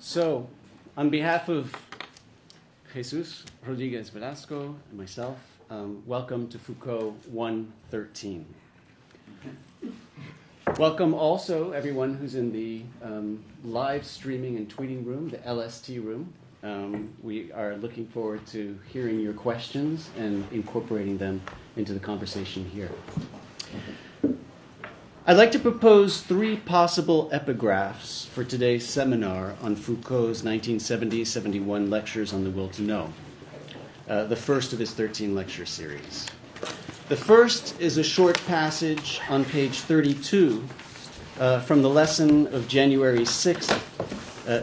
So, on behalf of Jesus Rodriguez Velasco and myself, welcome to Foucault 113. Welcome also everyone who's in the live streaming and tweeting room, the LST room. We are looking forward to hearing your questions and incorporating them into the conversation here. I'd like to propose three possible epigraphs for today's seminar on Foucault's 1970-71 lectures on the will to know, the first of his 13 lecture series. The first is a short passage on page 32 from the lesson of January 6th,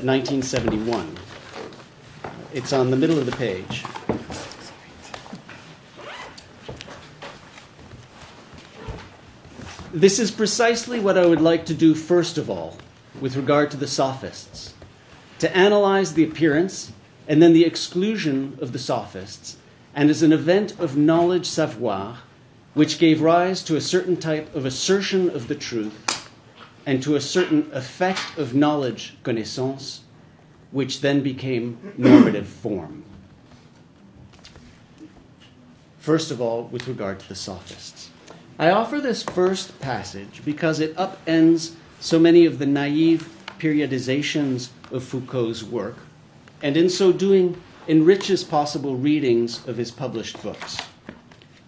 1971. It's on the middle of the page. This is precisely what I would like to do first of all with regard to the sophists, to analyze the appearance and then the exclusion of the sophists, and as an event of knowledge savoir, which gave rise to a certain type of assertion of the truth and to a certain effect of knowledge connaissance, which then became normative form. First of all, with regard to the sophists. I offer this first passage because it upends so many of the naive periodizations of Foucault's work, and in so doing enriches possible readings of his published books.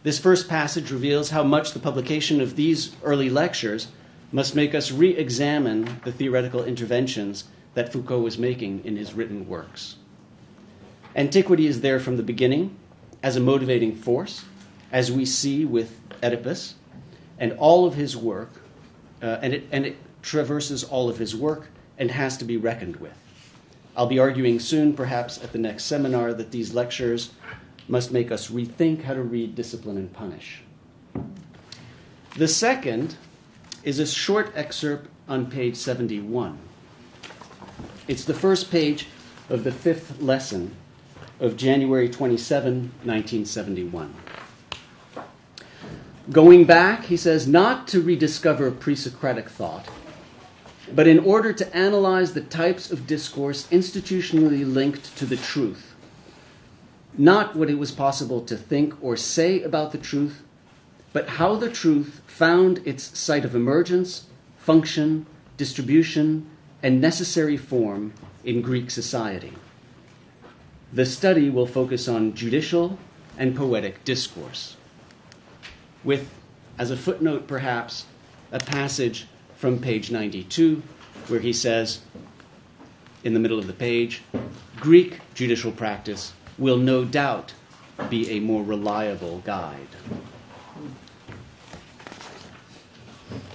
This first passage reveals how much the publication of these early lectures must make us re-examine the theoretical interventions that Foucault was making in his written works. Antiquity is there from the beginning as a motivating force, as we see with Oedipus, and all of his work, and it traverses all of his work and has to be reckoned with. I'll be arguing soon, perhaps at the next seminar, that these lectures must make us rethink how to read Discipline and Punish. The second is a short excerpt on page 71. It's the first page of the fifth lesson of January 27, 1971. Going back, he says, not to rediscover pre-Socratic thought, but in order to analyze the types of discourse institutionally linked to the truth, not what it was possible to think or say about the truth, but how the truth found its site of emergence, function, distribution, and necessary form in Greek society. The study will focus on judicial and poetic discourse, with, as a footnote perhaps, a passage from page 92, where he says, in the middle of the page, Greek judicial practice will no doubt be a more reliable guide.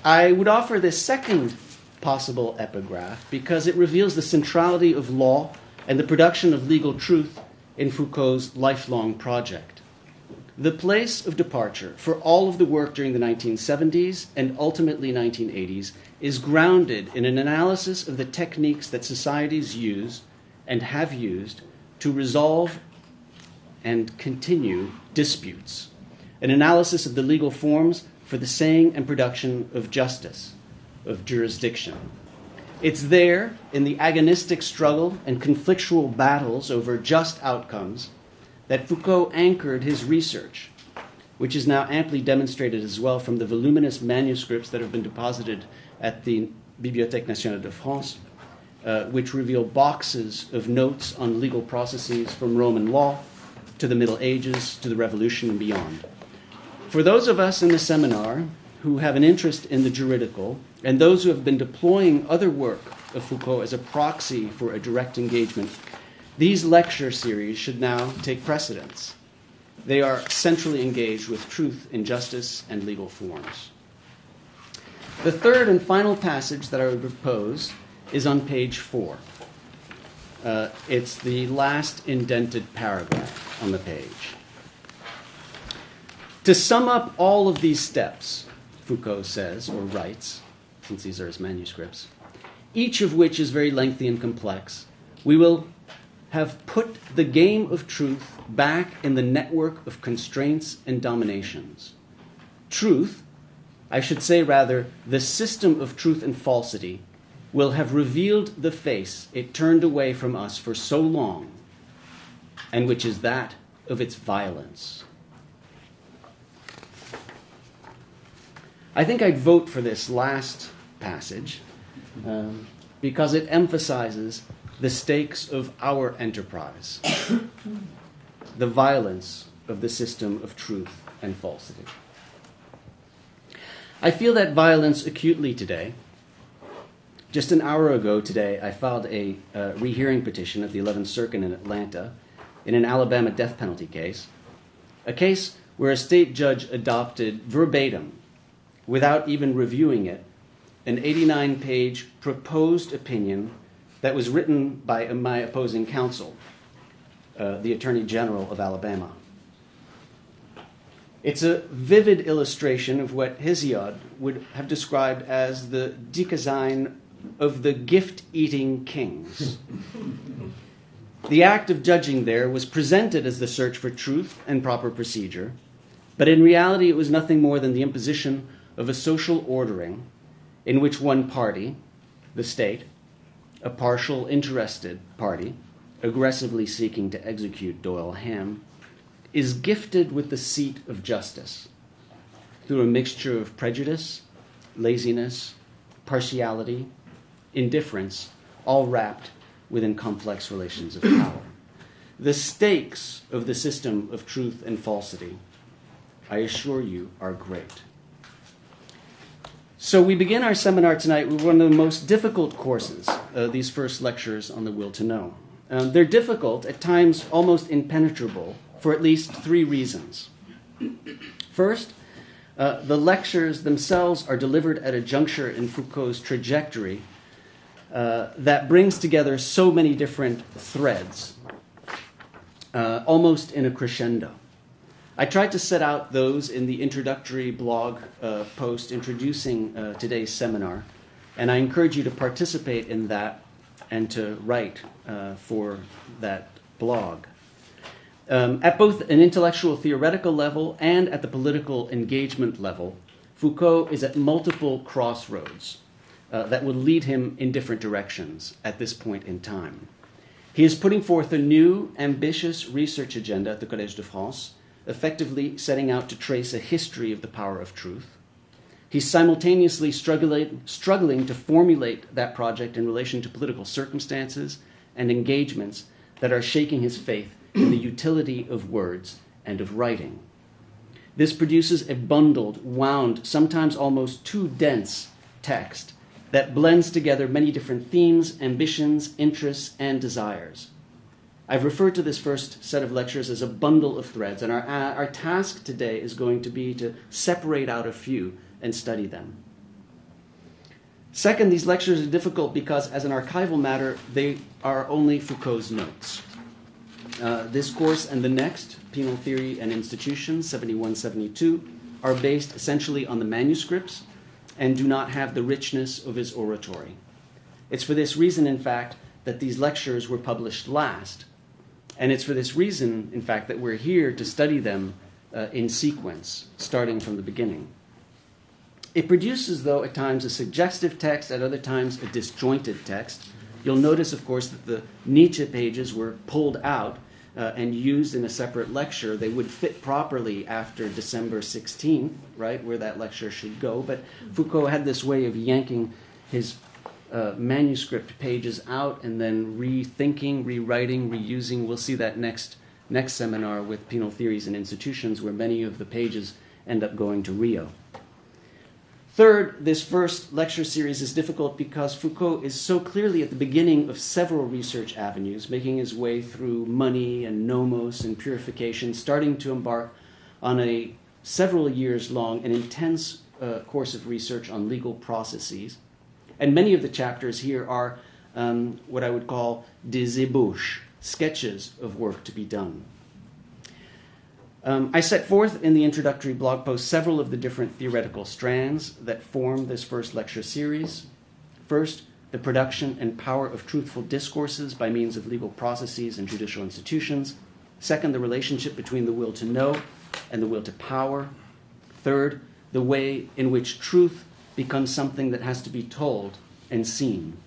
I would offer this second possible epigraph because it reveals the centrality of law and the production of legal truth in Foucault's lifelong project. The place of departure for all of the work during the 1970s and ultimately 1980s is grounded in an analysis of the techniques that societies use and have used to resolve and continue disputes, an analysis of the legal forms for the saying and production of justice, of jurisdiction. It's there in the agonistic struggle and conflictual battles over just outcomes that Foucault anchored his research, which is now amply demonstrated as well from the voluminous manuscripts that have been deposited at the Bibliothèque Nationale de France, which reveal boxes of notes on legal processes from Roman law to the Middle Ages to the Revolution and beyond. For those of us in the seminar who have an interest in the juridical, and those who have been deploying other work of Foucault as a proxy for a direct engagement, these lecture series should now take precedence. They are centrally engaged with truth, injustice, and legal forms. The third and final passage that I would propose is on page 4. It's the last indented paragraph on the page. To sum up all of these steps, Foucault says, or writes, since these are his manuscripts, each of which is very lengthy and complex, we will have put the game of truth back in the network of constraints and dominations. Truth, I should say rather, the system of truth and falsity, will have revealed the face it turned away from us for so long, and which is that of its violence. I think I'd vote for this last passage because it emphasizes the stakes of our enterprise, the violence of the system of truth and falsity. I feel that violence acutely today. Just an hour ago today, I filed a rehearing petition at the 11th Circuit in Atlanta in an Alabama death penalty case, a case where a state judge adopted verbatim, without even reviewing it, an 89-page proposed opinion that was written by my opposing counsel, the Attorney General of Alabama. It's a vivid illustration of what Hesiod would have described as the dikazijn of the gift-eating kings. The act of judging there was presented as the search for truth and proper procedure, but in reality it was nothing more than the imposition of a social ordering in which one party, the state, a partial interested party, aggressively seeking to execute Doyle Ham, is gifted with the seat of justice through a mixture of prejudice, laziness, partiality, indifference, all wrapped within complex relations of power. The stakes of the system of truth and falsity, I assure you, are great. So we begin our seminar tonight with one of the most difficult courses, these first lectures on the will to know. They're difficult, at times almost impenetrable, for at least three reasons. First, the lectures themselves are delivered at a juncture in Foucault's trajectory that brings together so many different threads, almost in a crescendo. I tried to set out those in the introductory blog post introducing today's seminar, and I encourage you to participate in that and to write for that blog. At both an intellectual theoretical level and at the political engagement level, Foucault is at multiple crossroads that will lead him in different directions at this point in time. He is putting forth a new, ambitious research agenda at the Collège de France, effectively setting out to trace a history of the power of truth. He's simultaneously struggling to formulate that project in relation to political circumstances and engagements that are shaking his faith in the utility of words and of writing. This produces a bundled, wound, sometimes almost too dense text that blends together many different themes, ambitions, interests, and desires. I've referred to this first set of lectures as a bundle of threads, and our task today is going to be to separate out a few and study them. Second, these lectures are difficult because, as an archival matter, they are only Foucault's notes. This course and the next, Penal Theory and Institutions, 71-72, are based essentially on the manuscripts and do not have the richness of his oratory. It's for this reason, in fact, that these lectures were published last. And it's for this reason, in fact, that we're here to study them in sequence, starting from the beginning. It produces, though, at times a suggestive text, at other times a disjointed text. You'll notice, of course, that the Nietzsche pages were pulled out and used in a separate lecture. They would fit properly after December 16th, right, where that lecture should go. But Foucault had this way of yanking his manuscript pages out and then rethinking, rewriting, reusing. We'll see that next seminar with Penal Theories and Institutions, where many of the pages end up going to Rio. Third, this first lecture series is difficult because Foucault is so clearly at the beginning of several research avenues, making his way through money and nomos and purification, starting to embark on a several years long and intense course of research on legal processes. And many of the chapters here are what I would call des ébauches, sketches of work to be done. I set forth in the introductory blog post several of the different theoretical strands that form this first lecture series. First, the production and power of truthful discourses by means of legal processes and judicial institutions. Second, the relationship between the will to know and the will to power. Third, the way in which truth becomes something that has to be told and seen,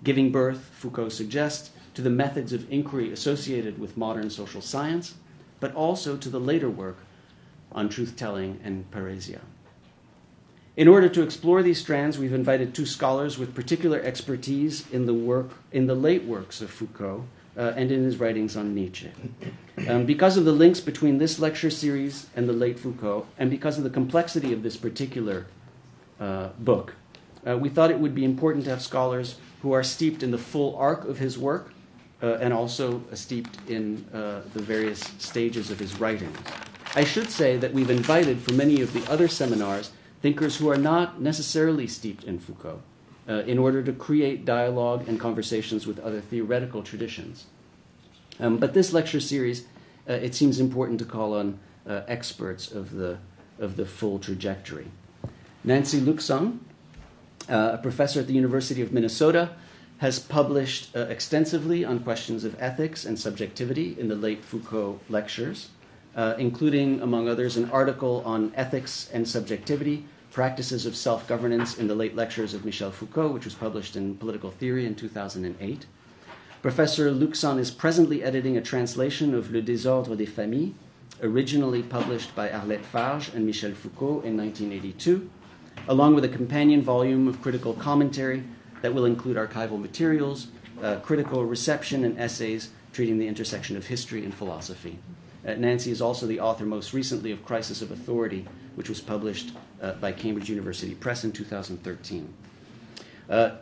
giving birth, Foucault suggests, to the methods of inquiry associated with modern social science, but also to the later work on truth-telling and pareisia. In order to explore these strands, we've invited two scholars with particular expertise in the late works of Foucault and in his writings on Nietzsche. Because of the links between this lecture series and the late Foucault, and because of the complexity of this particular book, we thought it would be important to have scholars who are steeped in the full arc of his work and also steeped in the various stages of his writings. I should say that we've invited for many of the other seminars thinkers who are not necessarily steeped in Foucault in order to create dialogue and conversations with other theoretical traditions. But this lecture series, it seems important to call on experts of the full trajectory. Nancy Luxon, a professor at the University of Minnesota, has published extensively on questions of ethics and subjectivity in the late Foucault lectures, including, among others, an article on ethics and subjectivity, practices of self-governance in the late lectures of Michel Foucault, which was published in Political Theory in 2008. Professor Luxon is presently editing a translation of Le Désordre des Familles, originally published by Arlette Farge and Michel Foucault in 1982, along with a companion volume of critical commentary that will include archival materials, critical reception, and essays treating the intersection of history and philosophy. Nancy is also the author most recently of Crisis of Authority, which was published by Cambridge University Press in 2013.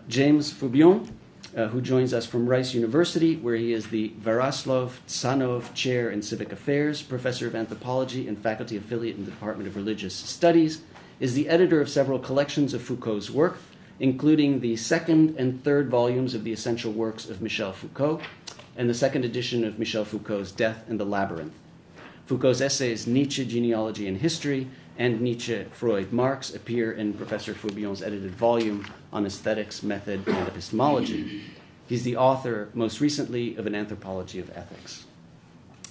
James Faubion, who joins us from Rice University, where he is the Veraslov Tsanov Chair in Civic Affairs, Professor of Anthropology and Faculty Affiliate in the Department of Religious Studies, is the editor of several collections of Foucault's work, including the second and third volumes of the essential works of Michel Foucault and the second edition of Michel Foucault's Death in the Labyrinth. Foucault's essays Nietzsche, Genealogy and History, and Nietzsche, Freud, Marx appear in Professor Faubion's edited volume on aesthetics, method, and epistemology. He's the author, most recently, of an anthropology of ethics.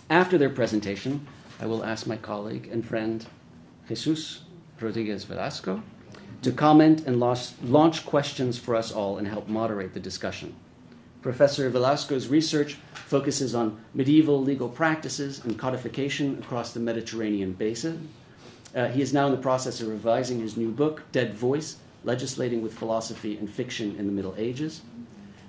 After their presentation, I will ask my colleague and friend, Jesus Rodriguez Velasco, to comment and launch questions for us all and help moderate the discussion. Professor Velasco's research focuses on medieval legal practices and codification across the Mediterranean basin. He is now in the process of revising his new book, Dead Voice, Legislating with Philosophy and Fiction in the Middle Ages.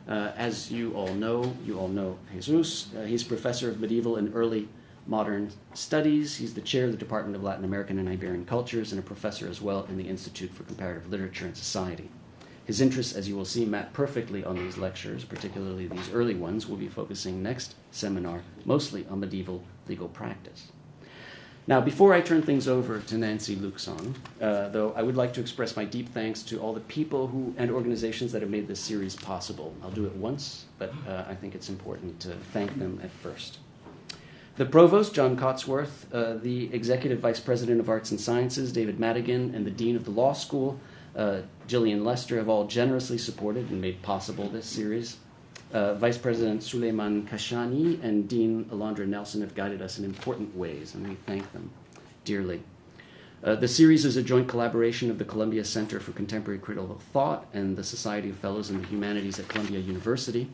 As you all know Jesus. He's professor of medieval and early modern studies. He's the chair of the Department of Latin American and Iberian Cultures and a professor as well in the Institute for Comparative Literature and Society. His interests, as you will see, map perfectly on these lectures, particularly these early ones. We'll be focusing next seminar mostly on medieval legal practice. Now, before I turn things over to Nancy Luxon, though, I would like to express my deep thanks to all the people and organizations that have made this series possible. I'll do it once, but I think it's important to thank them at first. The provost, John Cotsworth, the executive vice president of arts and sciences, David Madigan, and the dean of the law school, Gillian Lester, have all generously supported and made possible this series. Vice President Suleiman Kashani and Dean Alondra Nelson have guided us in important ways, and we thank them dearly. The series is a joint collaboration of the Columbia Center for Contemporary Critical Thought and the Society of Fellows in the Humanities at Columbia University.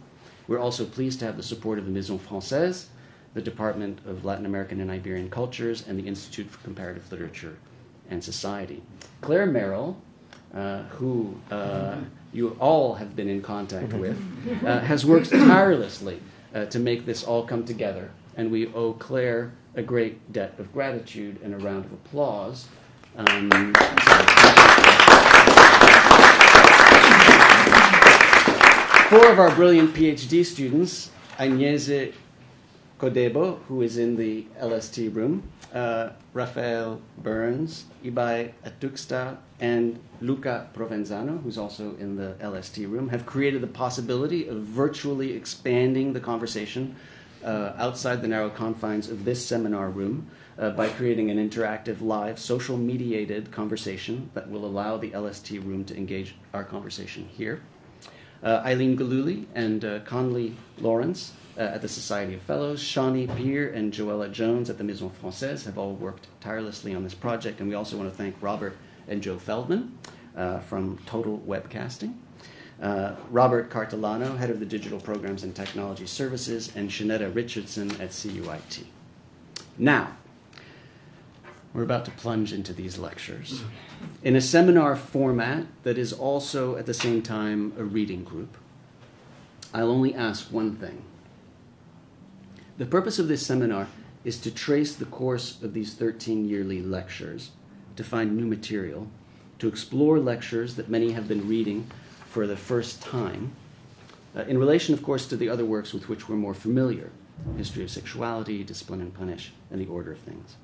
We're also pleased to have the support of the Maison Française, the Department of Latin American and Iberian Cultures, and the Institute for Comparative Literature and Society. Claire Merrill, who you all have been in contact with, has worked tirelessly to make this all come together, and we owe Claire a great debt of gratitude and a round of applause. Four of our brilliant PhD students, Agnese Kodebo, who is in the LST room, Raphael Burns, Ibai Atuxta, and Luca Provenzano, who's also in the LST room, have created the possibility of virtually expanding the conversation outside the narrow confines of this seminar room by creating an interactive, live, social-mediated conversation that will allow the LST room to engage our conversation here. Eileen Galuli and Conley Lawrence at the Society of Fellows, Shawnee Peer and Joella Jones at the Maison Française have all worked tirelessly on this project, and we also want to thank Robert and Joe Feldman from Total Webcasting. Robert Cartolano, head of the Digital Programs and Technology Services, and Shanetta Richardson at CUIT. Now, we're about to plunge into these lectures in a seminar format that is also at the same time a reading group. I'll only ask one thing. The purpose of this seminar is to trace the course of these 13 yearly lectures, to find new material, to explore lectures that many have been reading for the first time, in relation, of course, to the other works with which we're more familiar, History of Sexuality, Discipline and Punish, and the Order of Things.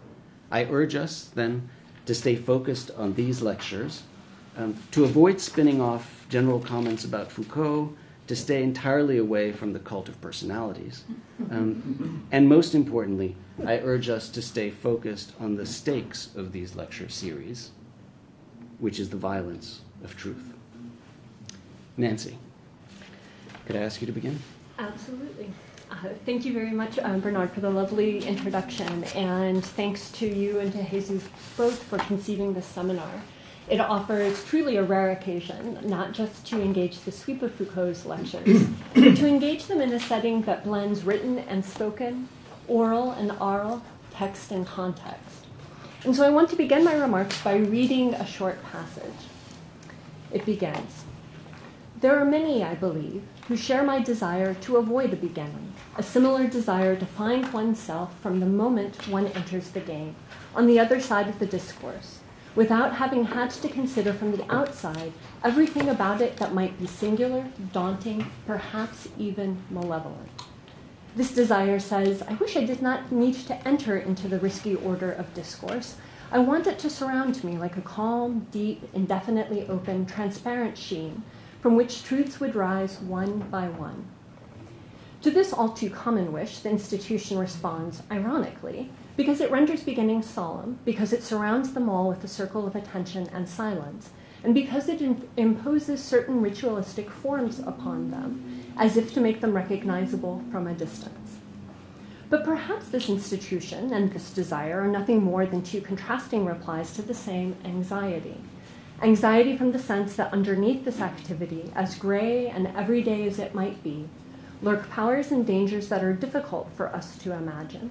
I urge us, then, to stay focused on these lectures, to avoid spinning off general comments about Foucault, to stay entirely away from the cult of personalities, and most importantly, I urge us to stay focused on the stakes of these lecture series, which is the violence of truth. Nancy, could I ask you to begin? Absolutely. Thank you very much, Bernard, for the lovely introduction, and thanks to you and to Jesus both for conceiving this seminar. It offers truly a rare occasion, not just to engage the sweep of Foucault's lectures, but to engage them in a setting that blends written and spoken, oral and oral, text and context. And so I want to begin my remarks by reading a short passage. It begins. There are many, I believe, who share my desire to avoid a beginning, a similar desire to find oneself from the moment one enters the game, on the other side of the discourse, without having had to consider from the outside everything about it that might be singular, daunting, perhaps even malevolent. This desire says, I wish I did not need to enter into the risky order of discourse. I want it to surround me like a calm, deep, indefinitely open, transparent sheen, from which truths would rise one by one. To this all too common wish, the institution responds, ironically, because it renders beginnings solemn, because it surrounds them all with a circle of attention and silence, and because it imposes certain ritualistic forms upon them, as if to make them recognizable from a distance. But perhaps this institution and this desire are nothing more than two contrasting replies to the same anxiety. Anxiety from the sense that underneath this activity, as gray and everyday as it might be, lurk powers and dangers that are difficult for us to imagine.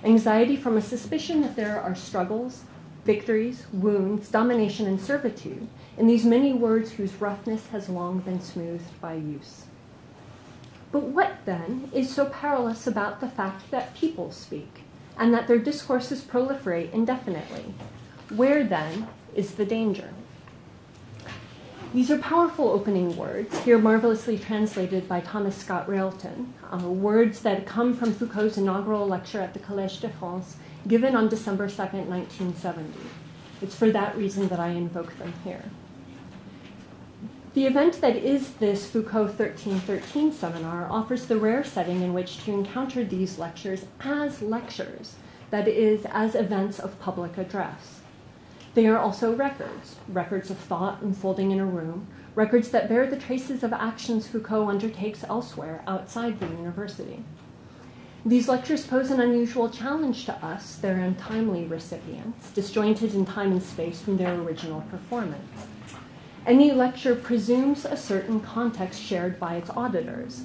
Anxiety from a suspicion that there are struggles, victories, wounds, domination, and servitude in these many words whose roughness has long been smoothed by use. But what, then, is so perilous about the fact that people speak, and that their discourses proliferate indefinitely? Where, then, is the danger? These are powerful opening words, here marvelously translated by Thomas Scott Railton, words that come from Foucault's inaugural lecture at the Collège de France, given on December 2nd, 1970. It's for that reason that I invoke them here. The event that is this Foucault 1313 seminar offers the rare setting in which to encounter these lectures, that is, as events of public address. They are also records of thought unfolding in a room, records that bear the traces of actions Foucault undertakes elsewhere outside the university. These lectures pose an unusual challenge to us, their untimely recipients, disjointed in time and space from their original performance. Any lecture presumes a certain context shared by its auditors,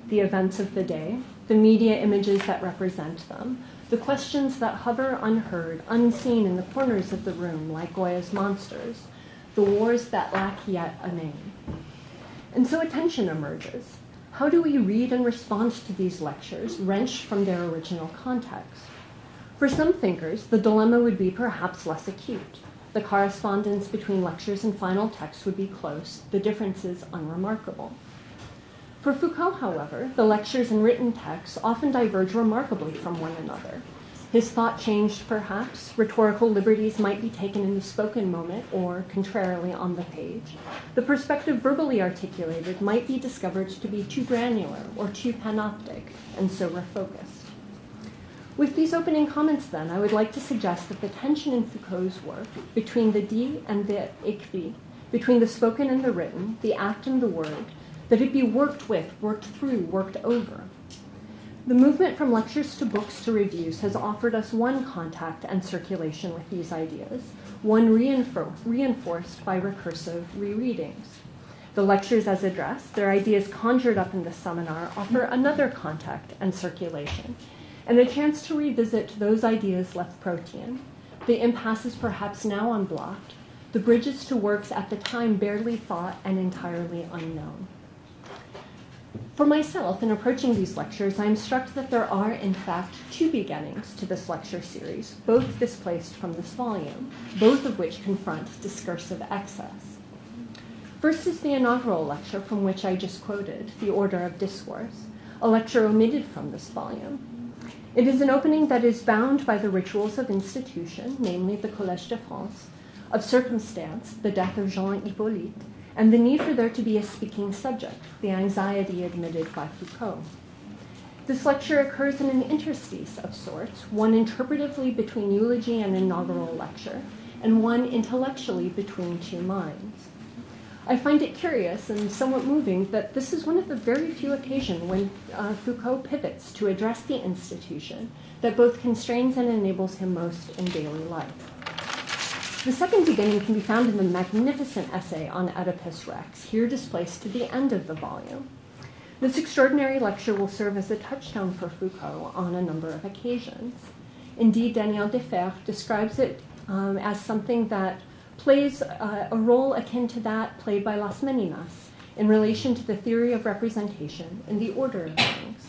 the events of the day, the media images that represent them, the questions that hover unheard, unseen in the corners of the room like Goya's monsters, the wars that lack yet a name. And so a tension emerges. How do we read and respond to these lectures, wrenched from their original context? For some thinkers, the dilemma would be perhaps less acute. The correspondence between lectures and final text would be close, the differences unremarkable. For Foucault, however, the lectures and written texts often diverge remarkably from one another. His thought changed, perhaps. Rhetorical liberties might be taken in the spoken moment or, contrarily, on the page. The perspective verbally articulated might be discovered to be too granular or too panoptic, and so refocused. With these opening comments, then, I would like to suggest that the tension in Foucault's work between the dit and the écrit, between the spoken and the written, the act and the word, that it be worked with, worked through, worked over. The movement from lectures to books to reviews has offered us one contact and circulation with these ideas, one reinforced by recursive rereadings. The lectures as addressed, their ideas conjured up in the seminar, offer another contact and circulation, and a chance to revisit those ideas left protean, the impasses perhaps now unblocked, the bridges to works at the time barely thought and entirely unknown. For myself, in approaching these lectures, I am struck that there are, in fact, two beginnings to this lecture series, both displaced from this volume, both of which confront discursive excess. First is the inaugural lecture from which I just quoted, The Order of Discourse, a lecture omitted from this volume. It is an opening that is bound by the rituals of institution, namely the Collège de France, of circumstance, the death of Jean Hippolyte, and the need for there to be a speaking subject, the anxiety admitted by Foucault. This lecture occurs in an interstice of sorts, one interpretively between eulogy and inaugural lecture, and one intellectually between two minds. I find it curious and somewhat moving that this is one of the very few occasions when Foucault pivots to address the institution that both constrains and enables him most in daily life. The second beginning can be found in the magnificent essay on Oedipus Rex, here displaced to the end of the volume. This extraordinary lecture will serve as a touchstone for Foucault on a number of occasions. Indeed, Daniel Defer describes it as something that plays a role akin to that played by Las Meninas in relation to the theory of representation and the order of things.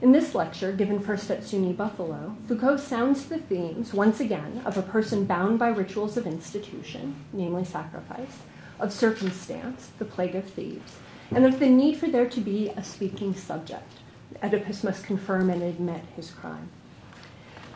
In this lecture, given first at SUNY Buffalo, Foucault sounds the themes, once again, of a person bound by rituals of institution, namely sacrifice, of circumstance, the plague of Thebes, and of the need for there to be a speaking subject. Oedipus must confirm and admit his crime.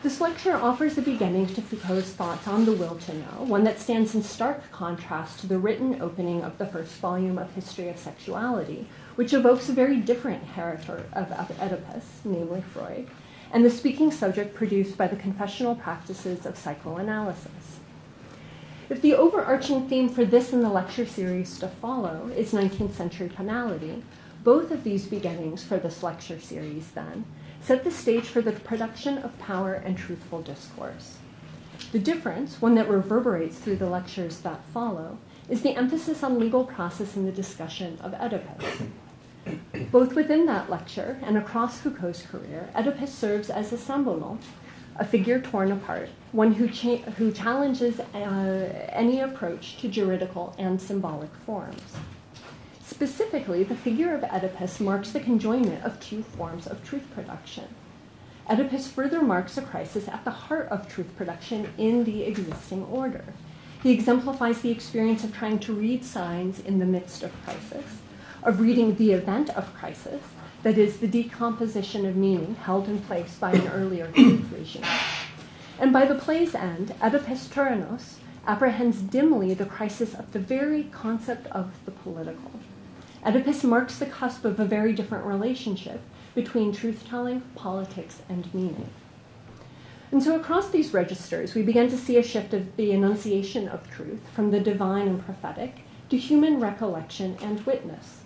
This lecture offers the beginning to Foucault's thoughts on the will to know, one that stands in stark contrast to the written opening of the first volume of History of Sexuality, which evokes a very different character of Oedipus, namely Freud, and the speaking subject produced by the confessional practices of psychoanalysis. If the overarching theme for this and the lecture series to follow is 19th century tonality, both of these beginnings for this lecture series, then, set the stage for the production of power and truthful discourse. The difference, one that reverberates through the lectures that follow, is the emphasis on legal process in the discussion of Oedipus. Both within that lecture and across Foucault's career, Oedipus serves as a symbol, a figure torn apart, one who challenges any approach to juridical and symbolic forms. Specifically, the figure of Oedipus marks the conjoinment of two forms of truth production. Oedipus further marks a crisis at the heart of truth production in the existing order. He exemplifies the experience of trying to read signs in the midst of crisis, of reading the event of crisis, that is, the decomposition of meaning held in place by an earlier truth regime. And by the play's end, Oedipus Tyrannos apprehends dimly the crisis of the very concept of the political. Oedipus marks the cusp of a very different relationship between truth-telling, politics, and meaning. And so across these registers, we begin to see a shift of the enunciation of truth from the divine and prophetic to human recollection and witness.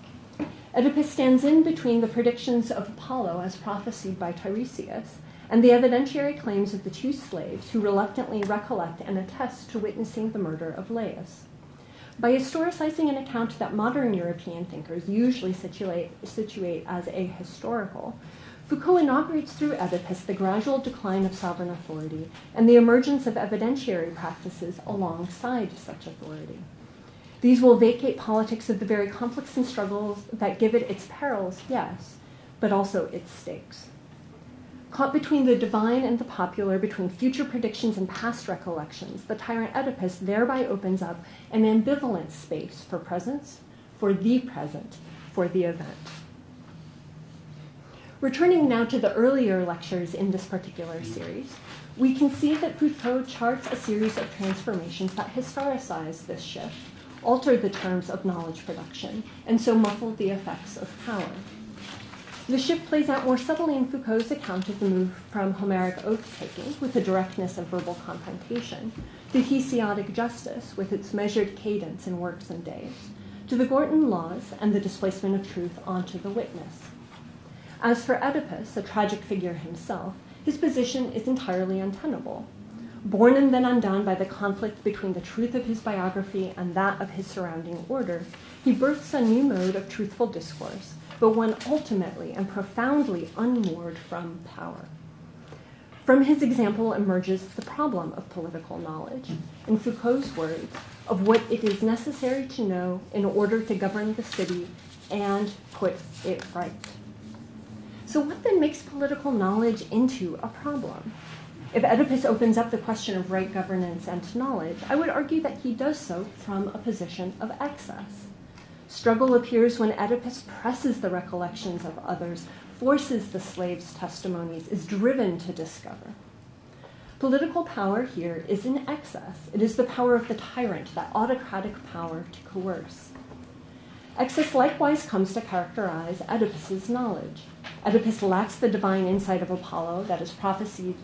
Oedipus stands in between the predictions of Apollo as prophesied by Tiresias and the evidentiary claims of the two slaves who reluctantly recollect and attest to witnessing the murder of Laius. By historicizing an account that modern European thinkers usually situate as ahistorical, Foucault inaugurates through Oedipus the gradual decline of sovereign authority and the emergence of evidentiary practices alongside such authority. These will vacate politics of the very conflicts and struggles that give it its perils, yes, but also its stakes. Caught between the divine and the popular, between future predictions and past recollections, the tyrant Oedipus thereby opens up an ambivalent space for presence, for the present, for the event. Returning now to the earlier lectures in this particular series, we can see that Foucault charts a series of transformations that historicize this shift, alter the terms of knowledge production, and so muffle the effects of power. The shift plays out more subtly in Foucault's account of the move from Homeric oath-taking, with the directness of verbal confrontation, to Hesiotic justice, with its measured cadence in works and days, to the Gorton laws and the displacement of truth onto the witness. As for Oedipus, a tragic figure himself, his position is entirely untenable. Born and then undone by the conflict between the truth of his biography and that of his surrounding order, He births a new mode of truthful discourse, but one ultimately and profoundly unmoored from power. From his example emerges the problem of political knowledge, in Foucault's words, of what it is necessary to know in order to govern the city and put it right. So what then makes political knowledge into a problem? If Oedipus opens up the question of right governance and knowledge, I would argue that he does so from a position of excess. Struggle appears when Oedipus presses the recollections of others, forces the slave's testimonies, is driven to discover. Political power here is in excess. It is the power of the tyrant, that autocratic power to coerce. Excess likewise comes to characterize Oedipus's knowledge. Oedipus lacks the divine insight of Apollo that is prophesied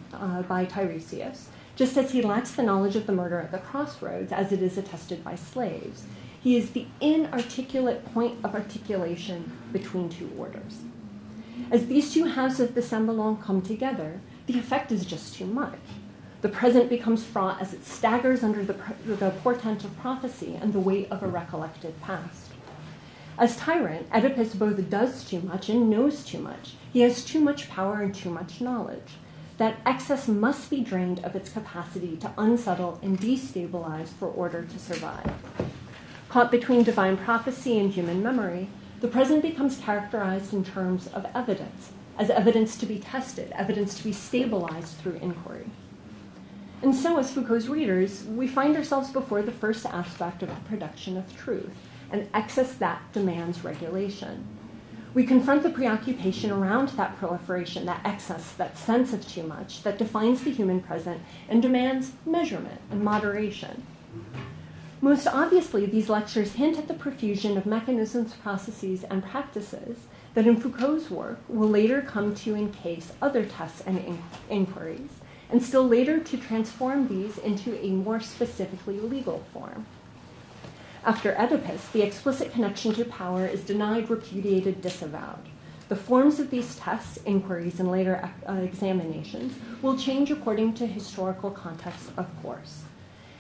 by Tiresias, just as he lacks the knowledge of the murder at the crossroads, as it is attested by slaves. He is the inarticulate point of articulation between two orders. As these two halves of the semblance come together, the effect is just too much. The present becomes fraught as it staggers under the portent of prophecy and the weight of a recollected past. As tyrant, Oedipus both does too much and knows too much. He has too much power and too much knowledge. That excess must be drained of its capacity to unsettle and destabilize for order to survive. Caught between divine prophecy and human memory, the present becomes characterized in terms of evidence, as evidence to be tested, evidence to be stabilized through inquiry. And so, as Foucault's readers, we find ourselves before the first aspect of the production of truth, an excess that demands regulation. We confront the preoccupation around that proliferation, that excess, that sense of too much, that defines the human present and demands measurement and moderation. Most obviously, these lectures hint at the profusion of mechanisms, processes, and practices that in Foucault's work will later come to encase other tests and inquiries, and still later to transform these into a more specifically legal form. After Oedipus, the explicit connection to power is denied, repudiated, disavowed. The forms of these tests, inquiries, and later examinations will change according to historical context, of course.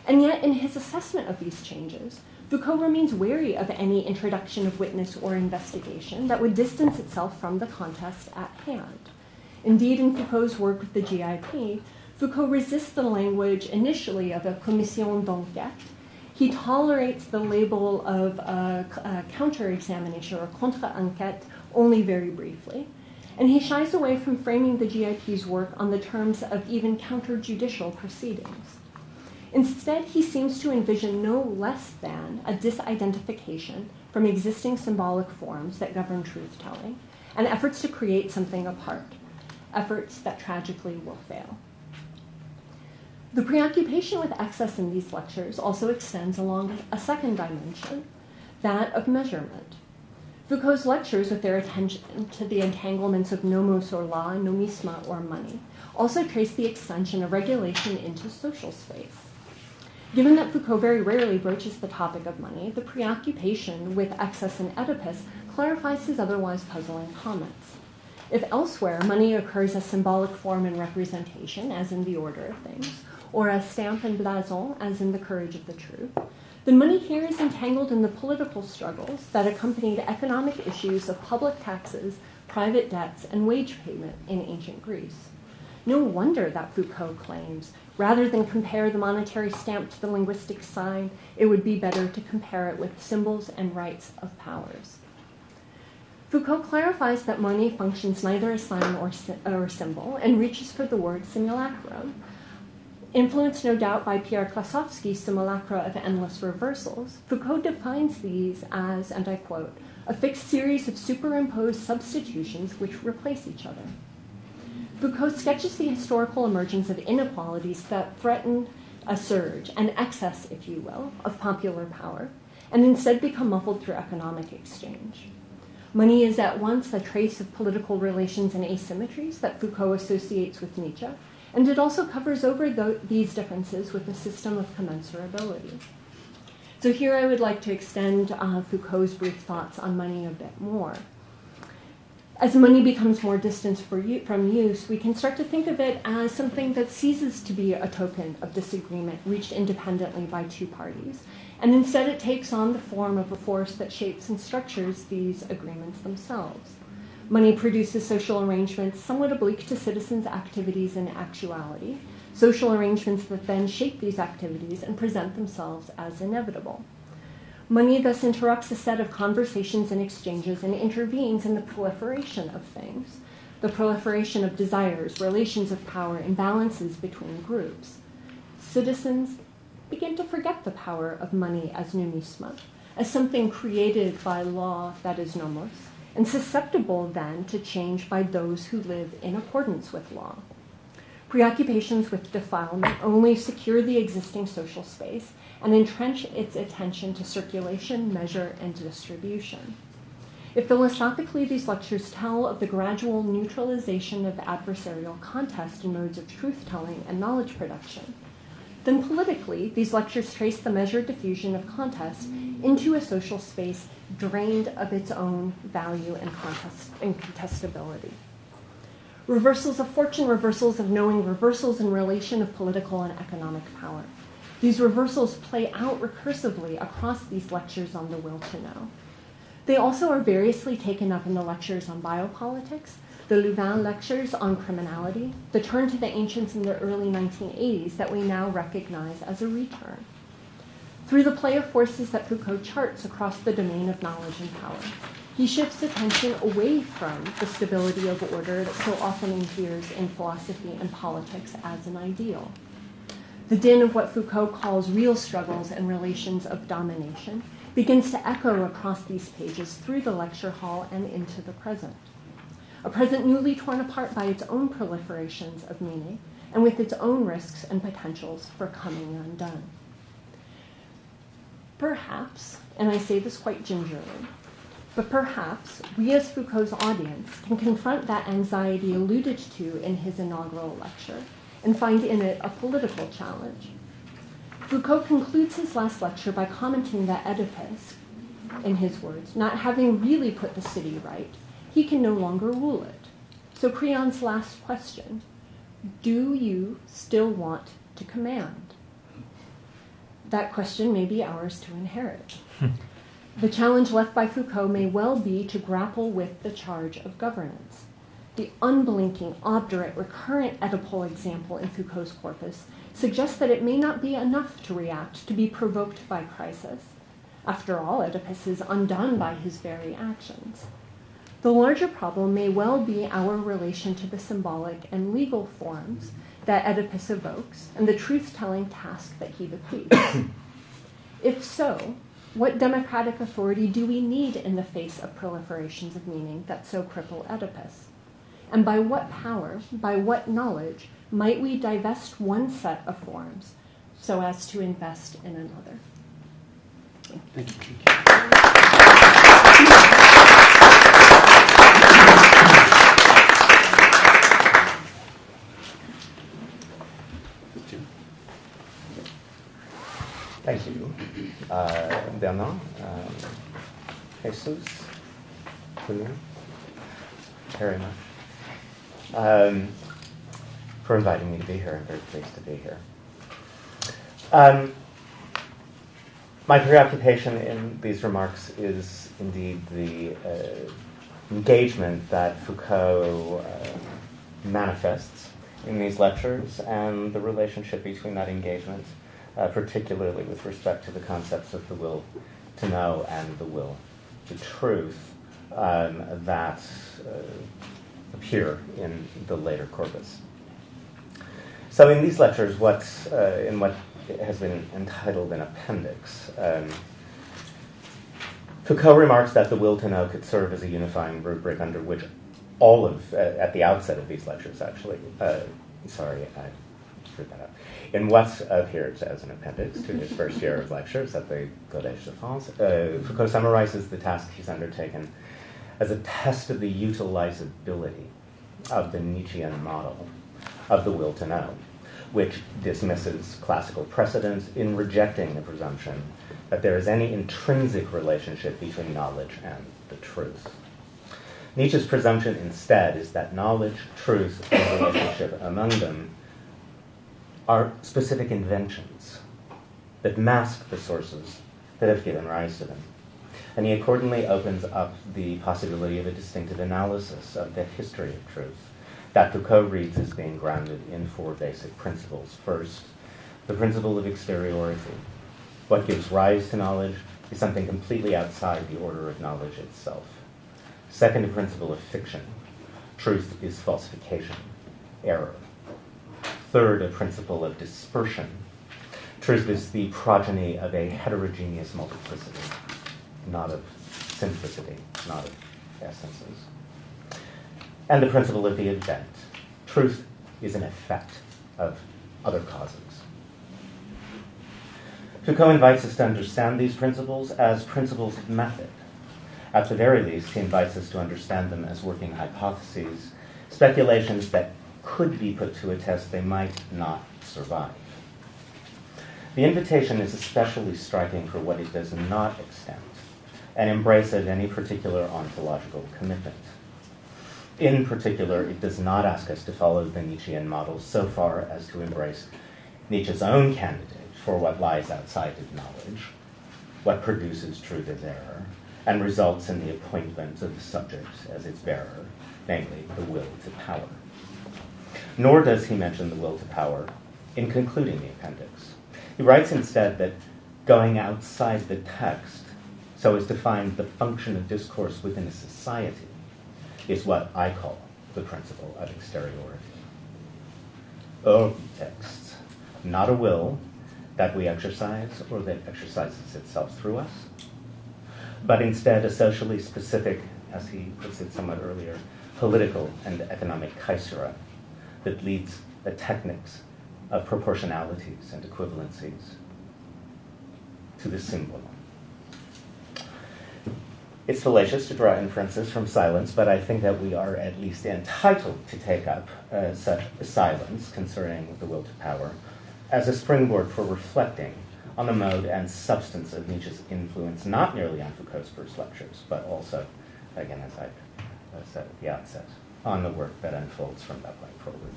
And yet, in his assessment of these changes, Foucault remains wary of any introduction of witness or investigation that would distance itself from the context at hand. Indeed, in Foucault's work with the GIP, Foucault resists the language initially of a commission d'enquête. He tolerates the label of a counter-examination or contre-enquête only very briefly. And he shies away from framing the GIP's work on the terms of even counter-judicial proceedings. Instead, he seems to envision no less than a disidentification from existing symbolic forms that govern truth-telling, and efforts to create something apart, efforts that tragically will fail. The preoccupation with excess in these lectures also extends along a second dimension, that of measurement. Foucault's lectures, with their attention to the entanglements of nomos or law, nomisma or money, also trace the extension of regulation into social space. Given that Foucault very rarely broaches the topic of money, the preoccupation with excess in Oedipus clarifies his otherwise puzzling comments. If elsewhere money occurs as symbolic form and representation, as in the order of things, or as stamp and blason, as in the courage of the truth, then money here is entangled in the political struggles that accompanied economic issues of public taxes, private debts, and wage payment in ancient Greece. No wonder that Foucault claims, rather than compare the monetary stamp to the linguistic sign, it would be better to compare it with symbols and rights of powers. Foucault clarifies that money functions neither as sign or symbol and reaches for the word simulacrum. Influenced no doubt by Pierre Klasowski's simulacra of endless reversals, Foucault defines these as, and I quote, a fixed series of superimposed substitutions which replace each other. Foucault sketches the historical emergence of inequalities that threaten a surge, an excess, if you will, of popular power, and instead become muffled through economic exchange. Money is at once a trace of political relations and asymmetries that Foucault associates with Nietzsche, and it also covers over these differences with a system of commensurability. So here I would like to extend Foucault's brief thoughts on money a bit more. As money becomes more distant from use, we can start to think of it as something that ceases to be a token of disagreement reached independently by two parties, and instead it takes on the form of a force that shapes and structures these agreements themselves. Money produces social arrangements somewhat oblique to citizens' activities and actuality, social arrangements that then shape these activities and present themselves as inevitable. Money thus interrupts a set of conversations and exchanges and intervenes in the proliferation of things, the proliferation of desires, relations of power, imbalances between groups. Citizens begin to forget the power of money as numisma, as something created by law that is nomos, and susceptible then to change by those who live in accordance with law. Preoccupations with defilement only secure the existing social space and entrench its attention to circulation, measure, and distribution. If philosophically these lectures tell of the gradual neutralization of adversarial contest in modes of truth-telling and knowledge production, then politically these lectures trace the measured diffusion of contest into a social space drained of its own value and contestability. Reversals of fortune, reversals of knowing, reversals in relation of political and economic power. These reversals play out recursively across these lectures on the will to know. They also are variously taken up in the lectures on biopolitics, the Louvain lectures on criminality, the turn to the ancients in the early 1980s that we now recognize as a return. Through the play of forces that Foucault charts across the domain of knowledge and power, he shifts attention away from the stability of order that so often inheres in philosophy and politics as an ideal. The din of what Foucault calls real struggles and relations of domination begins to echo across these pages through the lecture hall and into the present. A present newly torn apart by its own proliferations of meaning and with its own risks and potentials for coming undone. Perhaps, and I say this quite gingerly, but perhaps we as Foucault's audience can confront that anxiety alluded to in his inaugural lecture and find in it a political challenge. Foucault concludes his last lecture by commenting that Oedipus, in his words, not having really put the city right, he can no longer rule it. So Creon's last question, do you still want to command? That question may be ours to inherit. The challenge left by Foucault may well be to grapple with the charge of governance. The unblinking, obdurate, recurrent Oedipal example in Foucault's corpus suggests that it may not be enough to react, to be provoked by crisis. After all, Oedipus is undone by his very actions. The larger problem may well be our relation to the symbolic and legal forms that Oedipus evokes and the truth-telling task that he bequeaths. If so, what democratic authority do we need in the face of proliferations of meaning that so cripple Oedipus? And by what power, by what knowledge, might we divest one set of forms so as to invest in another? Thank you. Thank you, Bernard, Jesus, Julien, very much, for inviting me to be here. I'm very pleased to be here. My preoccupation in these remarks is indeed the engagement that Foucault manifests in these lectures and the relationship between that engagement, particularly with respect to the concepts of the will to know and the will to truth that appear in the later corpus. So in these lectures, in what has been entitled an appendix, Foucault remarks that the will to know could serve as a unifying rubric under which all of, at the outset of these lectures actually, I screwed that up, in what appears as an appendix to his first year of lectures at the Collège de France, Foucault summarizes the task he's undertaken as a test of the utilizability of the Nietzschean model of the will to know, which dismisses classical precedents in rejecting the presumption that there is any intrinsic relationship between knowledge and the truth. Nietzsche's presumption instead is that knowledge, truth, and relationship among them are specific inventions that mask the sources that have given rise to them. And he accordingly opens up the possibility of a distinctive analysis of the history of truth that Foucault reads as being grounded in four basic principles. First, the principle of exteriority. What gives rise to knowledge is something completely outside the order of knowledge itself. Second, a principle of fiction. Truth is falsification, error. Third, a principle of dispersion. Truth is the progeny of a heterogeneous multiplicity, not of simplicity, not of essences. And the principle of the event. Truth is an effect of other causes. Foucault invites us to understand these principles as principles of method. At the very least, he invites us to understand them as working hypotheses, speculations that could be put to a test they might not survive. The invitation is especially striking for what it does not extend, an embrace of any particular ontological commitment. In particular, it does not ask us to follow the Nietzschean model so far as to embrace Nietzsche's own candidate for what lies outside of knowledge, what produces truth as error, and results in the appointment of the subject as its bearer, namely the will to power. Nor does he mention the will to power in concluding the appendix. He writes instead that going outside the text so as to find the function of discourse within a society is what I call the principle of exteriority. A text, not a will that we exercise or that exercises itself through us, but instead a socially specific, as he puts it somewhat earlier, political and economic caesura that leads the techniques of proportionalities and equivalencies to the symbol. It's fallacious to draw inferences from silence, but I think that we are at least entitled to take up such silence concerning the will to power as a springboard for reflecting on the mode and substance of Nietzsche's influence, not merely on Foucault's first lectures, but also, again, as I said at the outset, on the work that unfolds from that point forward.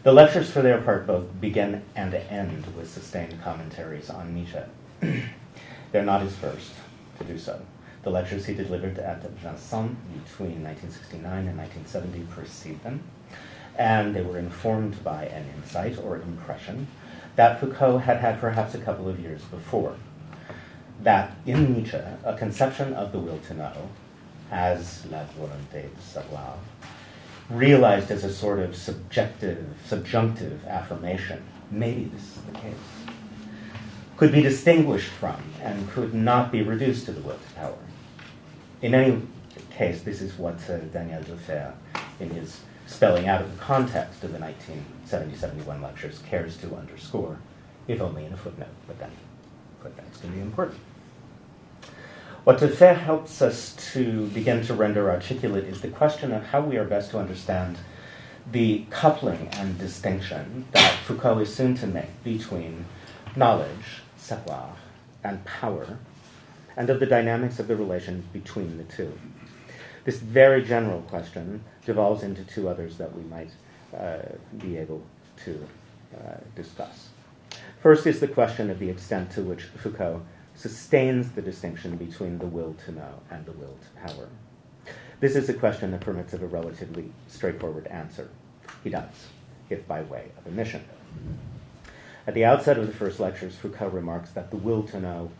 The lectures, for their part, both begin and end with sustained commentaries on Nietzsche. They're not his first to do so. The lectures he delivered at Luxon between 1969 and 1970 precede them, and they were informed by an insight or impression that Foucault had had perhaps a couple of years before, that in Nietzsche, a conception of the will to know, as la volonté de savoir, realized as a sort of subjunctive affirmation, maybe this is the case, could be distinguished from and could not be reduced to the will to power. In any case, this is what Daniel Defer, in his spelling out of the context of the 1970-71 lectures, cares to underscore, if only in a footnote, but then footnotes can be important. What Defer helps us to begin to render articulate is the question of how we are best to understand the coupling and distinction that Foucault is soon to make between knowledge, savoir, and power, and of the dynamics of the relation between the two. This very general question devolves into two others that we might be able to discuss. First is the question of the extent to which Foucault sustains the distinction between the will to know and the will to power. This is a question that permits of a relatively straightforward answer. He does, if by way of omission. At the outset of the first lectures, Foucault remarks that the will to know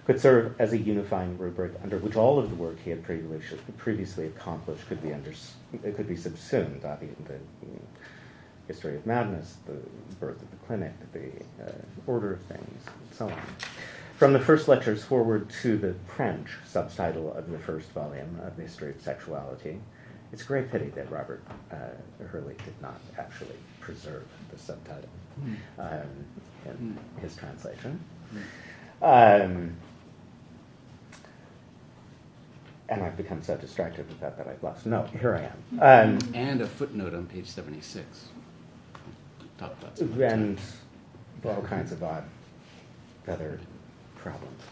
could serve as a unifying rubric under which all of the work he had previously accomplished could be subsumed. The history of madness, the birth of the clinic, the order of things, and so on. From the first lectures forward to the French subtitle of the first volume of the History of Sexuality, it's a great pity that Robert Hurley did not actually preserve the subtitle in his translation. And I've become so distracted with that I've lost. No, here I am. And a footnote on page 76. Talk about and all kinds of odd other problems.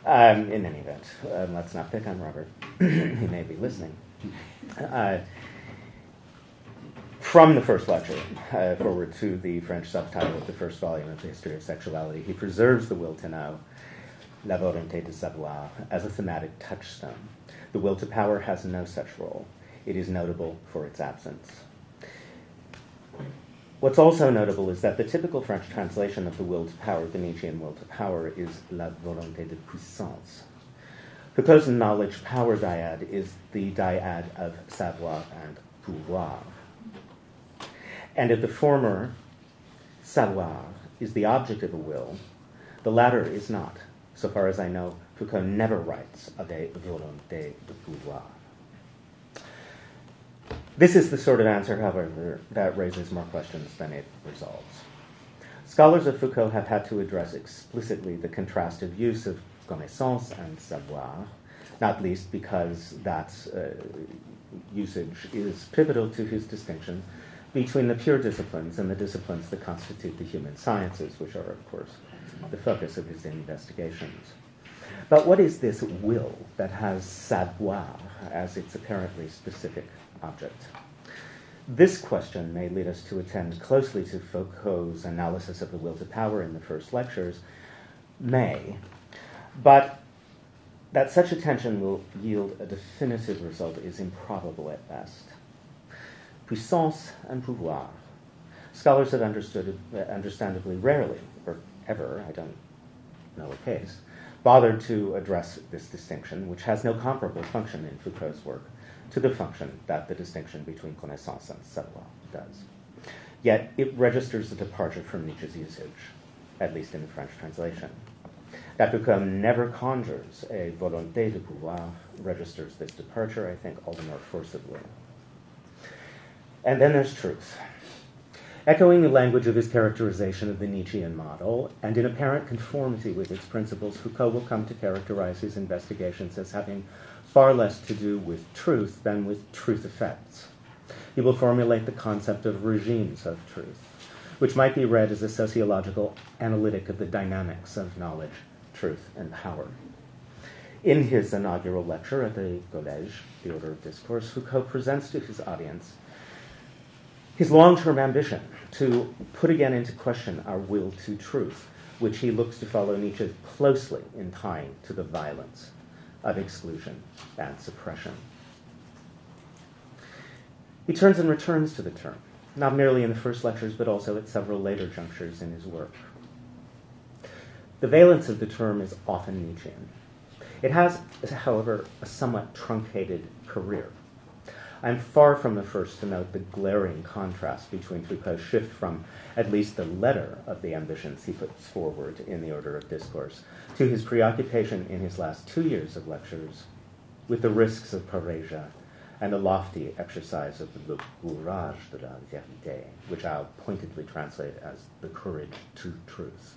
In any event, let's not pick on Robert. He may be listening. From the first lecture forward to the French subtitle of the first volume of the History of Sexuality, he preserves the will to know, la volonté de savoir, as a thematic touchstone. The will to power has no such role. It is notable for its absence. What's also notable is that the typical French translation of the will to power, the Nietzschean will to power, is la volonté de puissance. Foucault's knowledge power dyad is the dyad of savoir and pouvoir. And if the former, savoir, is the object of a will, the latter is not. So far as I know, Foucault never writes of a volonté de pouvoir. This is the sort of answer, however, that raises more questions than it resolves. Scholars of Foucault have had to address explicitly the contrastive use of connaissance and savoir, not least because that usage is pivotal to his distinction between the pure disciplines and the disciplines that constitute the human sciences, which are, of course, the focus of his investigations. But what is this will that has savoir as its apparently specific object? This question may lead us to attend closely to Foucault's analysis of the will to power in the first lectures, but that such attention will yield a definitive result is improbable at best. Puissance and pouvoir. Scholars have understood understandably rarely, or ever, I don't know a case, bothered to address this distinction, which has no comparable function in Foucault's work to the function that the distinction between connaissance and savoir does. Yet it registers a departure from Nietzsche's usage, at least in the French translation. That Foucault never conjures a volonté de pouvoir registers this departure, I think, all the more forcibly. And then there's truth. Echoing the language of his characterization of the Nietzschean model, and in apparent conformity with its principles, Foucault will come to characterize his investigations as having far less to do with truth than with truth effects. He will formulate the concept of regimes of truth, which might be read as a sociological analytic of the dynamics of knowledge, truth, and power. In his inaugural lecture at the Collège, the Order of Discourse, Foucault presents to his audience his long-term ambition to put again into question our will to truth, which he looks to follow Nietzsche closely in tying to the violence of exclusion and suppression. He turns and returns to the term, not merely in the first lectures, but also at several later junctures in his work. The valence of the term is often Nietzschean. It has, however, a somewhat truncated career. I'm far from the first to note the glaring contrast between Foucault's shift from at least the letter of the ambitions he puts forward in the Order of Discourse to his preoccupation in his last 2 years of lectures with the risks of parrhesia and the lofty exercise of le courage de la vérité, which I'll pointedly translate as the courage to truth.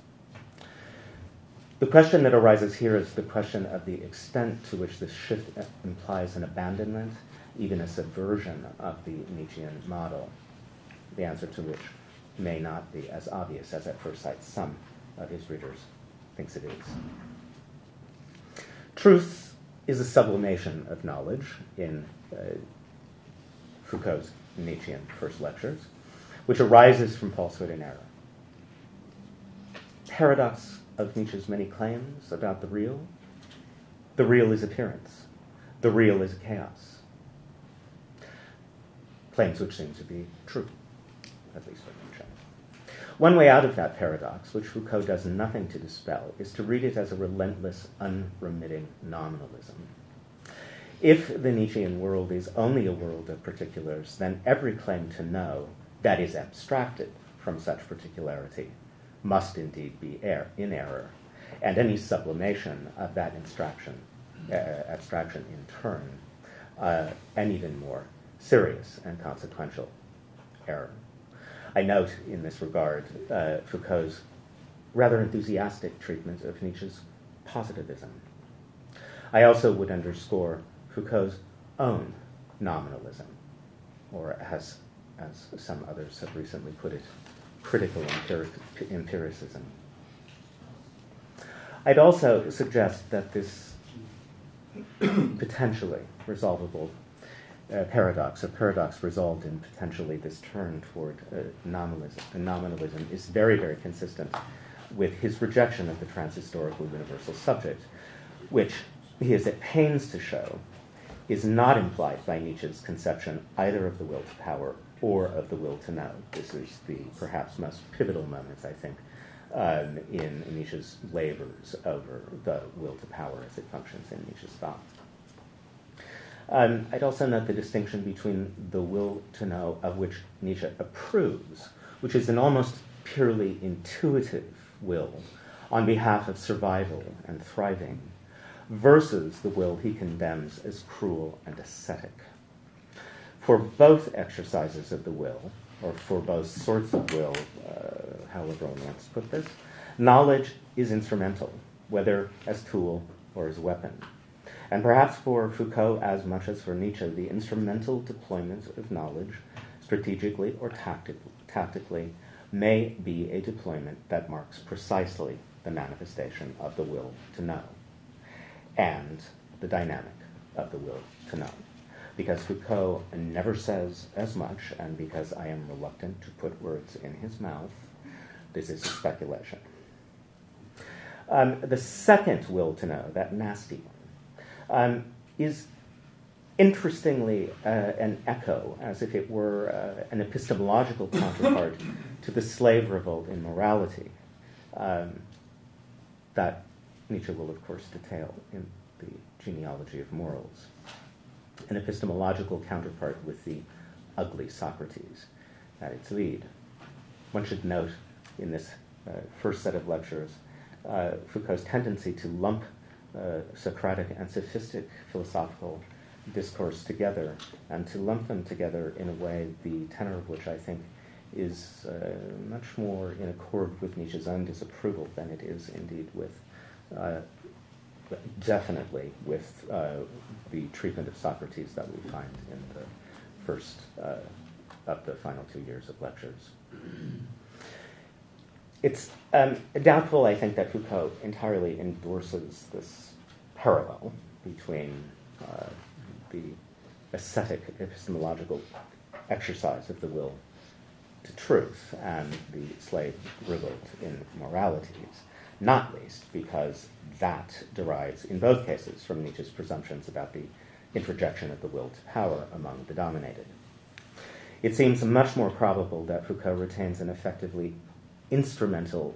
The question that arises here is the question of the extent to which this shift implies an abandonment, even a subversion of the Nietzschean model, the answer to which may not be as obvious as at first sight some of his readers thinks it is. Truth is a sublimation of knowledge in Foucault's Nietzschean first lectures, which arises from falsehood and error. Paradox of Nietzsche's many claims about the real is appearance, the real is chaos. Claims which seem to be true, at least for Nietzsche. One way out of that paradox, which Foucault does nothing to dispel, is to read it as a relentless, unremitting nominalism. If the Nietzschean world is only a world of particulars, then every claim to know that is abstracted from such particularity must indeed be in error, and any sublimation of that abstraction in turn, an even more serious and consequential error. I note in this regard Foucault's rather enthusiastic treatment of Nietzsche's positivism. I also would underscore Foucault's own nominalism, or as some others have recently put it, critical empiricism. I'd also suggest that this potentially resolvable paradox, a paradox resolved in potentially this turn toward nominalism, is very, very consistent with his rejection of the transhistorical universal subject, which he is at pains to show is not implied by Nietzsche's conception either of the will to power or of the will to know. This is the perhaps most pivotal moment, I think, in Nietzsche's labors over the will to power as it functions in Nietzsche's thought. I'd also note the distinction between the will to know of which Nietzsche approves, which is an almost purely intuitive will on behalf of survival and thriving, versus the will he condemns as cruel and ascetic. For both exercises of the will, or for both sorts of will, however one wants to put this, knowledge is instrumental, whether as tool or as weapon. And perhaps for Foucault, as much as for Nietzsche, the instrumental deployment of knowledge, strategically or tactically, may be a deployment that marks precisely the manifestation of the will to know and the dynamic of the will to know. Because Foucault never says as much, and because I am reluctant to put words in his mouth, this is speculation. The second will to know, that nasty one, is interestingly an echo, as if it were an epistemological counterpart to the slave revolt in morality that Nietzsche will, of course, detail in the Genealogy of Morals. An epistemological counterpart with the ugly Socrates at its lead. One should note in this first set of lectures Foucault's tendency to lump Socratic and sophistic philosophical discourse together, and to lump them together in a way the tenor of which I think is much more in accord with Nietzsche's own disapproval than it is indeed with definitely with the treatment of Socrates that we find in the first of the final 2 years of lectures. It's doubtful, I think, that Foucault entirely endorses this parallel between the ascetic epistemological exercise of the will to truth and the slave revolt in moralities, not least because that derives, in both cases, from Nietzsche's presumptions about the introjection of the will to power among the dominated. It seems much more probable that Foucault retains an effectively instrumentalistic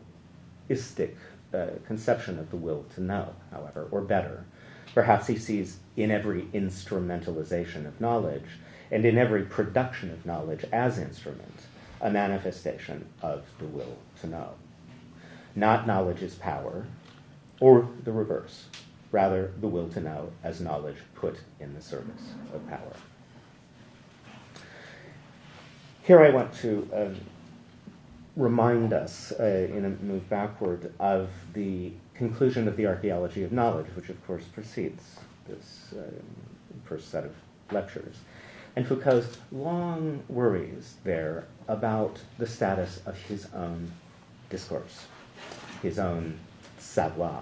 conception of the will to know, however, or better. Perhaps he sees in every instrumentalization of knowledge and in every production of knowledge as instrument a manifestation of the will to know. Not knowledge as power, or the reverse, rather the will to know as knowledge put in the service of power. Here I want to remind us, in a move backward, of the conclusion of the archaeology of knowledge, which of course precedes this first set of lectures. And Foucault's long worries there about the status of his own discourse, his own savoir.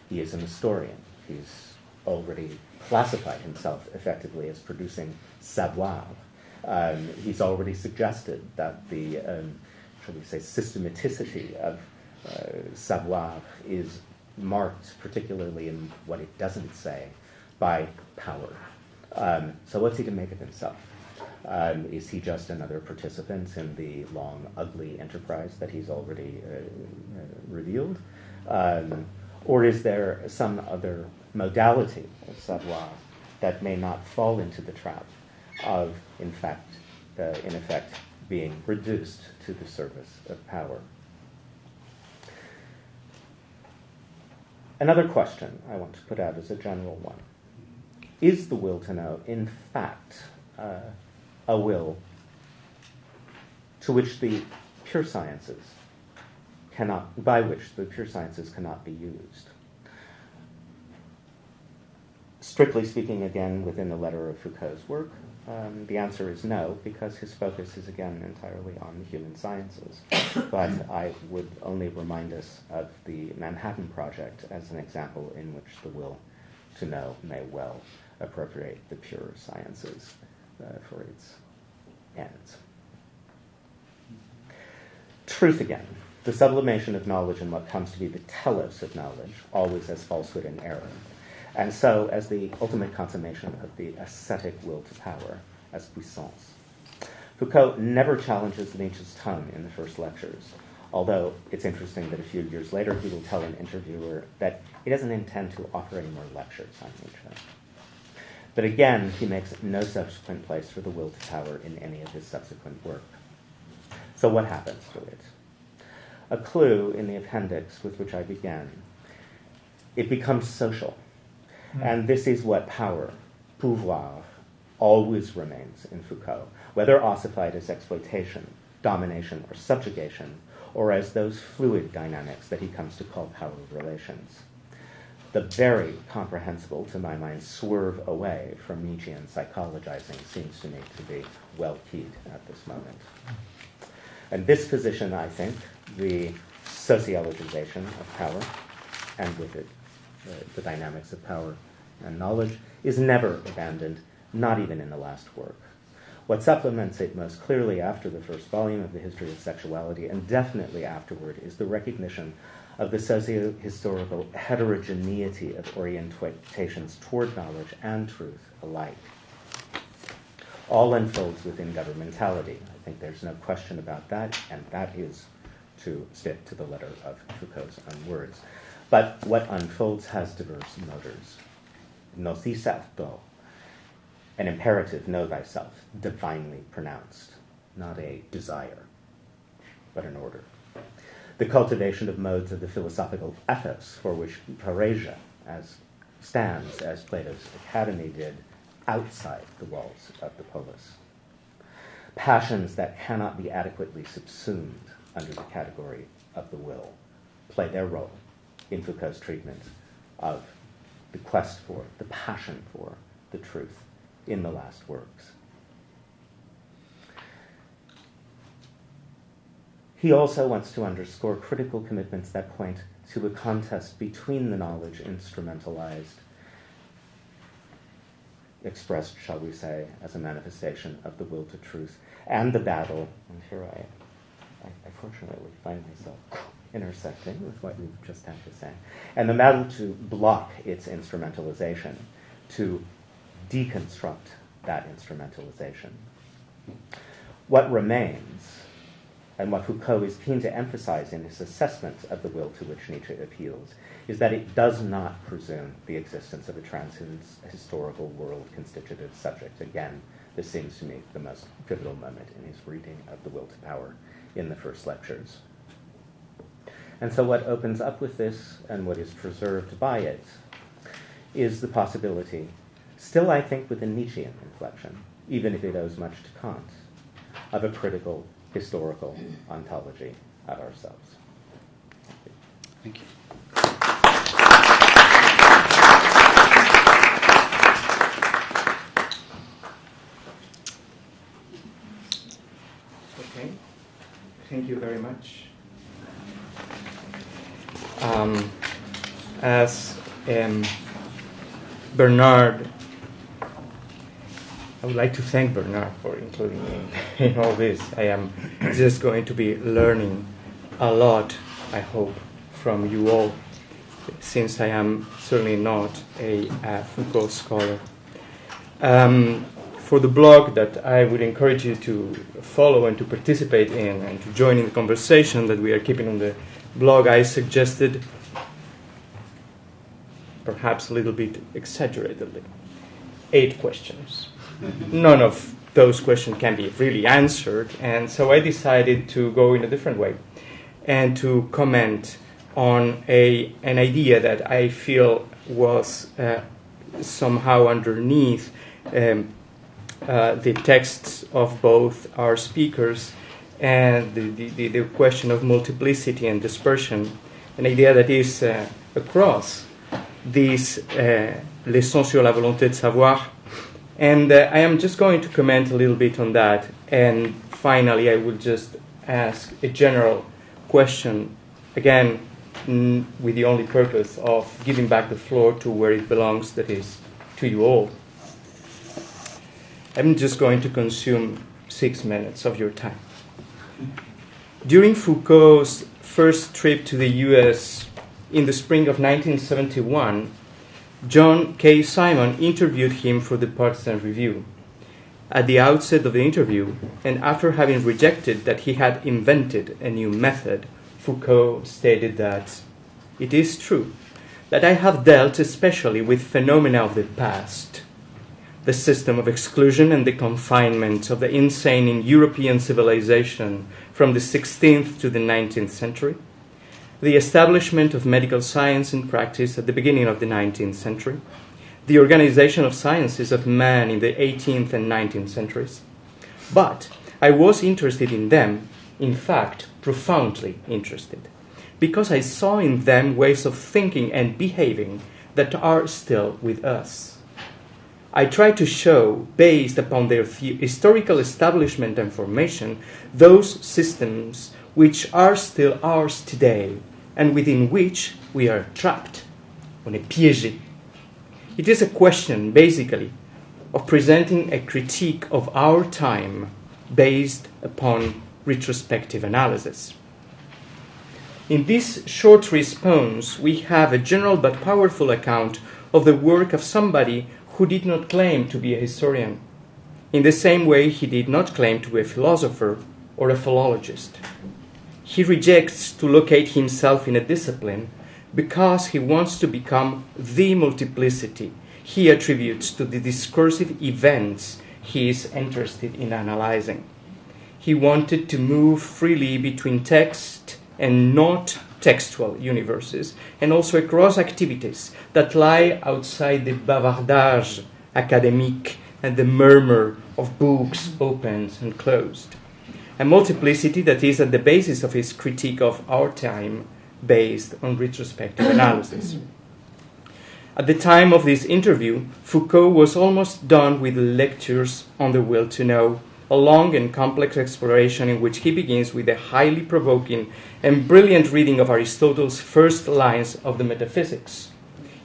He is an historian. He's already classified himself effectively as producing savoir. He's already suggested that the, shall we say, systematicity of savoir is marked, particularly in what it doesn't say, by power. So what's he to make of himself? Is he just another participant in the long, ugly enterprise that he's already revealed? Or is there some other modality of savoir that may not fall into the trap of, in effect, being reduced to the service of power? Another question I want to put out as a general one. Is the will to know, in fact, a will to which the pure sciences by which the pure sciences cannot be used? Strictly speaking, again, within the letter of Foucault's work, The answer is no, because his focus is again entirely on the human sciences. But I would only remind us of the Manhattan Project as an example in which the will to know may well appropriate the pure sciences for its ends. Truth again, the sublimation of knowledge in what comes to be the telos of knowledge, always as falsehood and error, and so as the ultimate consummation of the ascetic will to power, as puissance. Foucault never challenges Nietzsche's tone in the first lectures, although it's interesting that a few years later he will tell an interviewer that he doesn't intend to offer any more lectures on Nietzsche. But again, he makes no subsequent place for the will to power in any of his subsequent work. So what happens to it? A clue in the appendix with which I began. It becomes social. And this is what power, pouvoir, always remains in Foucault, whether ossified as exploitation, domination, or subjugation, or as those fluid dynamics that he comes to call power relations. The very comprehensible, to my mind, swerve away from Nietzschean psychologizing seems to me to be well keyed at this moment. And this position, I think, the sociologization of power, and with it the dynamics of power and knowledge, is never abandoned, not even in the last work. What supplements it most clearly after the first volume of the History of Sexuality, and definitely afterward, is the recognition of the socio-historical heterogeneity of orientations toward knowledge and truth alike. All unfolds within governmentality. I think there's no question about that, and that is to stick to the letter of Foucault's own words. But what unfolds has diverse motors. Nosi certo, an imperative, know thyself, divinely pronounced, not a desire, but an order. The cultivation of modes of the philosophical ethos for which Paresia stands, as Plato's Academy did, outside the walls of the polis. Passions that cannot be adequately subsumed under the category of the will play their role in Foucault's treatment of the quest for, the passion for the truth in the last works. He also wants to underscore critical commitments that point to a contest between the knowledge instrumentalized, expressed, shall we say, as a manifestation of the will to truth, and the battle, and here I fortunately find myself intersecting with what you've just had to say, and the battle to block its instrumentalization, to deconstruct that instrumentalization. What remains, and what Foucault is keen to emphasize in his assessment of the will to which Nietzsche appeals, is that it does not presume the existence of a trans-historical world constitutive subject. Again, this seems to me the most pivotal moment in his reading of The Will to Power in the first lectures. And so what opens up with this, and what is preserved by it, is the possibility, still I think with a Nietzschean inflection, even if it owes much to Kant, of a critical historical ontology of ourselves. Thank you. Okay, thank you very much. As Bernard, I would like to thank Bernard for including me in all this. I am just going to be learning a lot, I hope, from you all, since I am certainly not a Foucault scholar. For the blog that I would encourage you to follow and to participate in and to join in the conversation that we are keeping on the blog, I suggested, perhaps a little bit exaggeratedly, 8 questions. None of those questions can be really answered, and so I decided to go in a different way and to comment on an idea that I feel was somehow underneath the texts of both our speakers, and the question of multiplicity and dispersion, an idea that is across these leçons sur la volonté de savoir And I am just going to comment a little bit on that. And finally, I will just ask a general question, again, with the only purpose of giving back the floor to where it belongs, that is, to you all. I'm just going to consume 6 minutes of your time. During Foucault's first trip to the US in the spring of 1971, John K. Simon interviewed him for the Partisan Review. At the outset of the interview, and after having rejected that he had invented a new method, Foucault stated that, "It is true that I have dealt especially with phenomena of the past, the system of exclusion and the confinement of the insane in European civilization from the 16th to the 19th century, the establishment of medical science and practice at the beginning of the 19th century, the organization of sciences of man in the 18th and 19th centuries. But I was interested in them, in fact, profoundly interested, because I saw in them ways of thinking and behaving that are still with us. I tried to show, based upon their historical establishment and formation, those systems which are still ours today, and within which we are trapped, on est piégé. It is a question, basically, of presenting a critique of our time based upon retrospective analysis. In this short response, we have a general but powerful account of the work of somebody who did not claim to be a historian, in the same way he did not claim to be a philosopher or a philologist. He rejects to locate himself in a discipline because he wants to become the multiplicity he attributes to the discursive events he is interested in analyzing. He wanted to move freely between text and not textual universes, and also across activities that lie outside the bavardage academique and the murmur of books opened and closed. A multiplicity that is at the basis of his critique of our time based on retrospective analysis. At the time of this interview, Foucault was almost done with lectures on the will to know, a long and complex exploration in which he begins with a highly provoking and brilliant reading of Aristotle's first lines of the Metaphysics,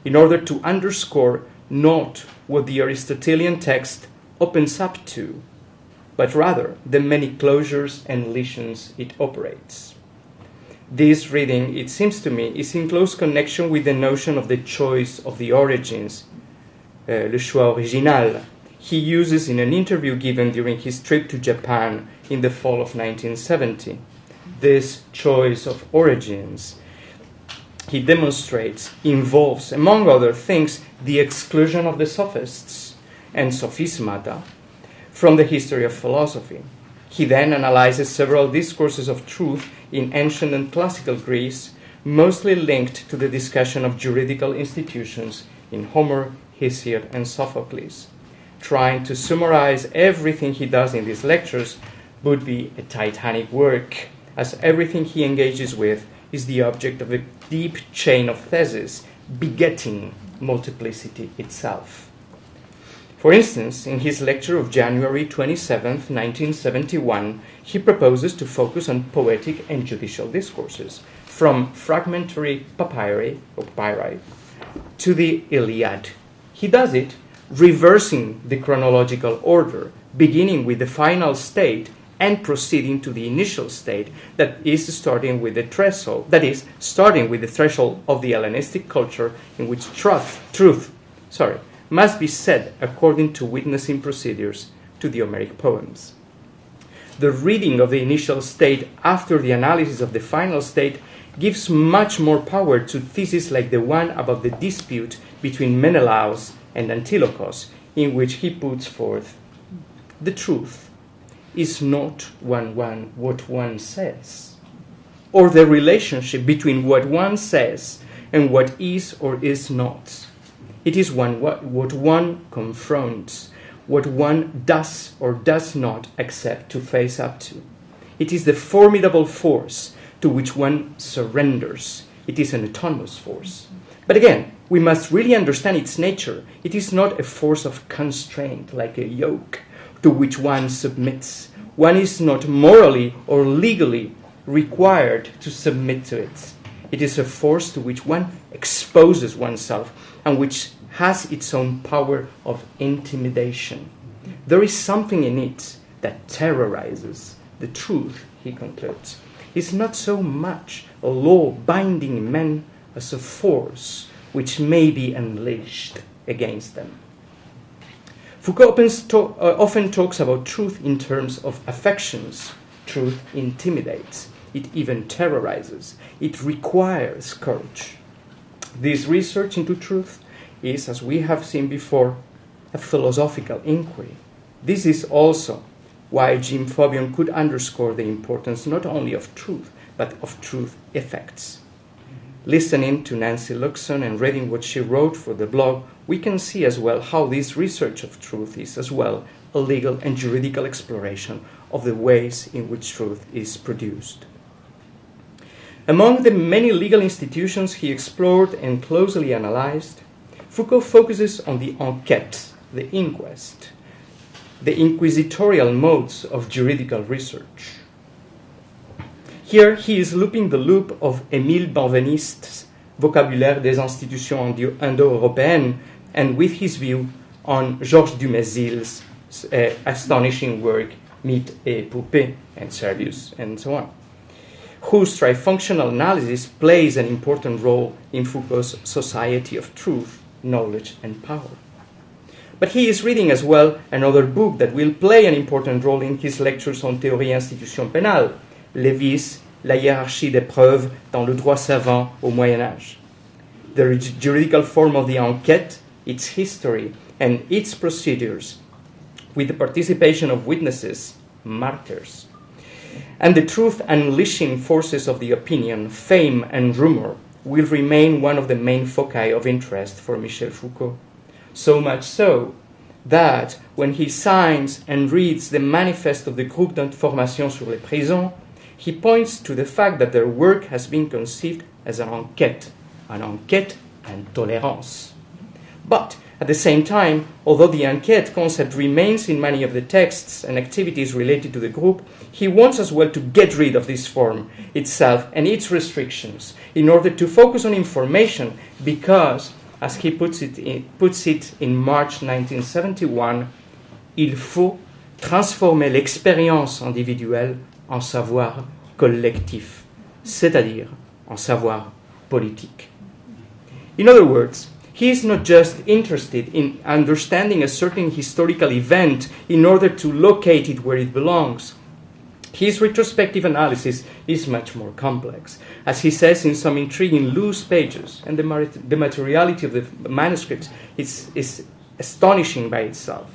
in order to underscore not what the Aristotelian text opens up to, but rather the many closures and lesions it operates. This reading, it seems to me, is in close connection with the notion of the choice of the origins, le choix original, he uses in an interview given during his trip to Japan in the fall of 1970. This choice of origins, he demonstrates, involves, among other things, the exclusion of the sophists and sophismata from the history of philosophy. He then analyzes several discourses of truth in ancient and classical Greece, mostly linked to the discussion of juridical institutions in Homer, Hesiod, and Sophocles. Trying to summarize everything he does in these lectures would be a titanic work, as everything he engages with is the object of a deep chain of theses begetting multiplicity itself. For instance, in his lecture of January 27, 1971, he proposes to focus on poetic and judicial discourses, from fragmentary papyri to the Iliad. He does it reversing the chronological order, beginning with the final state and proceeding to the initial state, that is starting with the threshold of the Hellenistic culture, in which truth must be said according to witnessing procedures to the Homeric poems. The reading of the initial state after the analysis of the final state gives much more power to theses like the one about the dispute between Menelaus and Antilochos, in which he puts forth, the truth is not what one says, or the relationship between what one says and what is or is not. It is what one confronts, what one does or does not accept to face up to. It is the formidable force to which one surrenders. It is an autonomous force. But again, we must really understand its nature. It is not a force of constraint, like a yoke, to which one submits. One is not morally or legally required to submit to it. It is a force to which one exposes oneself and which has its own power of intimidation. There is something in it that terrorizes. The truth, he concludes, is not so much a law binding men as a force which may be unleashed against them. Foucault often talks about truth in terms of affections. Truth intimidates. It even terrorizes. It requires courage. This research into truth is, as we have seen before, a philosophical inquiry. This is also why Jim Faubion could underscore the importance not only of truth, but of truth effects. Listening to Nancy Luxon and reading what she wrote for the blog, we can see as well how this research of truth is as well a legal and juridical exploration of the ways in which truth is produced. Among the many legal institutions he explored and closely analyzed, Foucault focuses on the enquête, the inquest, the inquisitorial modes of juridical research. Here he is looping the loop of Émile Benveniste's Vocabulaire des institutions indo-européennes and with his view on Georges Dumézil's astonishing work Mythe et Poupée and Servius and so on, whose trifunctional analysis plays an important role in Foucault's society of truth, knowledge, and power. But he is reading as well another book that will play an important role in his lectures on théorie et institution pénale, Lévis, la hiérarchie des preuves dans le droit savant au Moyen Âge. The juridical form of the enquête, its history, and its procedures, with the participation of witnesses, martyrs, and the truth unleashing forces of the opinion, fame, and rumor will remain one of the main foci of interest for Michel Foucault. So much so that when he signs and reads the manifest of the Groupe d'information sur les prisons, he points to the fact that their work has been conceived as an enquête and tolérance. But at the same time, although the enquête concept remains in many of the texts and activities related to the group, he wants as well to get rid of this form itself and its restrictions in order to focus on information because, as he puts it in March 1971, il faut transformer l'expérience individuelle en savoir collectif, c'est-à-dire en savoir politique. In other words, he is not just interested in understanding a certain historical event in order to locate it where it belongs. His retrospective analysis is much more complex, as he says in some intriguing loose pages, and the materiality of the manuscript is astonishing by itself.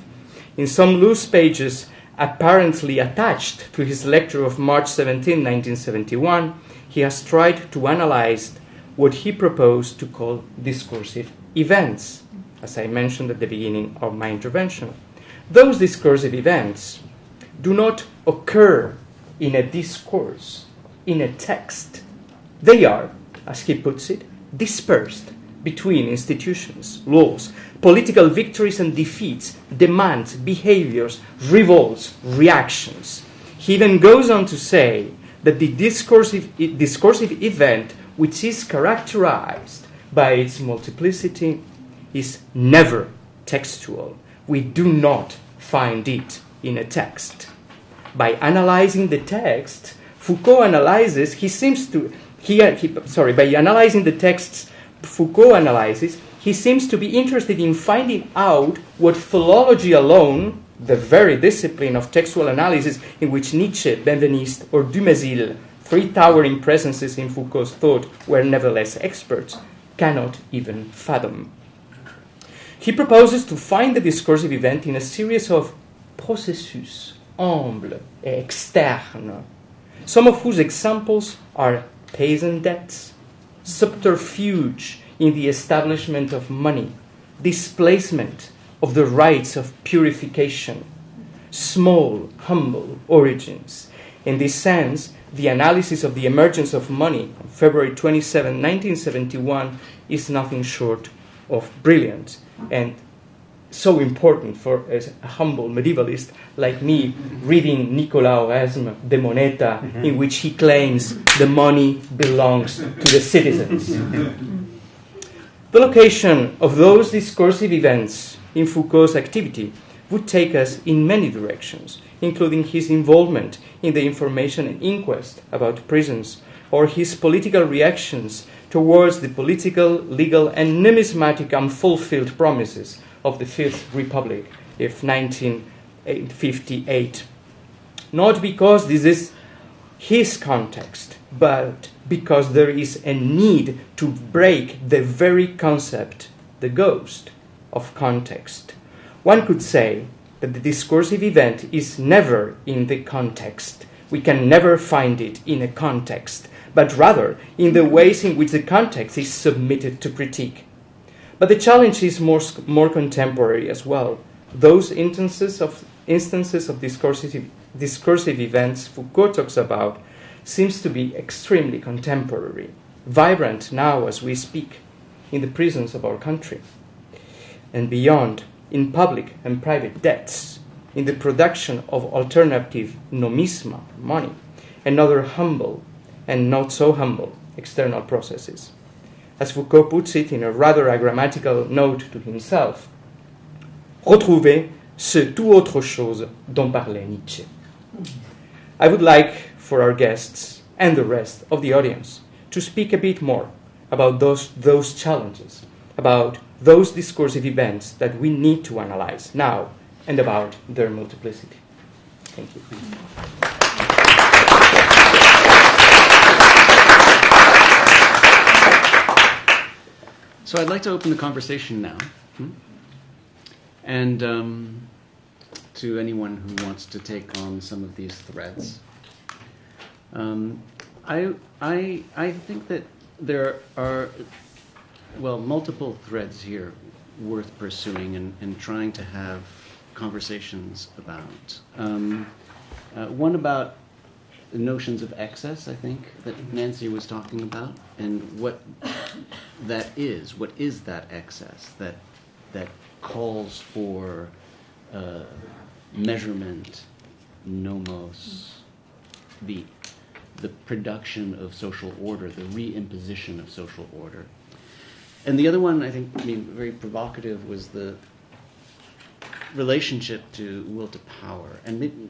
In some loose pages, apparently attached to his lecture of March 17, 1971, he has tried to analyze what he proposed to call discursive events, as I mentioned at the beginning of my intervention. Those discursive events do not occur in a discourse, in a text. They are, as he puts it, dispersed between institutions, laws, political victories and defeats, demands, behaviors, revolts, reactions. He even goes on to say that the discursive event, which is characterized by its multiplicity, is never textual. We do not find it in a text. By analyzing the text, Foucault analyzes, by analyzing the texts Foucault analyzes, he seems to be interested in finding out what philology alone, the very discipline of textual analysis in which Nietzsche, Benveniste, or Dumézil, three towering presences in Foucault's thought, were nevertheless experts, cannot even fathom. He proposes to find the discursive event in a series of processus, humbles et externes, some of whose examples are peasant debts, subterfuge in the establishment of money, displacement of the rites of purification, small, humble origins, In this sense, the analysis of the emergence of money on February 27, 1971 is nothing short of brilliant and so important for a humble medievalist like me reading Nicolas Oresme de Moneta, in which he claims the money belongs to the citizens. The location of those discursive events in Foucault's activity would take us in many directions, including his involvement in the information and inquest about prisons, or his political reactions towards the political, legal, and numismatic unfulfilled promises of the Fifth Republic of 1958. Not because this is his context, but because there is a need to break the very concept, the ghost, of context. One could say that the discursive event is never in the context. We can never find it in a context, but rather in the ways in which the context is submitted to critique. But the challenge is more contemporary as well. Those instances of discursive events Foucault talks about seems to be extremely contemporary, vibrant now as we speak in the prisons of our country, and beyond, in public and private debts, in the production of alternative nomisma, money, and other humble and not so humble external processes. As Foucault puts it in a rather agrammatical note to himself, retrouver ce tout autre chose dont parlait Nietzsche. I would like for our guests and the rest of the audience to speak a bit more about those challenges, about those discursive events that we need to analyze now, and about their multiplicity. Thank you. So I'd like to open the conversation now. And to anyone who wants to take on some of these threads. I think that there are, multiple threads here worth pursuing and trying to have conversations about. One about the notions of excess, I think, that Nancy was talking about, and what that is. What is that excess that calls for measurement, nomos, the production of social order, the reimposition of social order. And the other one, I think, very provocative, was the relationship to will to power, and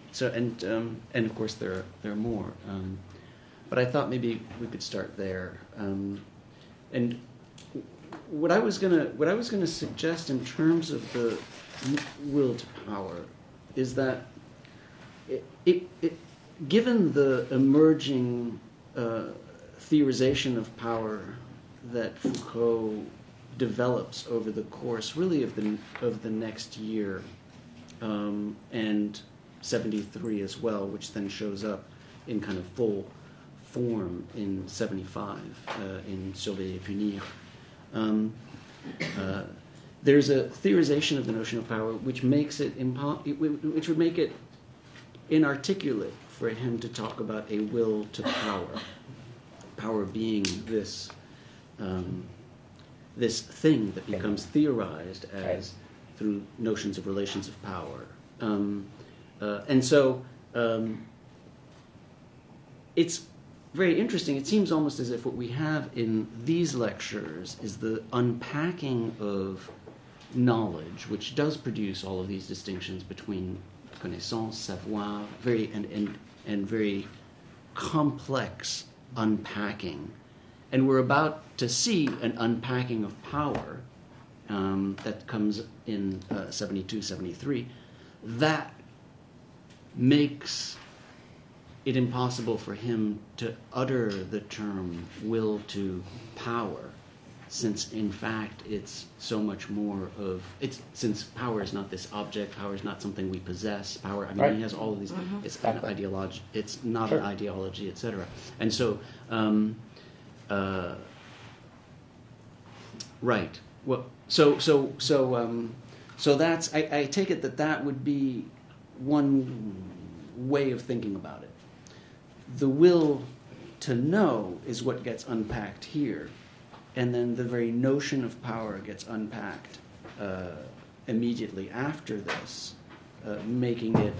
of course there are more, but I thought maybe we could start there. And what I was gonna suggest in terms of the will to power is that it given the emerging theorization of power that Foucault develops over the course, really, of the next year, and 73 as well, which then shows up in kind of full form in 75 in Surveiller et Punir. There's a theorization of the notion of power which makes it which would make it inarticulate for him to talk about a will to power. Power being this this thing that becomes theorized as through notions of relations of power. And so it's very interesting. It seems almost as if what we have in these lectures is the unpacking of knowledge, which does produce all of these distinctions between connaissance, savoir, and very complex unpacking. And we're about to see an unpacking of power that comes in 72, 73. That makes it impossible for him to utter the term will to power, since in fact it's so much more of since power is not this object, power is not something we possess, power, he has all of these, it's an ideology, it's not an ideology, etc. And so right. Well, so that's. I take it that would be one way of thinking about it. the will to know is what gets unpacked here, and then the very notion of power gets unpacked immediately after this, making it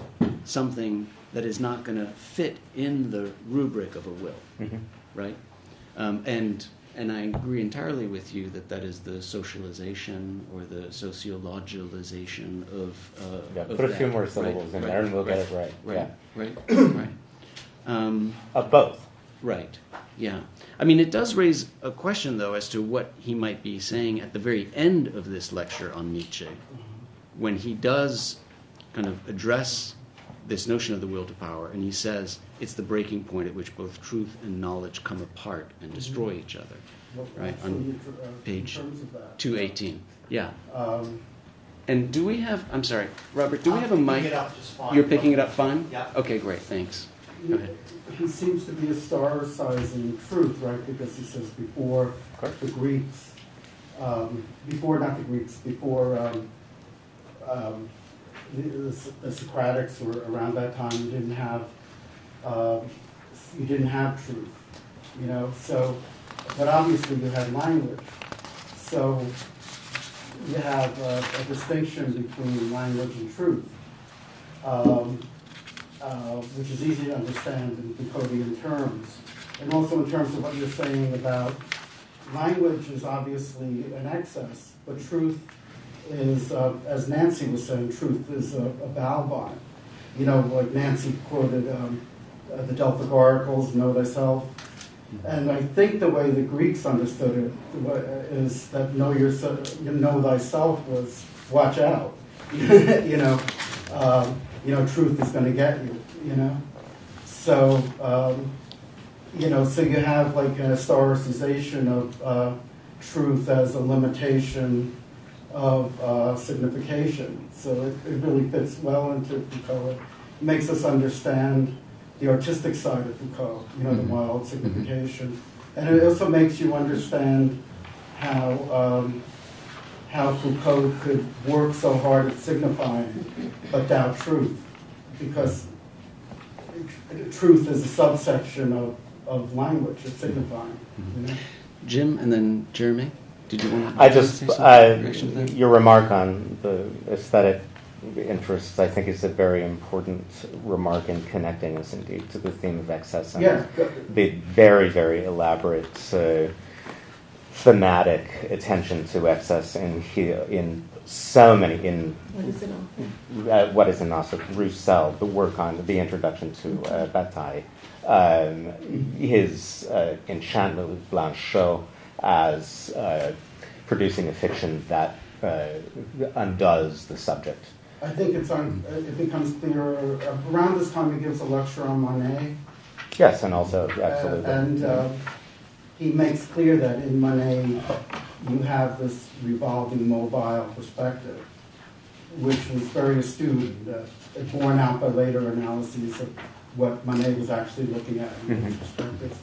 something that is not going to fit in the rubric of a will, right? And I agree entirely with you that is the socialization or the sociologization of put a few more syllables in there, and we'll get it right. Right. Of both. Right. Yeah. I mean, it does raise a question, though, as to what he might be saying at the very end of this lecture on Nietzsche, when he does kind of address this notion of the will to power, and he says it's the breaking point at which both truth and knowledge come apart and destroy each other, right? On page 218. Yeah. And do we have, I'm sorry, Robert, do we have a mic? It up just fine. You're picking it up fine? Yeah. Okay, great, thanks. Go ahead. He seems to be historicizing truth, right? Because he says before the Greeks, before the Socratics were around that time, you didn't have truth, you know. So, but obviously you had language. So you have a distinction between language and truth, which is easy to understand in Foucauldian terms, and also in terms of what you're saying about language is obviously an excess, but truth is, as Nancy was saying, truth is a valve. You know, like Nancy quoted the Delphic Oracles, know thyself. And I think the way the Greeks understood it is that know thyself was watch out. you know, truth is going to get you. You know, so so you have like a historicization of truth as a limitation of signification. So it really fits well into Foucault. It makes us understand the artistic side of Foucault, you know, the wild signification. And it also makes you understand how Foucault could work so hard at signifying but doubt truth, because truth is a subsection of language, it's signifying. You know? Jim, and then Jeremy, did you want to say something in relation to that? Your remark on the aesthetic interests, I think, is a very important remark in connecting us indeed to the theme of excess and the very, very elaborate thematic attention to excess in so many, What is an Author? Roussel, the work on the introduction to Bataille, his enchantment with Blanchot as producing a fiction that undoes the subject. I think it becomes clearer around this time. He gives a lecture on Monet. Yes, and also absolutely. And he makes clear that in Monet you have this revolving, mobile perspective, which was very astute, borne out by later analyses of what Monet was actually looking at in his perspective.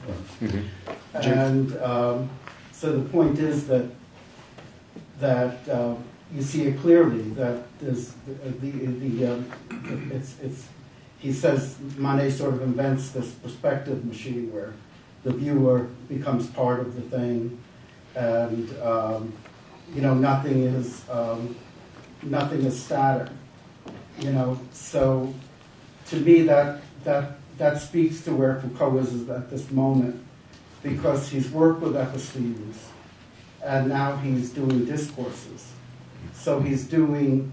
And so the point is that you see it clearly that there's he says Monet sort of invents this perspective machine where the viewer becomes part of the thing, and nothing is static. You know, so to me that speaks to where Foucault is at this moment, because he's worked with epistemes, and now he's doing discourses. So he's doing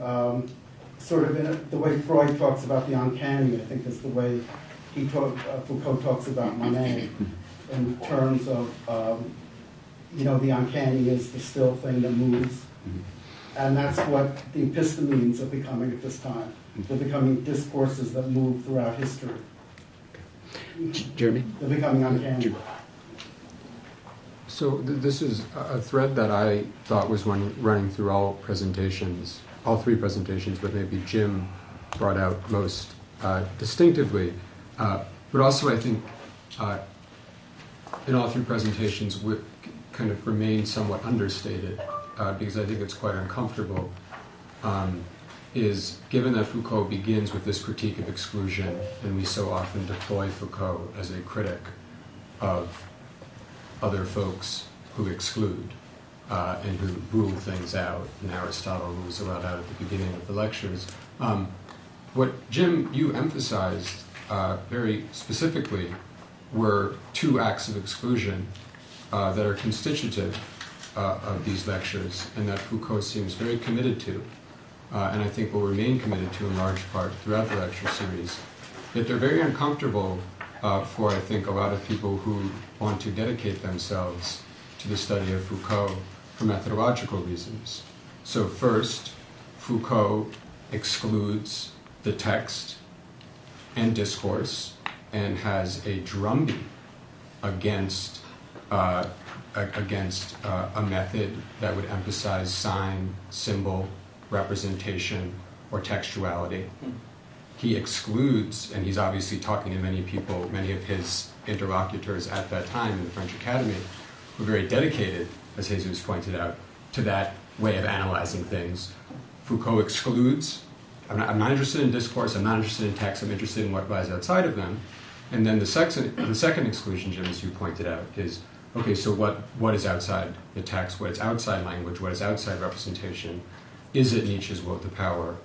sort of the way Freud talks about the uncanny, I think is the way Foucault talks about Monet, in terms of, the uncanny is the still thing that moves. And that's what the epistemes are becoming at this time. They're becoming discourses that move throughout history. Jeremy? They're becoming uncanny. So this is a thread that I thought was running through all presentations, all three presentations, but maybe Jim brought out most distinctively. But also I think in all three presentations kind of remain somewhat understated, because I think it's quite uncomfortable is, given that Foucault begins with this critique of exclusion, and we so often deploy Foucault as a critic of other folks who exclude and who rule things out, and Aristotle rules a lot out at the beginning of the lectures. What, Jim, you emphasized very specifically were two acts of exclusion that are constitutive of these lectures, and that Foucault seems very committed to, and I think will remain committed to in large part throughout the lecture series. Yet they're very uncomfortable for, I think, a lot of people who want to dedicate themselves to the study of Foucault for methodological reasons. So first, Foucault excludes the text and discourse and has a drumbeat against a method that would emphasize sign, symbol, representation, or textuality. He excludes, and he's obviously talking to many people, many of his interlocutors at that time in the French Academy, who were very dedicated, as Jesus pointed out, to that way of analyzing things. Foucault excludes. I'm not interested in discourse, I'm not interested in text, I'm interested in what lies outside of them. And then the second exclusion, Jim, as you pointed out, is, okay, so what is outside the text, what is outside language, what is outside representation? Is it Nietzsche's will to power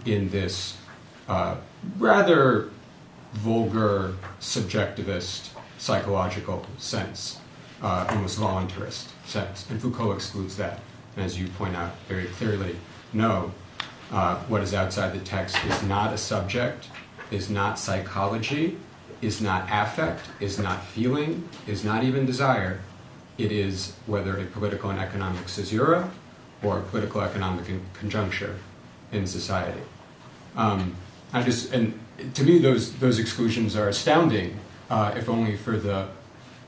in this rather vulgar, subjectivist, psychological sense, almost voluntarist sense? And Foucault excludes that. And as you point out very clearly, no, what is outside the text is not a subject, is not psychology, is not affect, is not feeling, is not even desire. It is whether a political and economic caesura or a political economic conjuncture in society. And to me, those exclusions are astounding, if only for the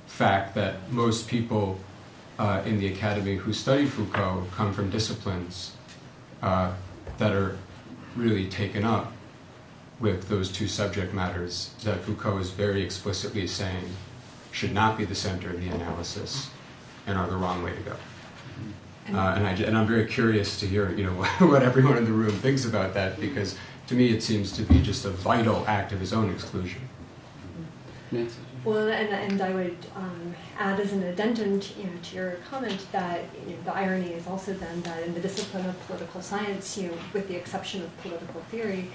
fact that most people in the academy who study Foucault come from disciplines that are really taken up with those two subject matters that Foucault is very explicitly saying should not be the center of the analysis and are the wrong way to go. And I'm very curious to hear, what everyone in the room thinks about that, because to me it seems to be just a vital act of his own exclusion. Well, and I would add as an addendum to your comment that the irony is also then that in the discipline of political science, with the exception of political theory,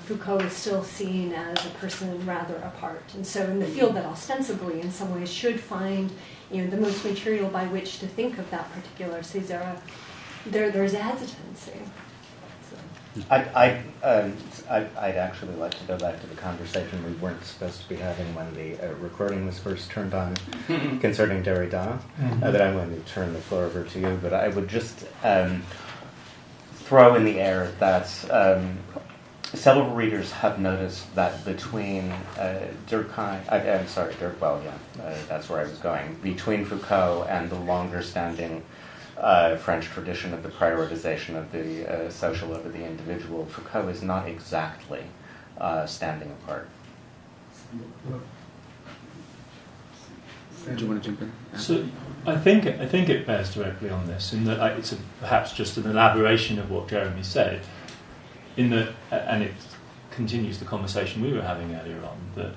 Foucault is still seen as a person rather apart. And so in the field that ostensibly in some ways should find the most material by which to think of that particular caesura, there's a hesitancy. I'd actually like to go back to the conversation we weren't supposed to be having when the recording was first turned on concerning Derrida, that I'm going to turn the floor over to you, but I would just throw in the air that several readers have noticed that between that's where I was going, between Foucault and the longer-standing French tradition of the prioritization of the social over the individual, Foucault is not exactly standing apart. Do you want to jump in? So I think it bears directly on this, in that it's perhaps just an elaboration of what Jeremy said, in that, and it continues the conversation we were having earlier on, that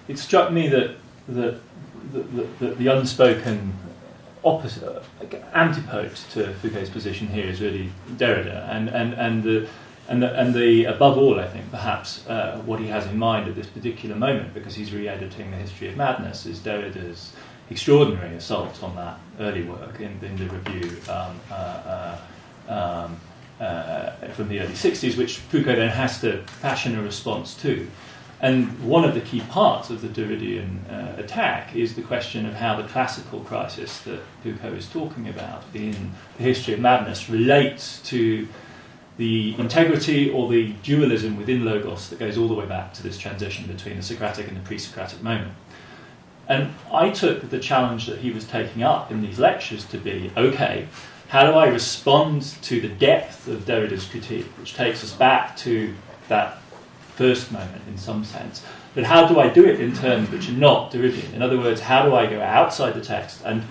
it struck me that the unspoken opposite, antipode to Foucault's position here is really Derrida, and the above all, I think, perhaps what he has in mind at this particular moment, because he's re-editing the History of Madness, is Derrida's extraordinary assault on that early work in the review from the early 60s, which Foucault then has to fashion a response to. And one of the key parts of the Derridian attack is the question of how the classical crisis that Foucault is talking about in the History of Madness relates to the integrity or the dualism within Logos that goes all the way back to this transition between the Socratic and the pre-Socratic moment. And I took the challenge that he was taking up in these lectures to be, okay, how do I respond to the depth of Derrida's critique, which takes us back to that first moment in some sense, but how do I do it in terms which are not Derridian? In other words, how do I go outside the text and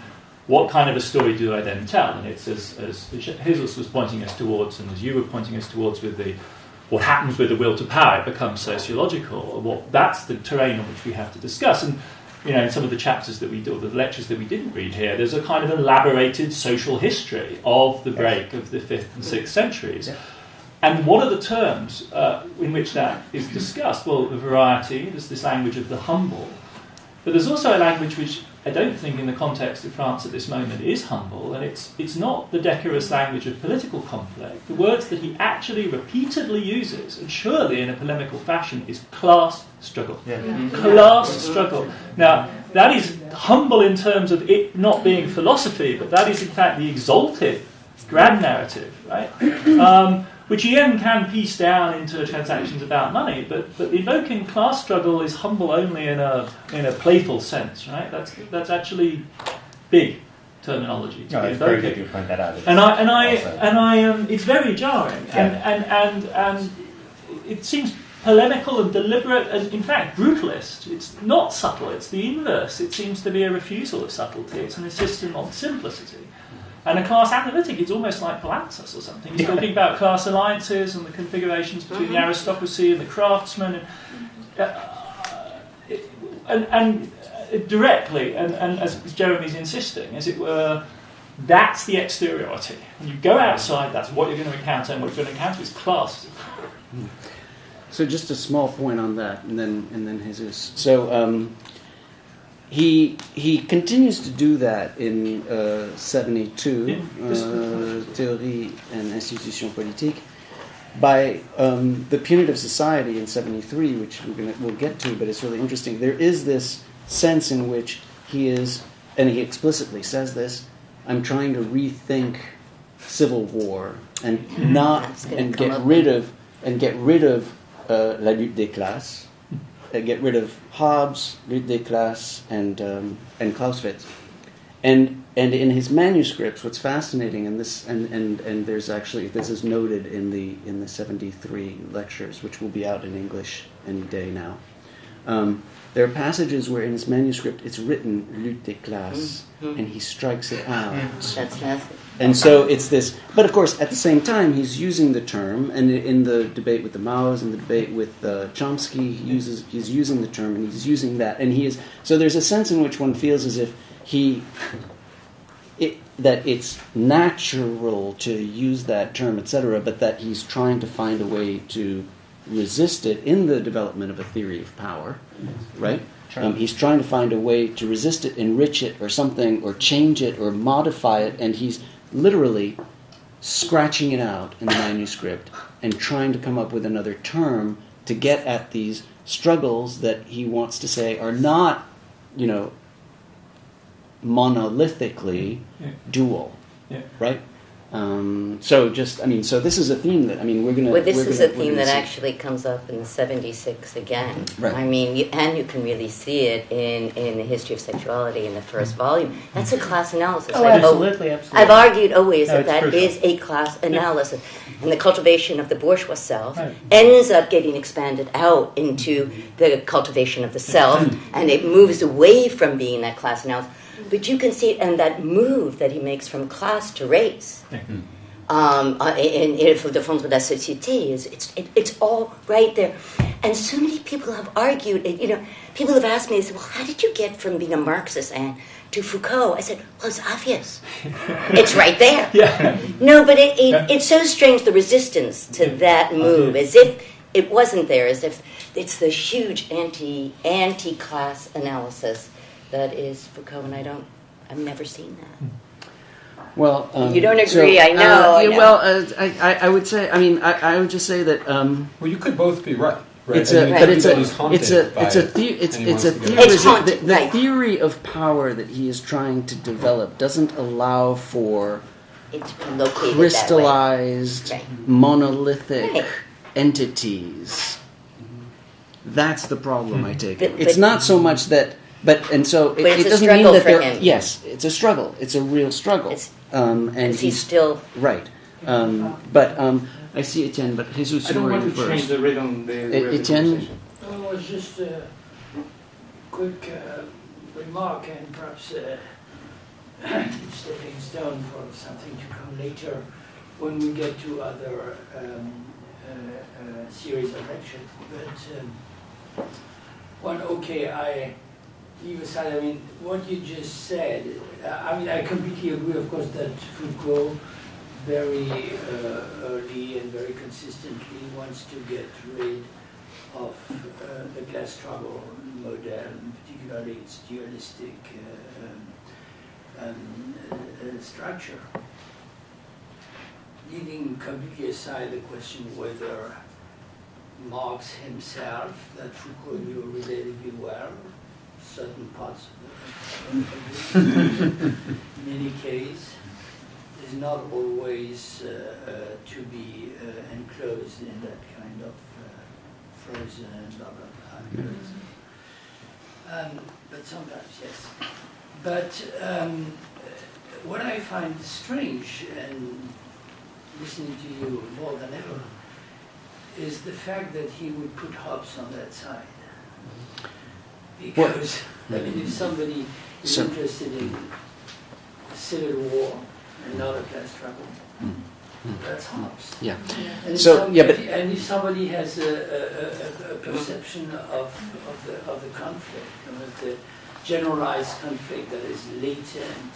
what kind of a story do I then tell? And it's as Jesus was pointing us towards, and as you were pointing us towards with what happens with the will to power, it becomes sociological. That's the terrain on which we have to discuss. And in some of the chapters that we do, or the lectures that we didn't read here, there's a kind of elaborated social history of the break of the 5th and 6th centuries. Yeah. And what are the terms in which that is discussed? Well, the variety, there's this language of the humble, but there's also a language which I don't think in the context of France at this moment is humble, and it's not the decorous language of political conflict. The words that he actually repeatedly uses, and surely in a polemical fashion, is class struggle. Yeah. Class struggle. Now, that is humble in terms of it not being philosophy, but that is in fact the exalted grand narrative, right? Which Ian can piece down into transactions about money, but invoking class struggle is humble only in a playful sense, right? That's actually big terminology. No, it's very good you point that out. It's very jarring, and it seems polemical and deliberate, and in fact brutalist. It's not subtle; it's the inverse. It seems to be a refusal of subtlety. It's an insistence on simplicity. And a class analytic is almost like Palatzas or something. He's talking about class alliances and the configurations between the aristocracy and the craftsmen, and directly, and as Jeremy's insisting, as it were, that's the exteriority. When you go outside, that's what you're going to encounter, and what you're going to encounter is class. So just a small point on that, and then Jesus. So. He continues to do that in 72, Théorie and Institution Politique, by the punitive society in 73, which we'll get to, but it's really interesting. There is this sense in which he is, and he explicitly says this, I'm trying to rethink civil war and get rid of la lutte des classes. Get rid of Hobbes, lutte des classes, and Clausewitz, and in his manuscripts, what's fascinating, and there's actually, this is noted in the 73 lectures, which will be out in English any day now. There are passages where in his manuscript it's written lutte des classes, and he strikes it out. That's fascinating. And so it's this, but of course at the same time he's using the term, and in the debate with the Maos and the debate with Chomsky, he's using the term, and he's using that, and he is. So there's a sense in which one feels as if that it's natural to use that term, etc., but that he's trying to find a way to resist it in the development of a theory of power, right? He's trying to find a way to resist it, enrich it, or something, or change it, or modify it, and he's literally scratching it out in the manuscript and trying to come up with another term to get at these struggles that he wants to say are not, monolithically dual, right? So this is a theme that, we're going to... Well, this is a theme that actually comes up in 76 again. Right. And you can really see it in the history of sexuality in the first volume. That's a class analysis. Absolutely. I've argued always that crucial. is a class analysis. And the cultivation of the bourgeois self ends up getting expanded out into the cultivation of the self, and it moves away from being that class analysis. But you can see it in that move that he makes from class to race. In the Fond de la Société, it's all right there. And so many people have argued, people have asked me, they said, well, how did you get from being a Marxist and to Foucault? I said, well, it's obvious. It's right there. No, but it's so strange, the resistance to that move, as if it wasn't there, as if it's the huge anti-class analysis that is Foucault, and I've never seen that. Well, you don't agree, I know. Well, I would say, I would just say that. Well, you could both be right. It's a the theory of power that he is trying to develop doesn't allow for crystallized, monolithic entities. That's the problem. I take it. It's not so much that. But it doesn't mean that there. Yes, it's a struggle. It's a real struggle. And he's still right. But I see Etienne. But Jesus, I don't want to first. change the rhythm. Etienne. Well, it's just a quick remark and perhaps stepping stone for something to come later when we get to other series of lectures. But I leave aside, I mean, what you just said, I completely agree, of course, that Foucault very early and very consistently wants to get rid of the class struggle model, particularly its dualistic structure, leaving completely aside the question whether Marx himself, that Foucault knew relatively well, certain parts of it, in any case, is not always to be enclosed in that kind of frozen blah blah blah. But sometimes, yes. But what I find strange, and listening to you more than ever, is the fact that he would put Hobbes on that side. Because, I mean, if somebody is interested in civil war and not a class struggle, that's Hobbes. Yeah. And, and if somebody has a perception of the conflict, of the generalized conflict that is latent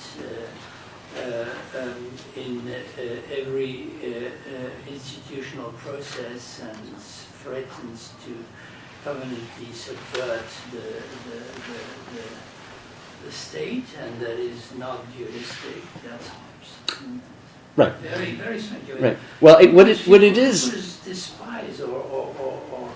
in every institutional process and threatens to permanently subvert the state, and that is not dualistic, that's Hobbes. Right. Very, very strange. Right. Well, what it is. Despise or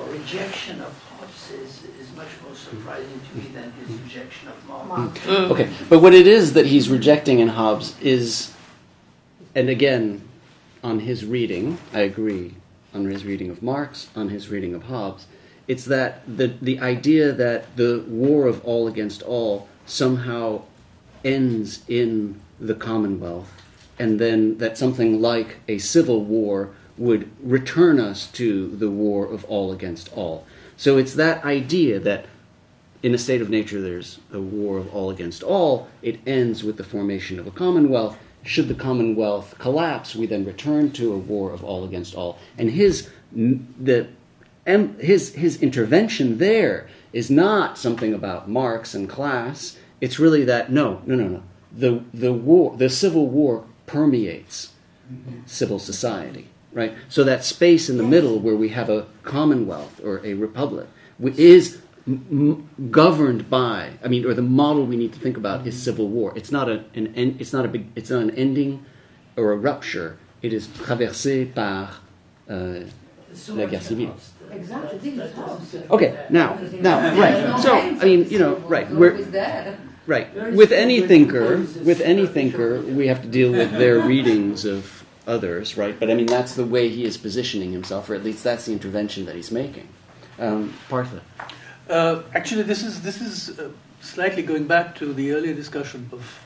rejection of Hobbes is much more surprising to me than his rejection of Marx. Okay, but what it is that he's rejecting in Hobbes is, and again, on his reading, I agree, on his reading of Marx, on his reading of Hobbes, it's that the idea that the war of all against all somehow ends in the Commonwealth, and then that something like a civil war would return us to the war of all against all. So it's that idea that in a state of nature there's a war of all against all, it ends with the formation of a Commonwealth. Should the Commonwealth collapse, we then return to a war of all against all. And his intervention there is not something about Marx and class. It's really that no. The civil war permeates civil society, right? So that space in the middle where we have a commonwealth or a republic is governed by, or the model we need to think about is civil war. It's not an ending or a rupture. It is traversé par la guerre civile. Exactly. Okay, now, right. So, right. Right. With any thinker, we have to deal with their readings of others, right? But that's the way he is positioning himself, or at least that's the intervention that he's making. Partha. Actually, this is slightly going back to the earlier discussion of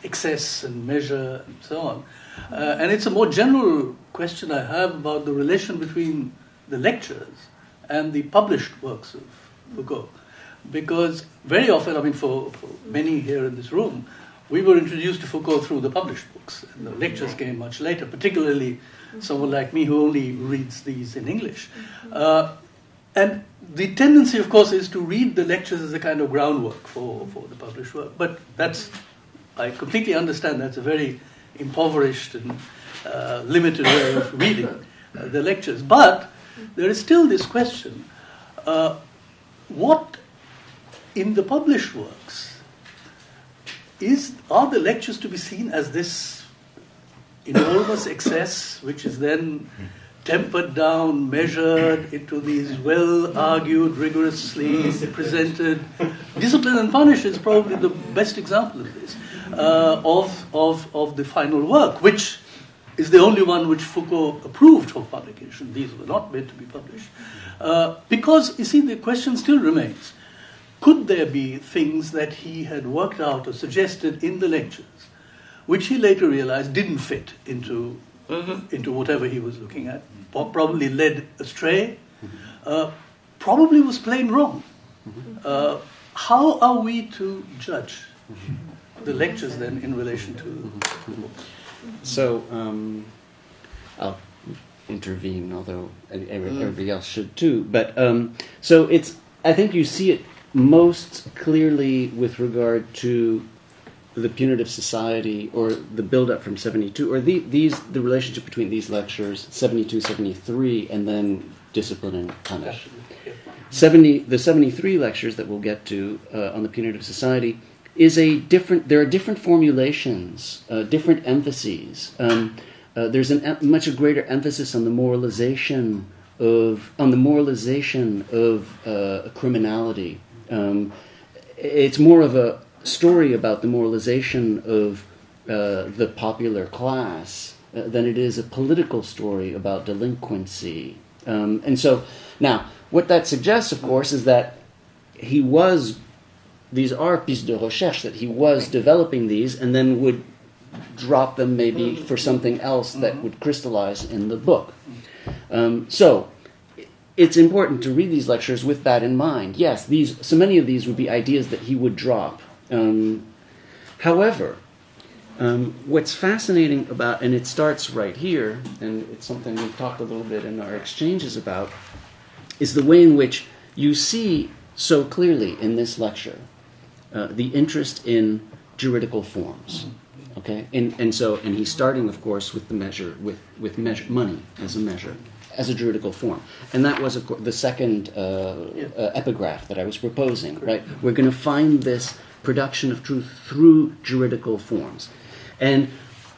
excess and measure and so on. And it's a more general question I have about the relation between the lectures and the published works of Foucault. Because very often, for many here in this room, we were introduced to Foucault through the published books, and the lectures came much later, particularly someone like me who only reads these in English. And the tendency, of course, is to read the lectures as a kind of groundwork for the published work. But I completely understand that's a very impoverished and limited way of reading the lectures. But there is still this question, what in the published works are the lectures to be seen as this enormous excess, which is then tempered down, measured into these well-argued, rigorously presented. Discipline and Punish is probably the best example of this, of the final work, which is the only one which Foucault approved for publication. These were not meant to be published. Because, you see, the question still remains. Could there be things that he had worked out or suggested in the lectures, which he later realized didn't fit into whatever he was looking at, probably led astray, probably was plain wrong? How are we to judge the lectures then in relation to the book. So I'll intervene, although everybody else should too. But so it's, I think you see it most clearly with regard to the punitive society, or the build-up from 72, or the relationship between these lectures, 72, 73, and then Discipline and Punish. The 73 lectures that we'll get to on the punitive society there are different formulations, different emphases. There's much a greater emphasis on the moralization of criminality. It's more of a story about the moralization of the popular class than it is a political story about delinquency. And so, now, what that suggests, of course, is that these are pistes de recherche, that he was developing these and then would drop them maybe for something else that would crystallize in the book. So it's important to read these lectures with that in mind. Yes, so many of these would be ideas that he would drop. However, what's fascinating about, and it starts right here, and it's something we've talked a little bit in our exchanges about, is the way in which you see so clearly in this lecture the interest in juridical forms. Okay, and he's starting, of course, with the measure, with money as a measure, as a juridical form, and that was, of course, the second epigraph that I was proposing. Right, we're going to find this production of truth through juridical forms, and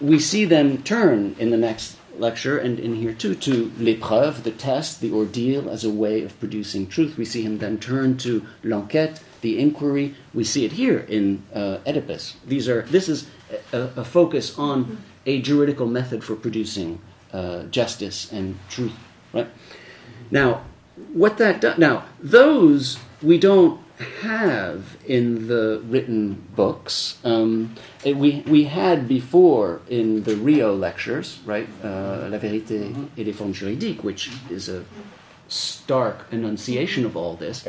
we see them turn in the next lecture and in here too to l'épreuve, the test, the ordeal as a way of producing truth. We see him then turn to l'enquête, the inquiry. We see it here in Oedipus. This is a focus on a juridical method for producing justice and truth. Right now, what that does. Now, those we don't have in the written books. We had before in the Rio lectures, right? La vérité et les formes juridiques, which is a stark enunciation of all this.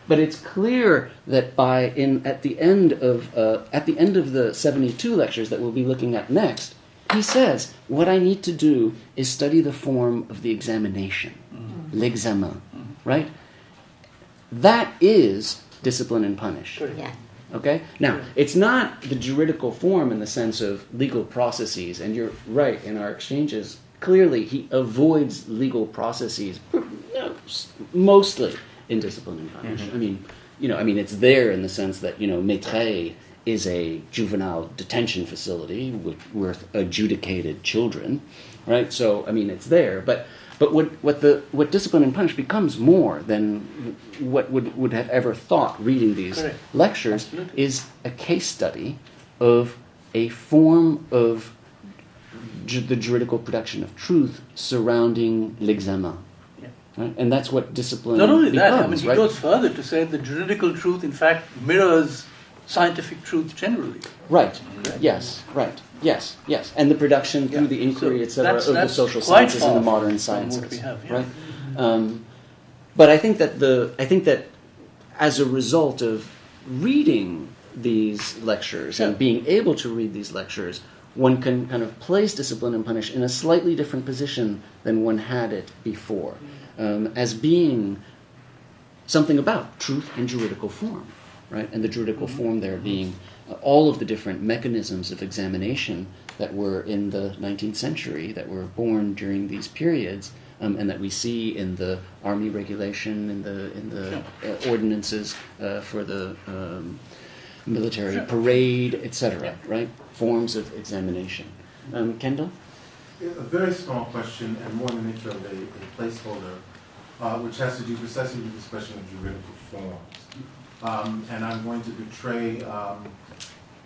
But it's clear that at the end of the 72 lectures that we'll be looking at next, he says, what I need to do is study the form of the examination, l'examen, right? That is Discipline and Punish. Yeah. Okay? Now, it's not the juridical form in the sense of legal processes, and you're right, in our exchanges, clearly he avoids legal processes mostly in Discipline and Punish. Mm-hmm. I mean, it's there in the sense that, Maître is a juvenile detention facility with adjudicated children, right? So, it's there, but what Discipline and Punish becomes more than what would have ever thought reading these lectures is a case study of a form of the juridical production of truth surrounding l'examen. Yeah. Right? And that's what discipline Not only becomes, that, he goes further to say that juridical truth in fact mirrors scientific truth generally. Right. Yes. Right. Yes. And the production through the inquiry, etc., of the social sciences and the modern sciences, right? But I think that as a result of reading these lectures and being able to read these lectures, one can kind of place Discipline and Punish in a slightly different position than one had it before, as being something about truth and juridical form. Right? And the juridical form there being all of the different mechanisms of examination that were in the 19th century, that were born during these periods, and that we see in the army regulation, in the ordinances for the military parade, etc. Right? Forms of examination. Kendall? A very small question, and more in the nature of a placeholder, which has to do precisely with this question of juridical forms. And I'm going to betray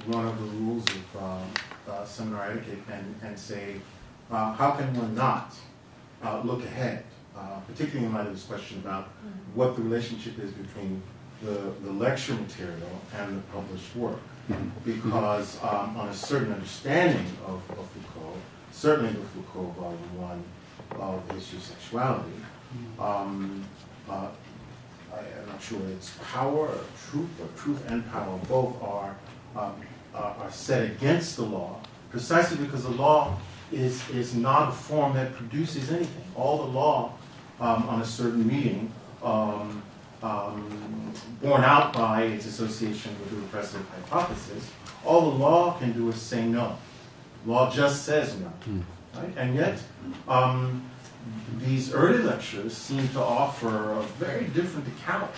one of the rules of seminar etiquette and say, how can one not look ahead, particularly in light of this question about what the relationship is between the lecture material and the published work? Because on a certain understanding of Foucault, certainly the Foucault Volume 1 of the Issue of Sexuality, I'm not sure it's power or truth and power. Both are are set against the law, precisely because the law is not a form that produces anything. All the law on a certain meaning, borne out by its association with the repressive hypothesis, all the law can do is say no. Law just says no. Right? And yet, these early lectures seem to offer a very different account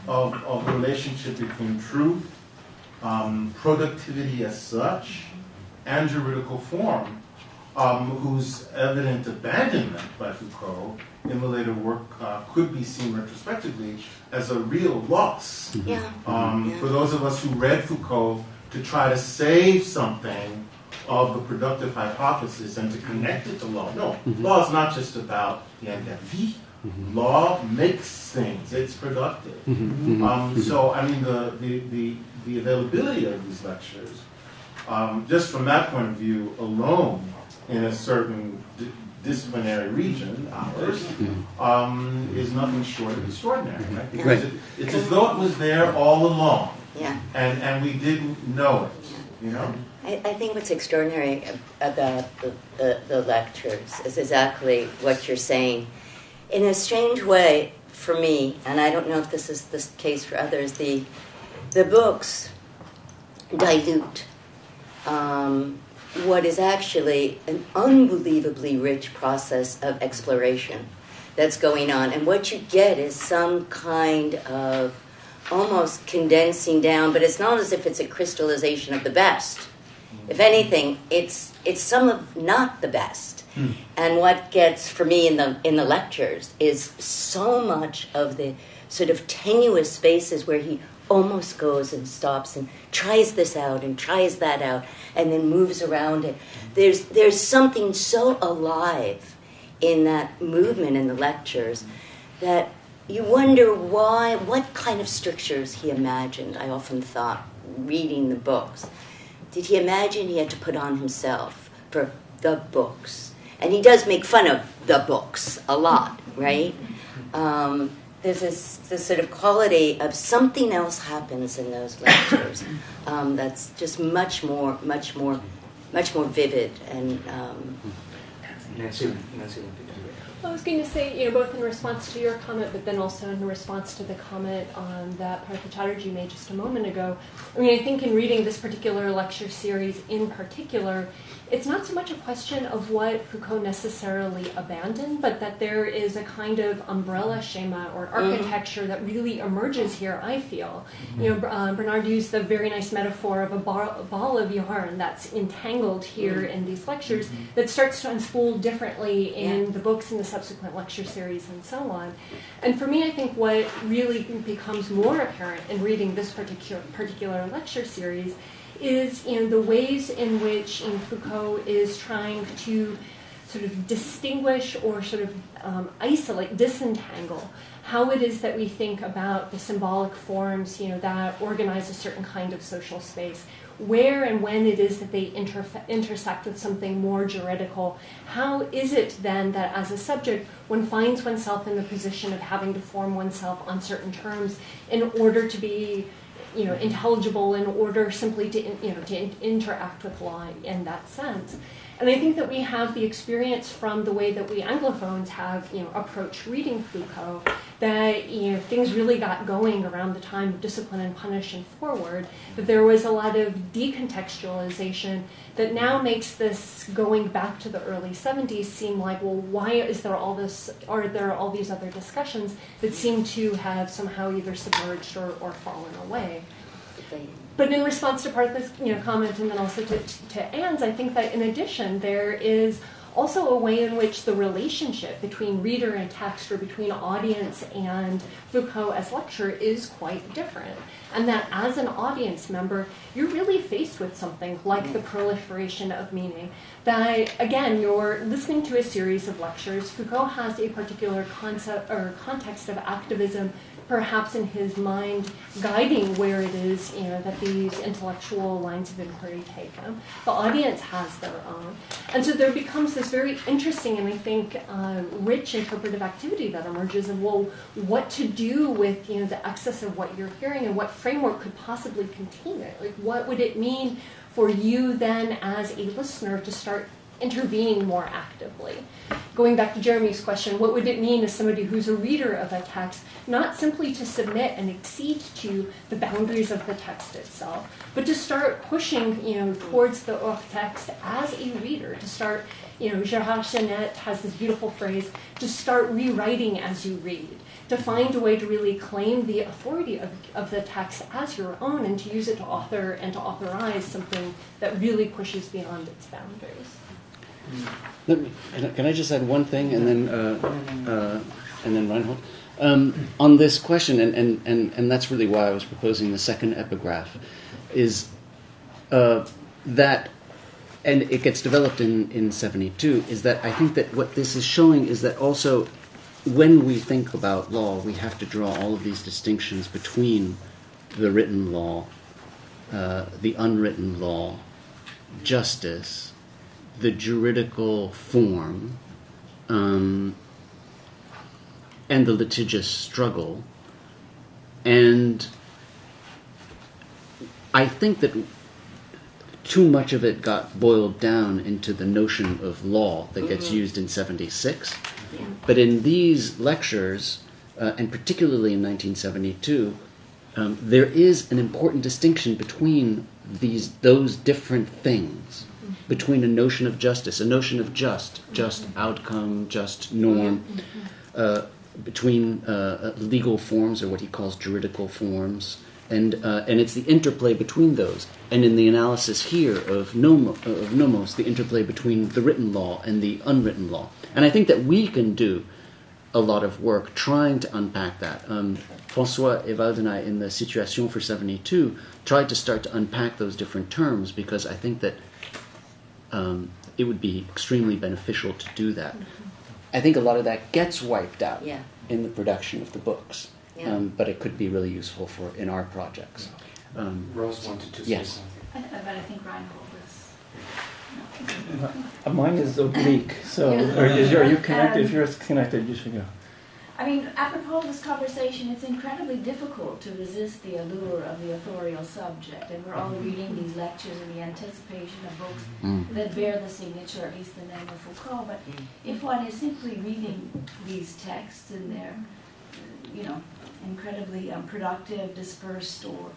of the relationship between truth, productivity as such, and juridical form, whose evident abandonment by Foucault in the later work could be seen retrospectively as a real loss. For those of us who read Foucault to try to save something of the productive hypothesis and to connect it to law. No, law is not just about the interdit. Law makes things. It's productive. So, I mean, the availability of these lectures, just from that point of view alone, in a certain disciplinary region, ours, is nothing short of extraordinary. Right? Because it's as though it was there all along, and we didn't know it. You know. I think what's extraordinary about the lectures is exactly what you're saying. In a strange way, for me, and I don't know if this is the case for others, the books dilute what is actually an unbelievably rich process of exploration that's going on. And what you get is some kind of almost condensing down, but it's not as if it's a crystallization of the best. If anything, it's some of not the best. And what gets for me in the lectures is so much of the sort of tenuous spaces where he almost goes and stops and tries this out and tries that out and then moves around it. There's something so alive in that movement in the lectures that you wonder what kind of strictures he imagined. I often thought, reading the books, did he imagine he had to put on himself for the books? And he does make fun of the books a lot, right? There's this sort of quality of something else happens in those lectures that's just much more vivid and. Nancy. I was going to say, both in response to your comment, but then also in response to the comment that Partha Chatterjee made just a moment ago. I mean, I think in reading this particular lecture series in particular, it's not so much a question of what Foucault necessarily abandoned, but that there is a kind of umbrella schema or architecture that really emerges here, I feel. Bernard used the very nice metaphor of a ball of yarn that's entangled here in these lectures that starts to unspool differently in the books and the subsequent lecture series and so on. And for me, I think what really becomes more apparent in reading this particular lecture series is the ways in which Foucault is trying to sort of distinguish or sort of isolate, disentangle how it is that we think about the symbolic forms, that organize a certain kind of social space, where and when it is that they intersect with something more juridical. How is it then that as a subject one finds oneself in the position of having to form oneself on certain terms in order to be intelligible, in order simply to interact with law in that sense. And I think that we have the experience from the way that we Anglophones have approached reading Foucault, that things really got going around the time of Discipline and Punish and forward, that there was a lot of decontextualization that now makes this going back to the early 70s seem like, well, why is there all this, are there all these other discussions that seem to have somehow either submerged or fallen away? But in response to Partha's comment and then also to Anne's, I think that in addition there is also a way in which the relationship between reader and text or between audience and Foucault as lecturer is quite different. And that as an audience member, you're really faced with something like the proliferation of meaning. That, again, you're listening to a series of lectures. Foucault has a particular concept or context of activism perhaps in his mind guiding where it is, that these intellectual lines of inquiry take him. The audience has their own. And so there becomes this very interesting and I think rich interpretive activity that emerges of, well, what to do with, the excess of what you're hearing and what framework could possibly contain it. Like, what would it mean for you then as a listener to start intervening more actively? Going back to Jeremy's question, what would it mean as somebody who's a reader of a text, not simply to submit and accede to the boundaries of the text itself, but to start pushing, towards the text as a reader, to start, Gérard Chenet has this beautiful phrase, to start rewriting as you read, to find a way to really claim the authority of the text as your own and to use it to author and to authorize something that really pushes beyond its boundaries. Can I just add one thing and then Reinhold? On this question, and that's really why I was proposing the second epigraph, is that, and it gets developed in 72, is that I think that what this is showing is that also when we think about law, we have to draw all of these distinctions between the written law, the unwritten law, justice, the juridical form, and the litigious struggle. And I think that too much of it got boiled down into the notion of law that gets used in 76. But in these lectures, and particularly in 1972, there is an important distinction between those different things, between a notion of justice, a notion of just outcome, just norm, between legal forms, or what he calls juridical forms, and it's the interplay between those. And in the analysis here of nomos, the interplay between the written law and the unwritten law. And I think that we can do a lot of work trying to unpack that. François Ewald and I, in the Situation for 72, tried to start to unpack those different terms because I think that it would be extremely beneficial to do that. I think a lot of that gets wiped out in the production of the books, but it could be really useful in our projects. Rose wanted to say something. But I think Reinhold is... Mine is oblique, so are you connected? If you're connected, you should go. I mean, apropos of this conversation, it's incredibly difficult to resist the allure of the authorial subject, and we're all reading these lectures in the anticipation of books that bear the signature, at least the name of Foucault. But if one is simply reading these texts in their, incredibly productive, dispersed, or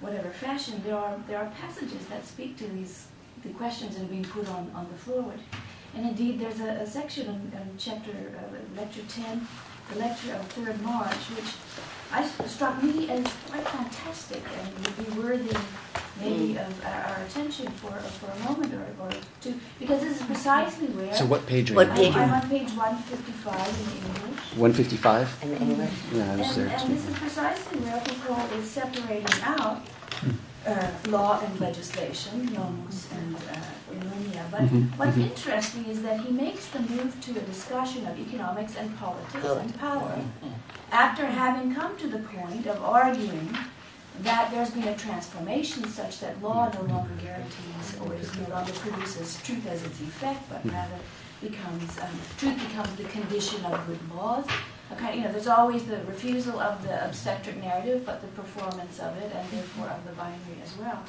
whatever fashion, there are passages that speak to the questions that are being put on the floor. And indeed, there's a section in lecture 10. The lecture of 3rd March, which struck me as quite fantastic and would be worthy maybe of our attention for a moment or two, because this is precisely where... So what page are you on? I'm on page 155 in the English. 155? In the English. Yeah, I was there too. And this is precisely where Foucault is separating out law and legislation, nomos and ironia. But what's interesting is that he makes the move to a discussion of economics and politics and power after having come to the point of arguing that there's been a transformation such that law no longer guarantees or no longer produces truth as its effect, but rather truth becomes the condition of good laws. There's always the refusal of the obstetric narrative, but the performance of it, and therefore of the binary as well.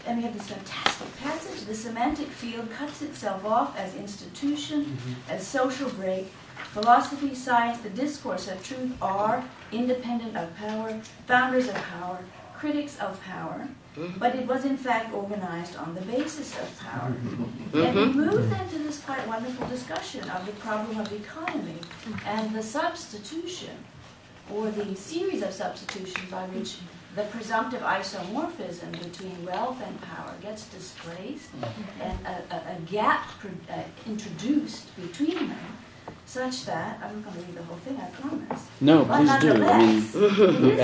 And we have this fantastic passage. The semantic field cuts itself off as institution, as social break. Philosophy, science, the discourse of truth are independent of power, founders of power, critics of power, but it was in fact organized on the basis of power. And we move then to this quite wonderful discussion of the problem of economy and the substitution, or the series of substitutions by which the presumptive isomorphism between wealth and power gets displaced, and a gap introduced between them, such that, I'm not going to read the whole thing, I promise. No, please do. I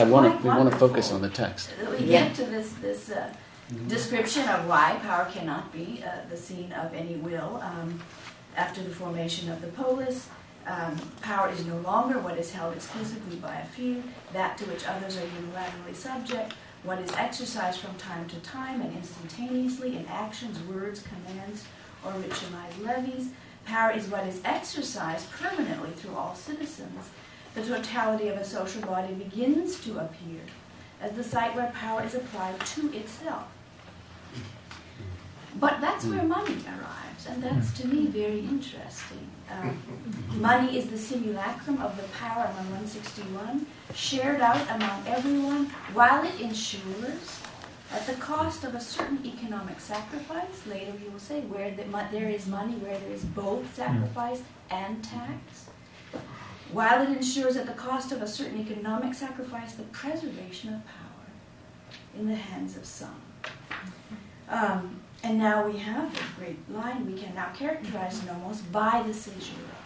mean, we want to focus on the text. We get to this description of why power cannot be the scene of any will after the formation of the polis. Power is no longer what is held exclusively by a few, that to which others are unilaterally subject, what is exercised from time to time and instantaneously in actions, words, commands, or ritualized levies. Power is what is exercised permanently through all citizens. The totality of a social body begins to appear as the site where power is applied to itself. But that's where money arrives, and that's to me very interesting. Money is the simulacrum of the power, I'm on 161, shared out among everyone, while it ensures, at the cost of a certain economic sacrifice, later we will say, where there is money, where there is both sacrifice and tax, while it ensures at the cost of a certain economic sacrifice the preservation of power in the hands of some. And now we have a great line. We can now characterize nomos by the caesura,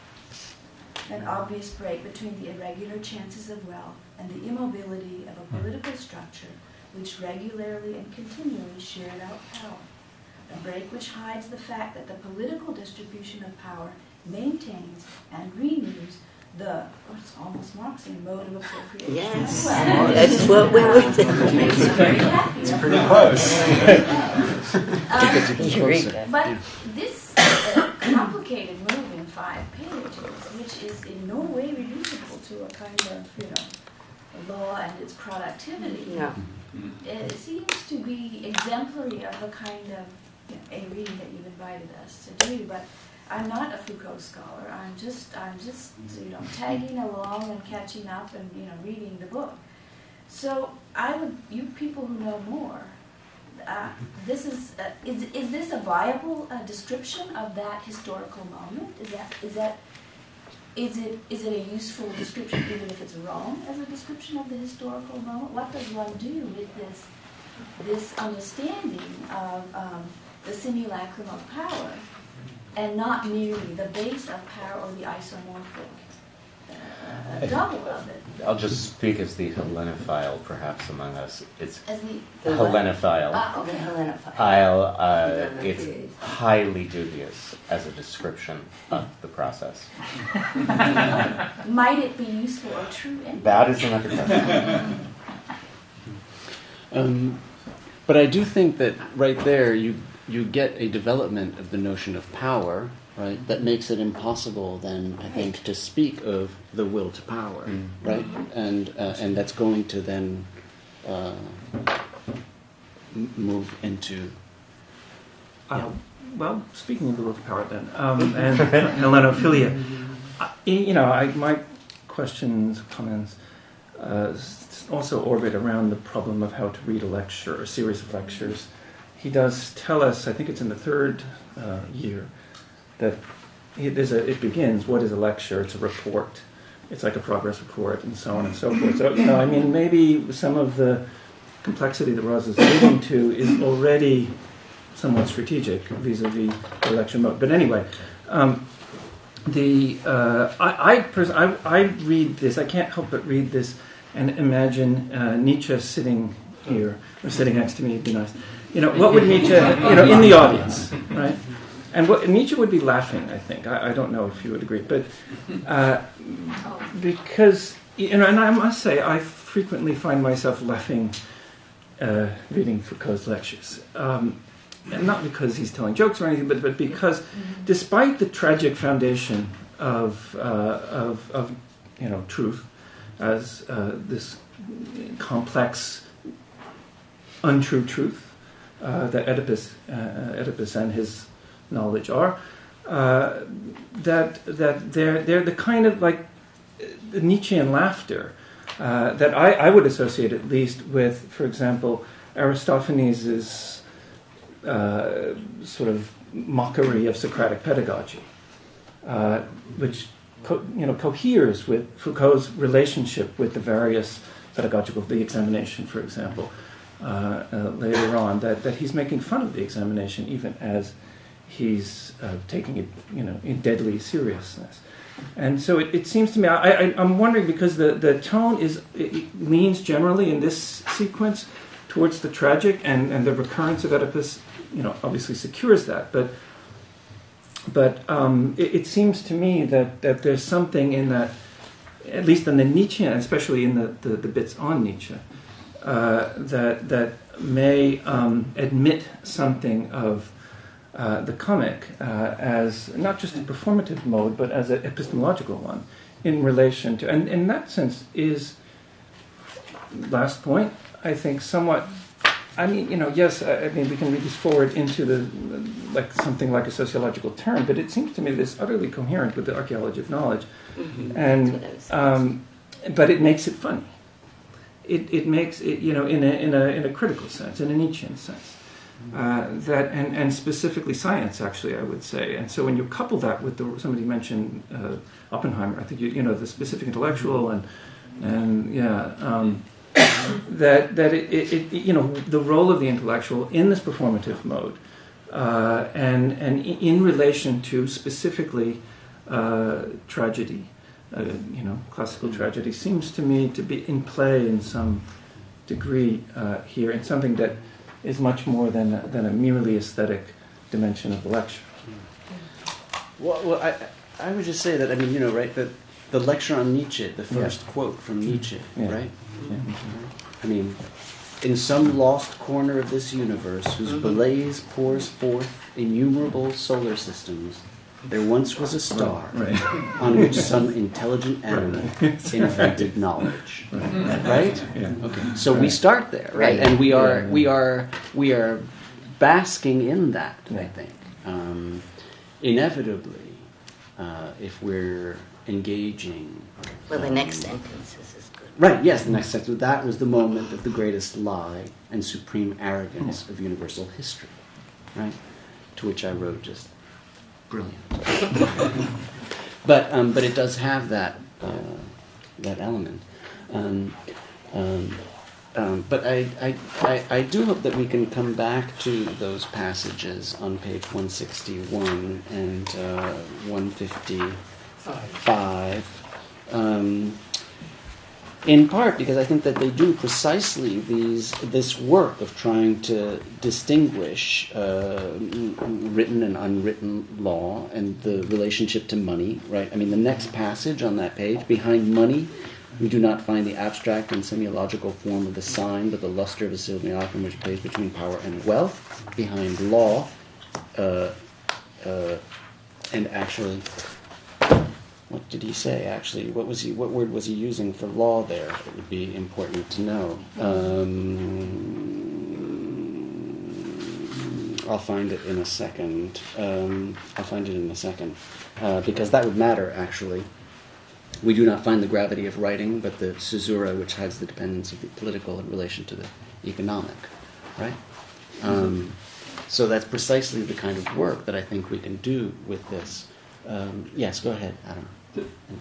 an obvious break between the irregular chances of wealth and the immobility of a political structure which regularly and continually shared out power. A break which hides the fact that the political distribution of power maintains and renews the, it's almost Marxian mode of appropriation. Yes, that's what we were thinking. It's pretty close. But this complicated move in 5 pages, which is in no way reducible to a kind of, law and its productivity, it seems to be exemplary of the kind of a reading that you've invited us to do. But I'm not a Foucault scholar. I'm just tagging along and catching up and reading the book. So you people who know more, this is this a viable description of that historical moment? Is it a useful description even if it's wrong as a description of the historical moment? What does one do with this understanding of the simulacrum of power, and not merely the base of power or the isomorphic double of it? I'll just speak as the Hellenophile, perhaps, among us. It's the Hellenophile. Okay, Hellenophile. It's highly dubious as a description of the process. Might it be useful or true? That is another question. But I do think that right there you get a development of the notion of power, right, that makes it impossible then, I think, to speak of the will to power, right? And that's going to then move into... Well, speaking of the will to power then, and Hellenophilia, my questions, comments, also orbit around the problem of how to read a lecture, a series of lectures. He does tell us, I think it's in the 3rd year, that it begins, what is a lecture? It's a report. It's like a progress report and so on and so forth. So, maybe some of the complexity that Roz is leading to is already somewhat strategic vis-a-vis the lecture mode. But anyway, I read this, I can't help but read this and imagine Nietzsche sitting here, or sitting next to me, it'd be nice. What would Nietzsche, in the audience, right? And what Nietzsche would be laughing, I think. I don't know if you would agree, but because, and I must say, I frequently find myself laughing reading Foucault's lectures. And not because he's telling jokes or anything, but because despite the tragic foundation of truth as this complex, untrue truth that Oedipus and his knowledge are, that they're the kind of like the Nietzschean laughter that I would associate at least with, for example, Aristophanes' sort of mockery of Socratic pedagogy, which coheres with Foucault's relationship with the various pedagogical, the examination, for example, later on, that he's making fun of the examination even as he's taking it, in deadly seriousness. And so it seems to me, I'm wondering, because the tone it leans generally in this sequence towards the tragic, and the recurrence of Oedipus, obviously secures that. But it seems to me that there's something in that, at least in the Nietzschean, especially in the bits on Nietzsche, that may admit something of the comic as not just a performative mode, but as an epistemological one in relation to, and in that sense is, last point, I think somewhat, I mean, yes, I mean, we can read this forward into something like a sociological term, but it seems to me that it's utterly coherent with the archaeology of knowledge, and but it makes it funny. It makes it, in a critical sense, in a Nietzschean sense, that and specifically science, actually, I would say. And so when you couple that with somebody mentioned Oppenheimer, I think the specific intellectual that the role of the intellectual in this performative mode, and in relation to specifically tragedy, classical tragedy, seems to me to be in play in some degree here, and something that is much more than a merely aesthetic dimension of the lecture. Well, I would just say that, right, that the lecture on Nietzsche, the first quote from Nietzsche, right? Yeah. I mean, in some lost corner of this universe whose blaze pours forth innumerable solar systems, there once was a star on which some intelligent animal invented knowledge. Right? Yeah. Okay. So we start there, right? And we are basking in that, I think. Inevitably, if we're engaging. Well, the next sentence is good. Right, yes, the next sentence. That was the moment of the greatest lie and supreme arrogance of universal history, right? To which I wrote just brilliant. But it does have that element. But I do hope that we can come back to those passages on page 161 and 155. In part because I think that they do precisely this work of trying to distinguish written and unwritten law and the relationship to money, right? I mean, the next passage on that page, behind money, we do not find the abstract and semiological form of the sign, but the luster of a simulacrum which plays between power and wealth. Behind law, and actually, what did he say? Actually, what word was he using for law there? It would be important to know. I'll find it in a second. Because that would matter, actually. We do not find the gravity of writing, but the caesura which hides the dependence of the political in relation to the economic, right? So that's precisely the kind of work that I think we can do with this. Yes, go ahead, Adam.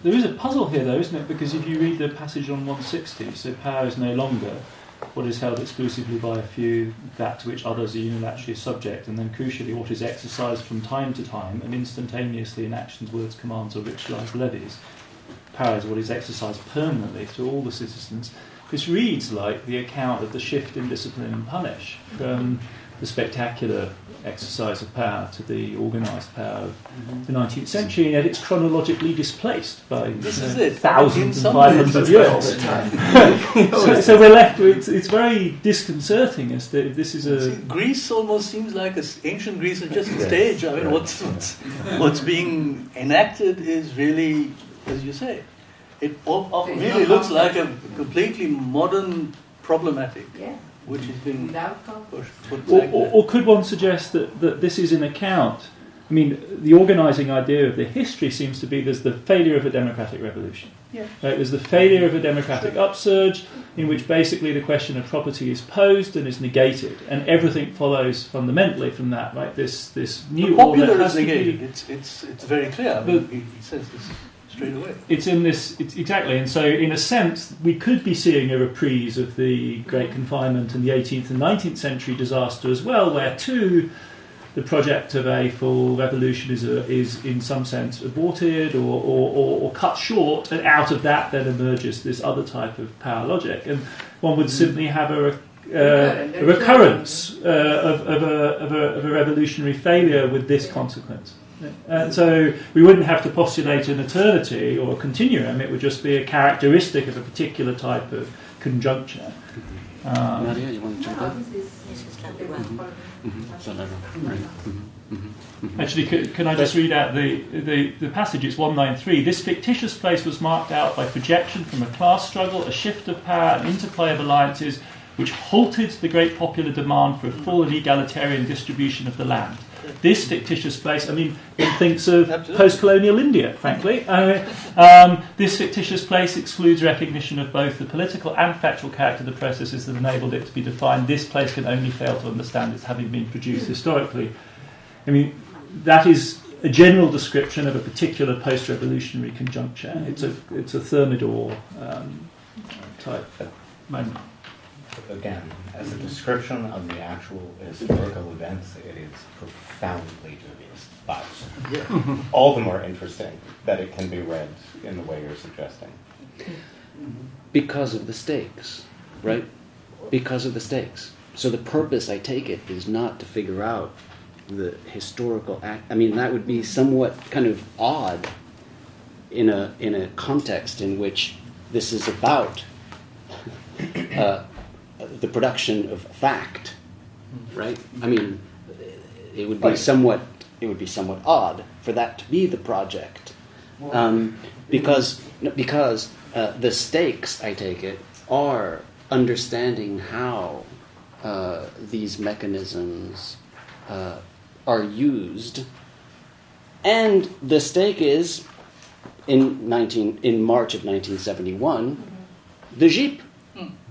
There is a puzzle here, though, isn't it? Because if you read the passage on 160, so power is no longer what is held exclusively by a few, that to which others are unilaterally subject, and then crucially what is exercised from time to time and instantaneously in actions, words, commands, or ritualized levies. Power is what is exercised permanently through all the citizens. This reads like the account of the shift in discipline and punish from the spectacular exercise of power to the organised power of the 19th century, and yet it's chronologically displaced by thousands and 500 years. So we're left with, it's very disconcerting as to if this is a... Greece almost seems like ancient Greece is just a stage. I mean, what's being enacted is really, as you say, it really looks like a completely modern problematic. Yeah. Which has been put or could one suggest that this is an account? I mean, the organising idea of the history seems to be there's the failure of a democratic revolution. Yeah. Right? There's the failure of a democratic upsurge in which basically the question of property is posed and is negated, and everything follows fundamentally from that. Right? This new order order is negated. It's very clear. I mean, he says this straight away. It's in this, exactly, and so in a sense we could be seeing a reprise of the Great Confinement and the 18th and 19th century disaster as well, where too the project of a full revolution is in some sense aborted or cut short, and out of that then emerges this other type of power logic, and one would simply have a recurrence of a revolutionary failure with this consequence. And so we wouldn't have to postulate an eternity or a continuum. It would just be a characteristic of a particular type of conjuncture. Nadia, you want to jump in? Actually, can I just read out the passage? It's 193. This fictitious place was marked out by projection from a class struggle, a shift of power, an interplay of alliances, which halted the great popular demand for a full and egalitarian distribution of the land. This fictitious place, I mean, it thinks of post-colonial India, frankly. This fictitious place excludes recognition of both the political and factual character of the processes that enabled it to be defined. This place can only fail to understand its having been produced historically. I mean, that is a general description of a particular post-revolutionary conjuncture. It's a Thermidor type moment. Again, as a description of the actual historical events, it is profoundly dubious, but all the more interesting that it can be read in the way you're suggesting. Because of the stakes, right? Because of the stakes. So the purpose, I take it, is not to figure out the historical act. I mean, that would be somewhat kind of odd in a context in which this is about the production of fact, right? I mean, it would be somewhat odd for that to be the project, because the stakes, I take it, are understanding how these mechanisms are used, and the stake is in March of 1971, the Jeep.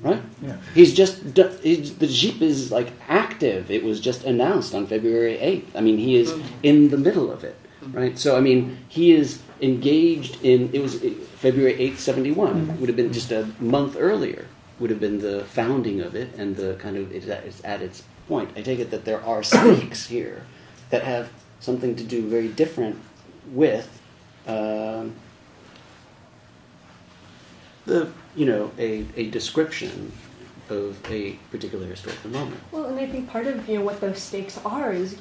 Right? Yeah. The Jeep is like active. It was just announced on February 8th. I mean, he is in the middle of it, right? So, I mean, he is engaged in, it was February 8th, 71. Would have been just a month earlier, would have been the founding of it, and the kind of, it's at its point. I take it that there are stakes here that have something to do very different with a description of a particular historical moment. Well, and I think part of what those stakes are is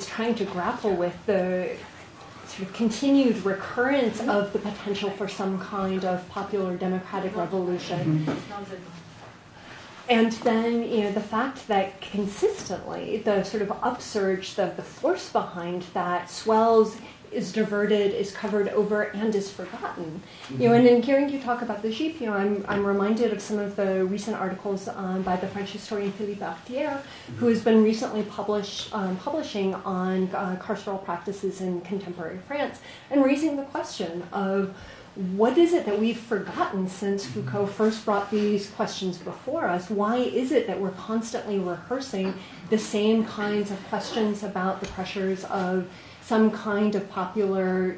trying to grapple with the sort of continued recurrence of the potential for some kind of popular democratic revolution. And then, the fact that consistently the sort of upsurge, the force behind that swells, is diverted, is covered over, and is forgotten. And in hearing you talk about the Jeep, I'm reminded of some of the recent articles by the French historian Philippe Artière, who has been recently publishing on carceral practices in contemporary France, and raising the question of what is it that we've forgotten since Foucault first brought these questions before us? Why is it that we're constantly rehearsing the same kinds of questions about the pressures of some kind of popular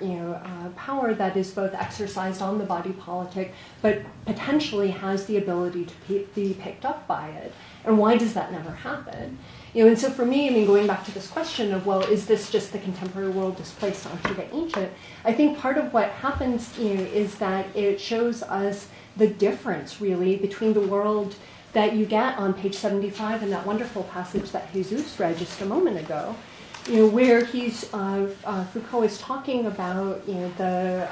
power that is both exercised on the body politic, but potentially has the ability to be picked up by it? And why does that never happen? And so for me, going back to this question of, well, is this just the contemporary world displaced onto the ancient? I think part of what happens is that it shows us the difference, really, between the world that you get on page 75 in that wonderful passage that Jesus read just a moment ago, where Foucault is talking about the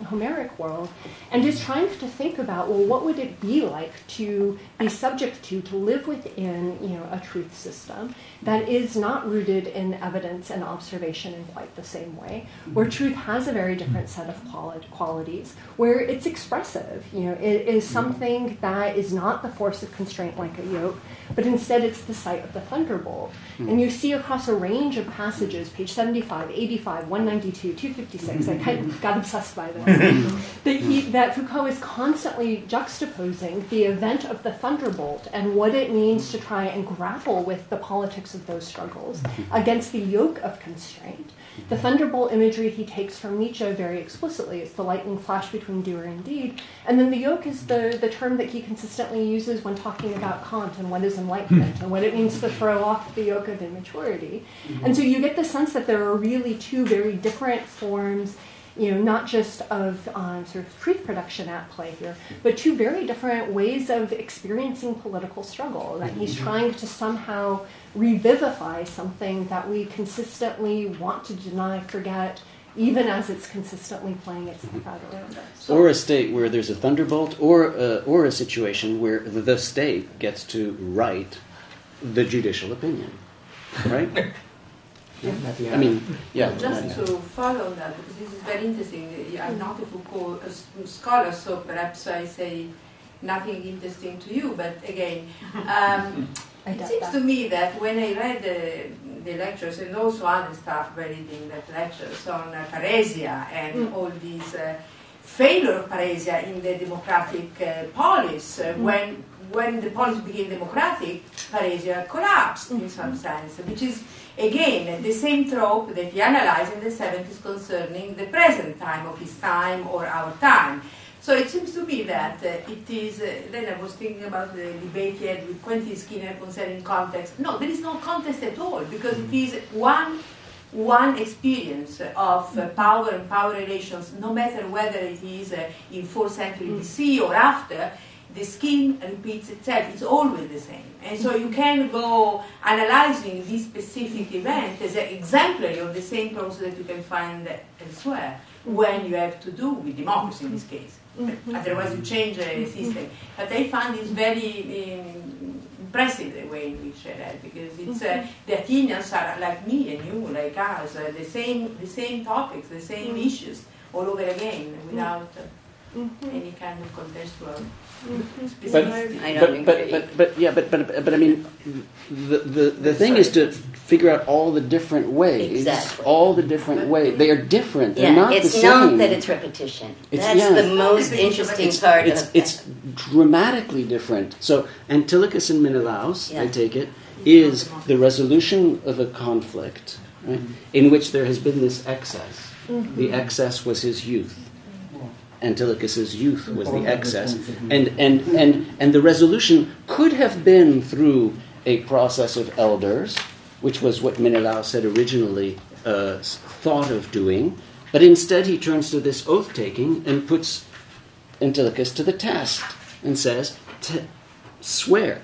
Homeric world, and is trying to think about, well, what would it be like to be subject to live within a truth system that is not rooted in evidence and observation in quite the same way, where truth has a very different set of qualities, where it's expressive. It is something that is not the force of constraint like a yoke, but instead it's the sight of the thunderbolt. And you see across a range of passages, page 75, 85, 192, 256, I kind of got obsessed by this, that Foucault is constantly juxtaposing the event of the thunderbolt and what it means to try and grapple with the politics of those struggles against the yoke of constraint. The thunderbolt imagery he takes from Nietzsche very explicitly. It's the lightning flash between doer and deed. And then the yoke is the term that he consistently uses when talking about Kant and what is enlightenment and what it means to throw off the yoke of immaturity. And so you get the sense that there are really two very different forms not just of sort of truth production at play here, but two very different ways of experiencing political struggle, that he's trying to somehow revivify something that we consistently want to deny, forget, even as it's consistently playing itself out around us. Or a state where there's a thunderbolt, or a situation where the state gets to write the judicial opinion, right? I mean, yeah. Just to follow on that, because this is very interesting. I'm not a Foucault scholar, so perhaps I say nothing interesting to you. But again, it seems to me that when I read the lectures, and also other stuff by reading the lectures on paresia and all these failure of paresia in the democratic polis, when the polis became democratic, paresia collapsed in some sense, which is again the same trope that he analyzed in the 70s concerning the present time of his time or our time. So it seems to me that it is, then I was thinking about the debate he had with Quentin Skinner concerning context. No, there is no context at all, because it is one experience of power and power relations, no matter whether it is in 4th century BC or after. The scheme repeats itself. It's always the same. And so you can go analyzing this specific event as an exemplary of the same process that you can find elsewhere when you have to do with democracy in this case. Otherwise you change the system. But I find this very impressive, the way in which I read, because it's the Athenians are like me and you, like us, the same topics, the same issues all over again without any kind of contextual. But I mean, the thing is to figure out all the different ways. Exactly. All the different ways. They are different. They're not the same. It's not that it's repetition. That's the most interesting part of it. It's dramatically different. So Antilochus and Menelaus, I take it, is the resolution of a conflict, right, in which there has been this excess. The excess was his youth. Antilochus's youth was the excess, and the resolution could have been through a process of elders, which was what Menelaus had originally thought of doing, but instead he turns to this oath-taking and puts Antilochus to the test and says, swear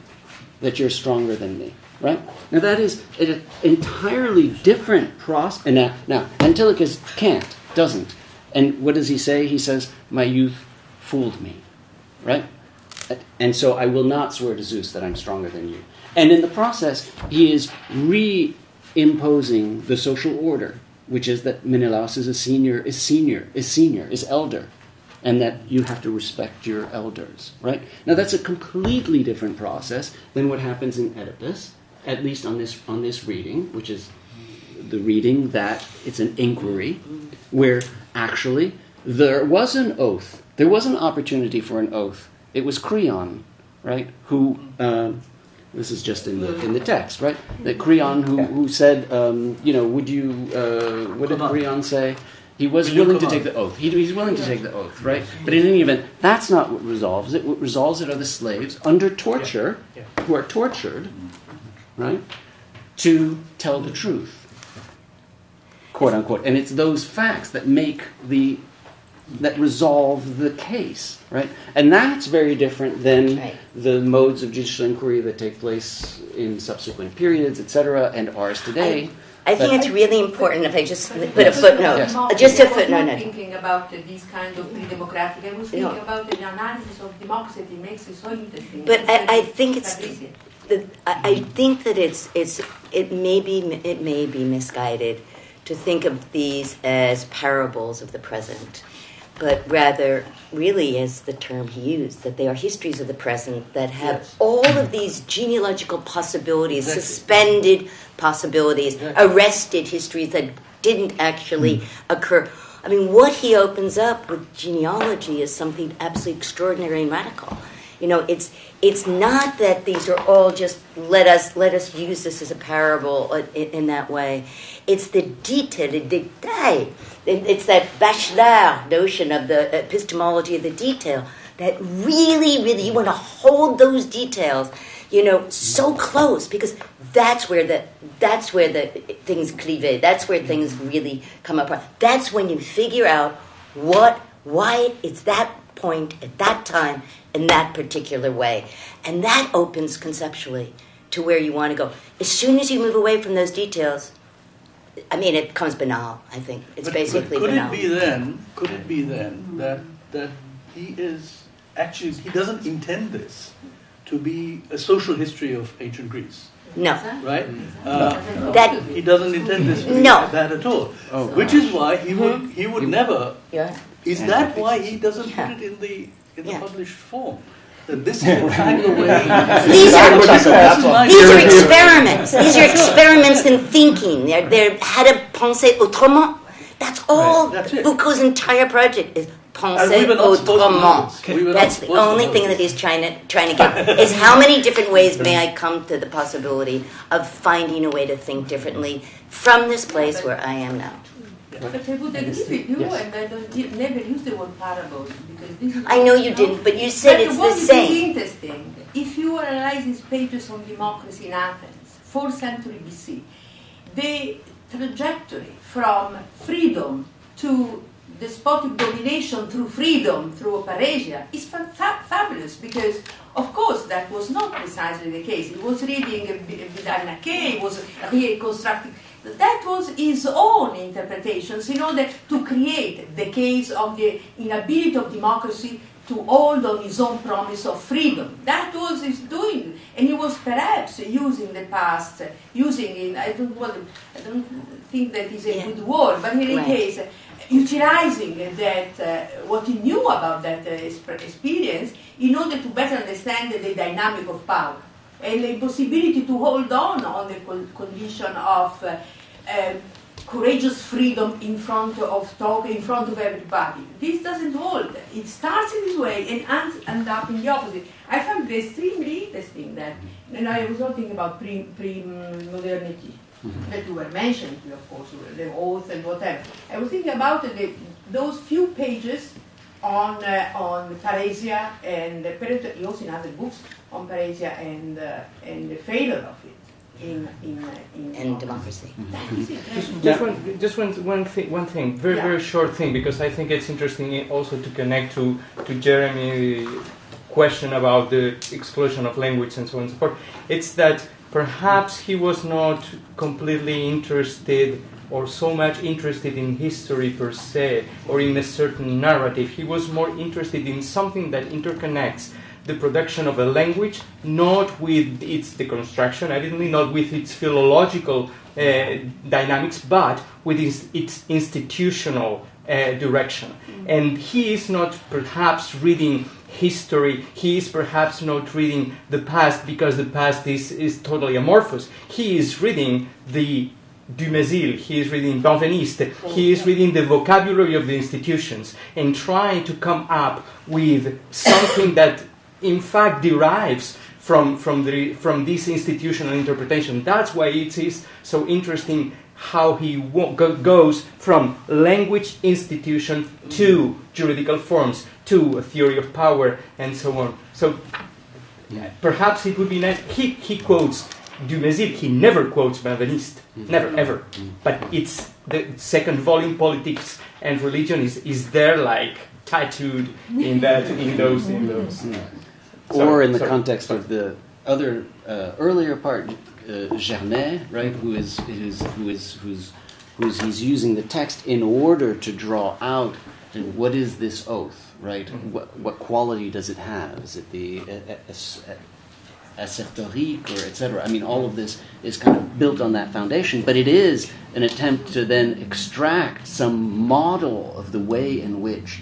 that you're stronger than me. Right? Now that is an entirely different process. And now Antilochus doesn't. And what does he say? He says, my youth fooled me, right? And so I will not swear to Zeus that I'm stronger than you. And in the process, he is reimposing the social order, which is that Menelaus is elder, and that you have to respect your elders, right? Now that's a completely different process than what happens in Oedipus, at least on this reading, which is the reading that it's an inquiry, where actually there was an oath. There was an opportunity for an oath. It was Creon, right? Who this is just in the text, right? That Creon who said, would you? What did Creon say? He was willing to take the oath. He's willing to take the oath, right? But in any event, that's not what resolves it. What resolves it are the slaves under torture, who are tortured, right, to tell the truth, quote unquote. And it's those facts that that resolve the case, right? And that's very different than the modes of judicial inquiry that take place in subsequent periods, etc., and ours today. I think it's really important if I just put a footnote. Yes. Just a footnote. I was thinking about these kind of pre-democratic. I was thinking about the analysis of democracy. It makes it so interesting. But I think I think that it may be misguided to think of these as parables of the present, but rather really as the term he used, that they are histories of the present that have all of these genealogical possibilities, suspended possibilities, arrested histories that didn't actually occur. I mean, what he opens up with genealogy is something absolutely extraordinary and radical. It's not that these are all just let us use this as a parable in that way. It's the detail, the détail. It's that Bachelard notion of the epistemology of the detail that really, really, you want to hold those details. so close, because that's where the things clive, that's where things really come apart. That's when you figure out why it's that point at that time in that particular way. And that opens conceptually to where you want to go. As soon as you move away from those details, it becomes banal, I think. It's basically banal. Could it be then that he is actually, he doesn't intend this to be a social history of ancient Greece? No. Right? That he doesn't intend this to be that at all. Oh, which is why he would never. Yeah. Is that why he doesn't put it in the published form? That this is in fact the way. These are experiments. These are experiments in thinking. They're how to penser autrement. That's all. Right, that's Foucault's entire project is penser autrement. That's the only thing that he's trying to get, is how many different ways may I come to the possibility of finding a way to think differently from this place where I am now. But I would agree with you, and I never use the word parables, because this is. I know you didn't, but you said it's the same. What is interesting, if you analyze these pages on democracy in Athens, 4th century BC, the trajectory from freedom to despotic domination through freedom, through paresia, is fabulous, because, of course, that was not precisely the case. He was reading Vidal-Naquet, he was reconstructing. That was his own interpretations in order to create the case of the inability of democracy to hold on his own promise of freedom. That was his doing, and he was perhaps using the past, I don't think that is a good word, but in any case, utilizing that what he knew about that experience in order to better understand the dynamic of power and the impossibility to hold on the condition of courageous freedom in front of everybody. This doesn't hold. It starts in this way and ends up in the opposite. I found it extremely interesting that, and I was not thinking about pre-modernity that you were mentioning, of course, the oath and whatever. I was thinking about those few pages on paresia and also in other books on paresia and the failure of it in democracy. Just one thing, very short thing, because I think it's interesting also to connect to Jeremy's question about the explosion of language and so on and so forth. It's that perhaps he was not completely interested or so much interested in history per se or in a certain narrative. He was more interested in something that interconnects the production of a language, not with its deconstruction, evidently not with its philological dynamics, but with its institutional direction. And he is not perhaps reading history, he is perhaps not reading the past because the past is totally amorphous. He is reading the Dumézil, he is reading Benveniste, he is reading the vocabulary of the institutions and trying to come up with something that in fact derives from this institutional interpretation. That's why it is so interesting how he goes from language institution to juridical forms, to a theory of power, and so on. So perhaps it would be nice. He quotes Dumézil, he never quotes Benveniste, never, ever. But it's the second volume, Politics and Religion, is there like tattooed in those. Or in the context of the other earlier part, Germain, right, he's using the text in order to draw out what is this oath, right? What quality does it have? Is it the assertorique or etc.? I mean, all of this is kind of built on that foundation, but it is an attempt to then extract some model of the way in which.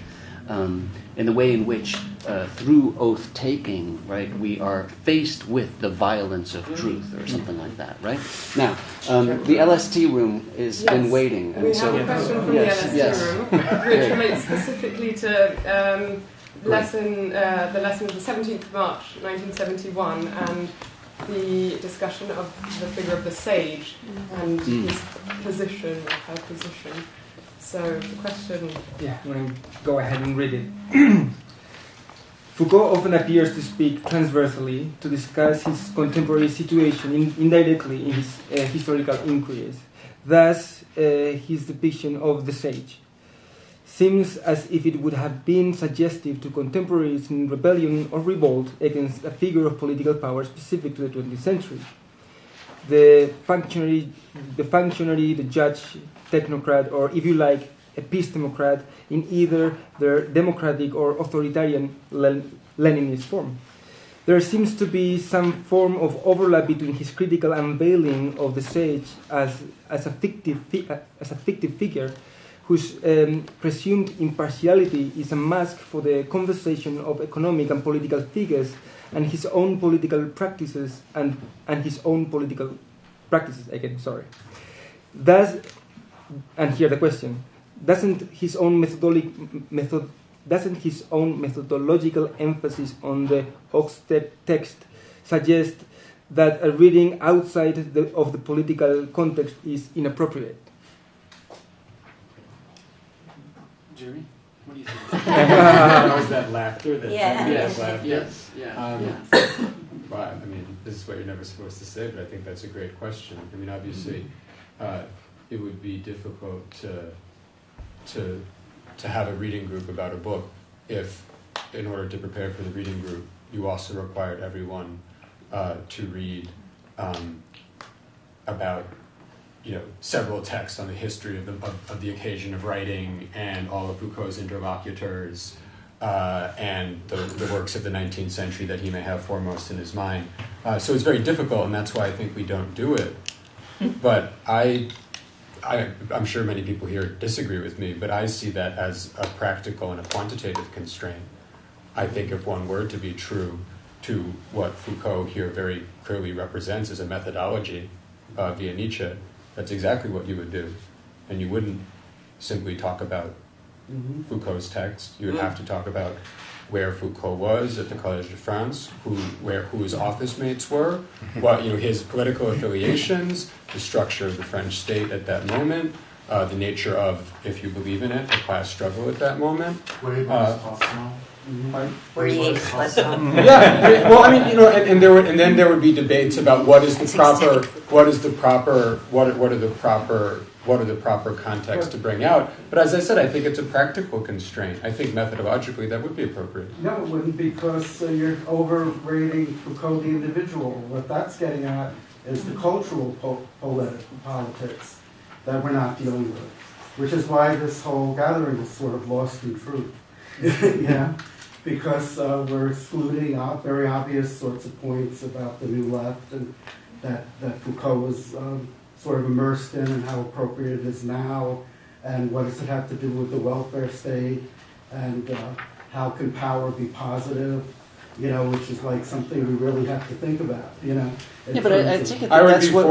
Through oath taking, right, we are faced with the violence of truth, or something like that, right? Now, the LST room has been waiting, and we have a question from the LST room, which relates specifically to the lesson of the 17th of March, 1971, and the discussion of the figure of the sage and his position, or her position. So the question... Yeah, I'm going to go ahead and read it. Foucault often appears to speak transversely to discuss his contemporary situation indirectly in his historical inquiries. Thus, his depiction of the sage seems as if it would have been suggestive to contemporaries in rebellion or revolt against a figure of political power specific to the 20th century. The functionary, the judge, technocrat, or if you like, epistemocrat in either their democratic or authoritarian Leninist form. There seems to be some form of overlap between his critical unveiling of the sage as a fictive figure whose presumed impartiality is a mask for the conversation of economic and political figures and his own political practices and his own political practices again, sorry. Thus, and here the question, doesn't his own methodological emphasis on the Hochstett text suggest that a reading outside of the political context is inappropriate? Jeremy, what do you think? That was that laughter. Yes. Well, I mean, this is what you're never supposed to say, but I think that's a great question. I mean, obviously, it would be difficult to have a reading group about a book if, in order to prepare for the reading group, you also required everyone to read about, several texts on the history of the occasion of writing and all of Foucault's interlocutors and the works of the 19th century that he may have foremost in his mind. So it's very difficult, and that's why I think we don't do it. But I'm sure many people here disagree with me, but I see that as a practical and a quantitative constraint. I think if one were to be true to what Foucault here very clearly represents as a methodology via Nietzsche, that's exactly what you would do. And you wouldn't simply talk about Foucault's text. You would have to talk about where Foucault was at the Collège de France, who his office mates were, his political affiliations, the structure of the French state at that moment, the nature of, if you believe in it, the class struggle at that moment. Where he ate Yeah, well, I mean, and then there would be debates about what are the proper contexts to bring out. But as I said, I think it's a practical constraint. I think methodologically that would be appropriate. No, it wouldn't, because you're overrating Foucault the individual. What that's getting at is the cultural politics that we're not dealing with, which is why this whole gathering is sort of lost in truth. Yeah, because we're excluding very obvious sorts of points about the New Left and that Foucault was sort of immersed in, and how appropriate it is now, and what does it have to do with the welfare state, and how can power be positive, which is like something we really have to think about, Yeah, but I take it that's what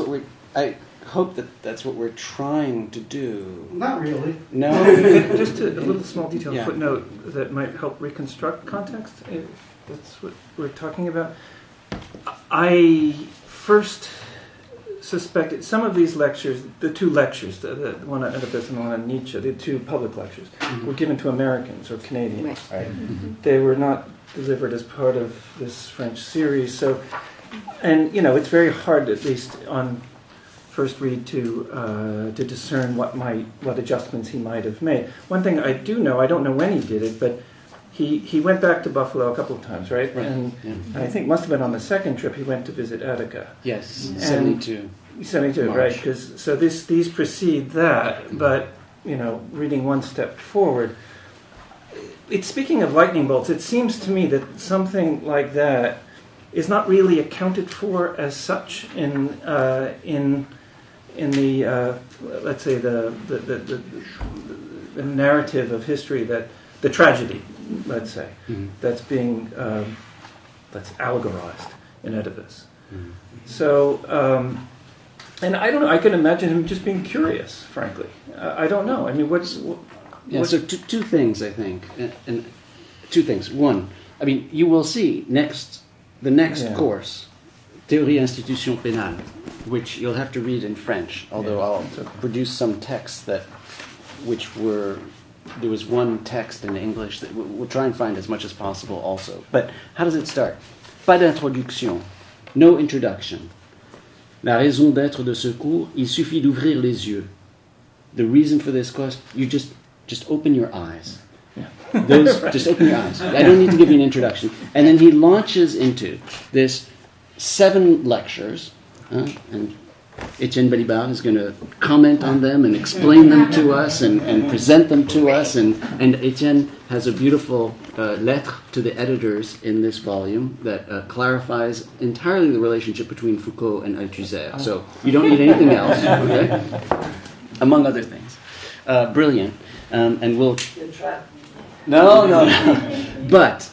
we're. I hope that's what we're trying to do. Not really. No. Just a little small detail footnote that might help reconstruct context, if that's what we're talking about. I first suspected some of these lectures, the two lectures, the one on Oedipus and the one on Nietzsche, the two public lectures, were given to Americans or Canadians. Right. They were not delivered as part of this French series. So, and it's very hard, at least on first read, to discern what adjustments he might have made. One thing I do know, I don't know when he did it, but he went back to Buffalo a couple of times, right? And I think it must have been on the second trip he went to visit Attica. Yes, 72. 72, March. Right? Because these precede that, but reading one step forward. It's speaking of lightning bolts. It seems to me that something like that is not really accounted for as such in the let's say the narrative of history, that the tragedy, let's say, that's being that's allegorized in Oedipus. So, and I don't know. I can imagine him just being curious. Frankly, I don't know. I mean, so two things, I think, and two things. One, I mean, you will see the next course, Théorie institution pénale, which you'll have to read in French, although I'll produce some texts which were there was one text in English that we'll try and find as much as possible also. But how does it start? Pas d'introduction. No introduction. La raison d'être de ce cours, il suffit d'ouvrir les yeux. The reason for this course, you just open your eyes. Just open your eyes. I don't need to give you an introduction. And then he launches into this 7 lectures, and Etienne Balibar is going to comment on them and explain them to us and present them to us. And Etienne has a beautiful lettre to the editors in this volume that clarifies entirely the relationship between Foucault and Althusser. So you don't need anything else, okay? Among other things. Brilliant. And we'll... No. But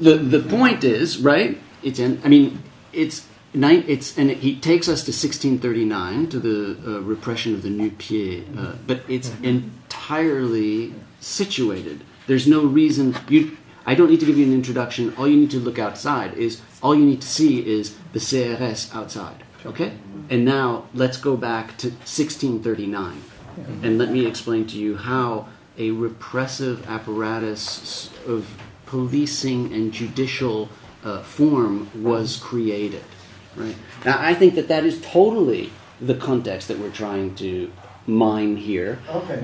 the point is, right, Etienne, I mean, and he takes us to 1639, to the repression of the nu-pieds, but it's entirely situated. There's no reason... I don't need to give you an introduction. All you need to look outside all you need to see is the CRS outside, okay? And now let's go back to 1639, and let me explain to you how a repressive apparatus of policing and judicial form was created. Right. Now, I think that is totally the context that we're trying to mine here. Okay.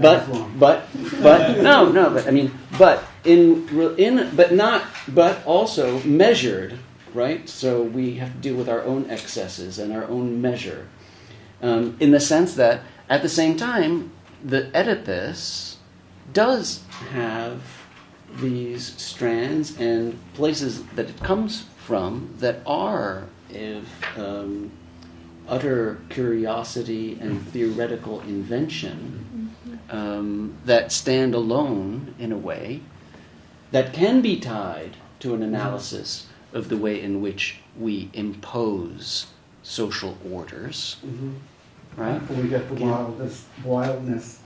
But also measured, right? So we have to deal with our own excesses and our own measure, in the sense that at the same time, the Oedipus does have these strands and places that it comes from that are of utter curiosity and theoretical invention that stand alone in a way that can be tied to an analysis of the way in which we impose social orders. Right? We get the wildness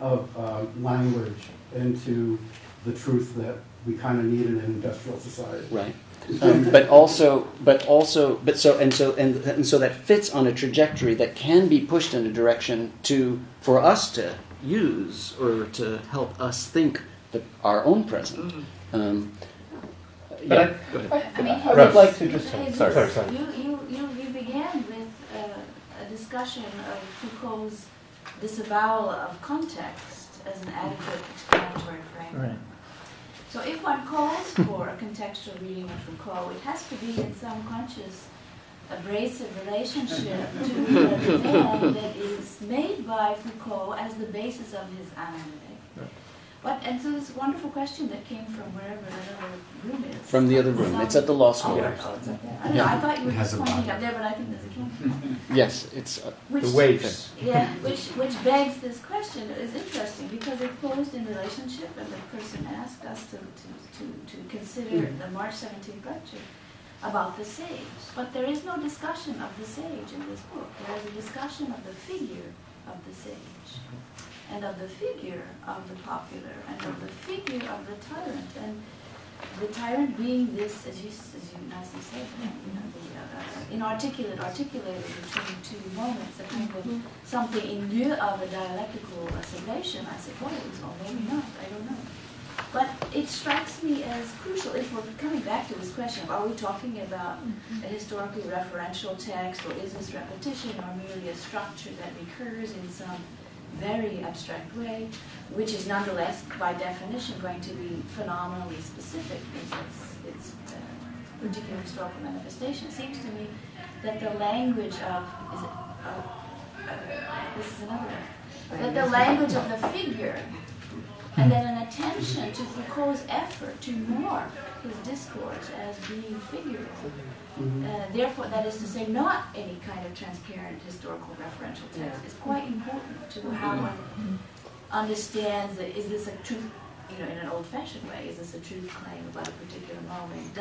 of language into the truth that we kind of need in an industrial society. Right. So that fits on a trajectory that can be pushed in a direction for us to use or to help us think our own present. Go ahead. I would like to just... Sorry. You began with a discussion of Foucault's disavowal of context as an adequate explanatory framework. Right. So if one calls for a contextual reading of Foucault, it has to be in some conscious, abrasive relationship to the demand that is made by Foucault as the basis of his analytic. And so this wonderful question that came from wherever that other room is. From the other room. It's at the law school. I don't know, I thought you were just pointing up there, but I think there's a camera. Yes, it's the waves. Yeah, which begs this question. It's interesting because it's posed in relationship, and the person asked us to consider the March 17th lecture about the sage. But there is no discussion of the sage in this book. There is a discussion of the figure of the sage, and of the figure of the popular, and of the figure of the tyrant, and the tyrant being this, as you nicely said, articulated between two moments, a kind of something in lieu of a dialectical assimilation, I suppose, or maybe not, I don't know. But it strikes me as crucial, if we're coming back to this question of are we talking about a historically referential text, or is this repetition, or merely a structure that recurs in some very abstract way, which is nonetheless, by definition, going to be phenomenally specific in its particular historical manifestation. It seems to me that the language of this is another one. That the language of the figure, and then an attention to Foucault's effort to mark his discourse as being figurative. Therefore, that is to say, not any kind of transparent historical referential text. It's quite important to how one understands that is this a truth, in an old-fashioned way, is this a truth claim about a particular moment?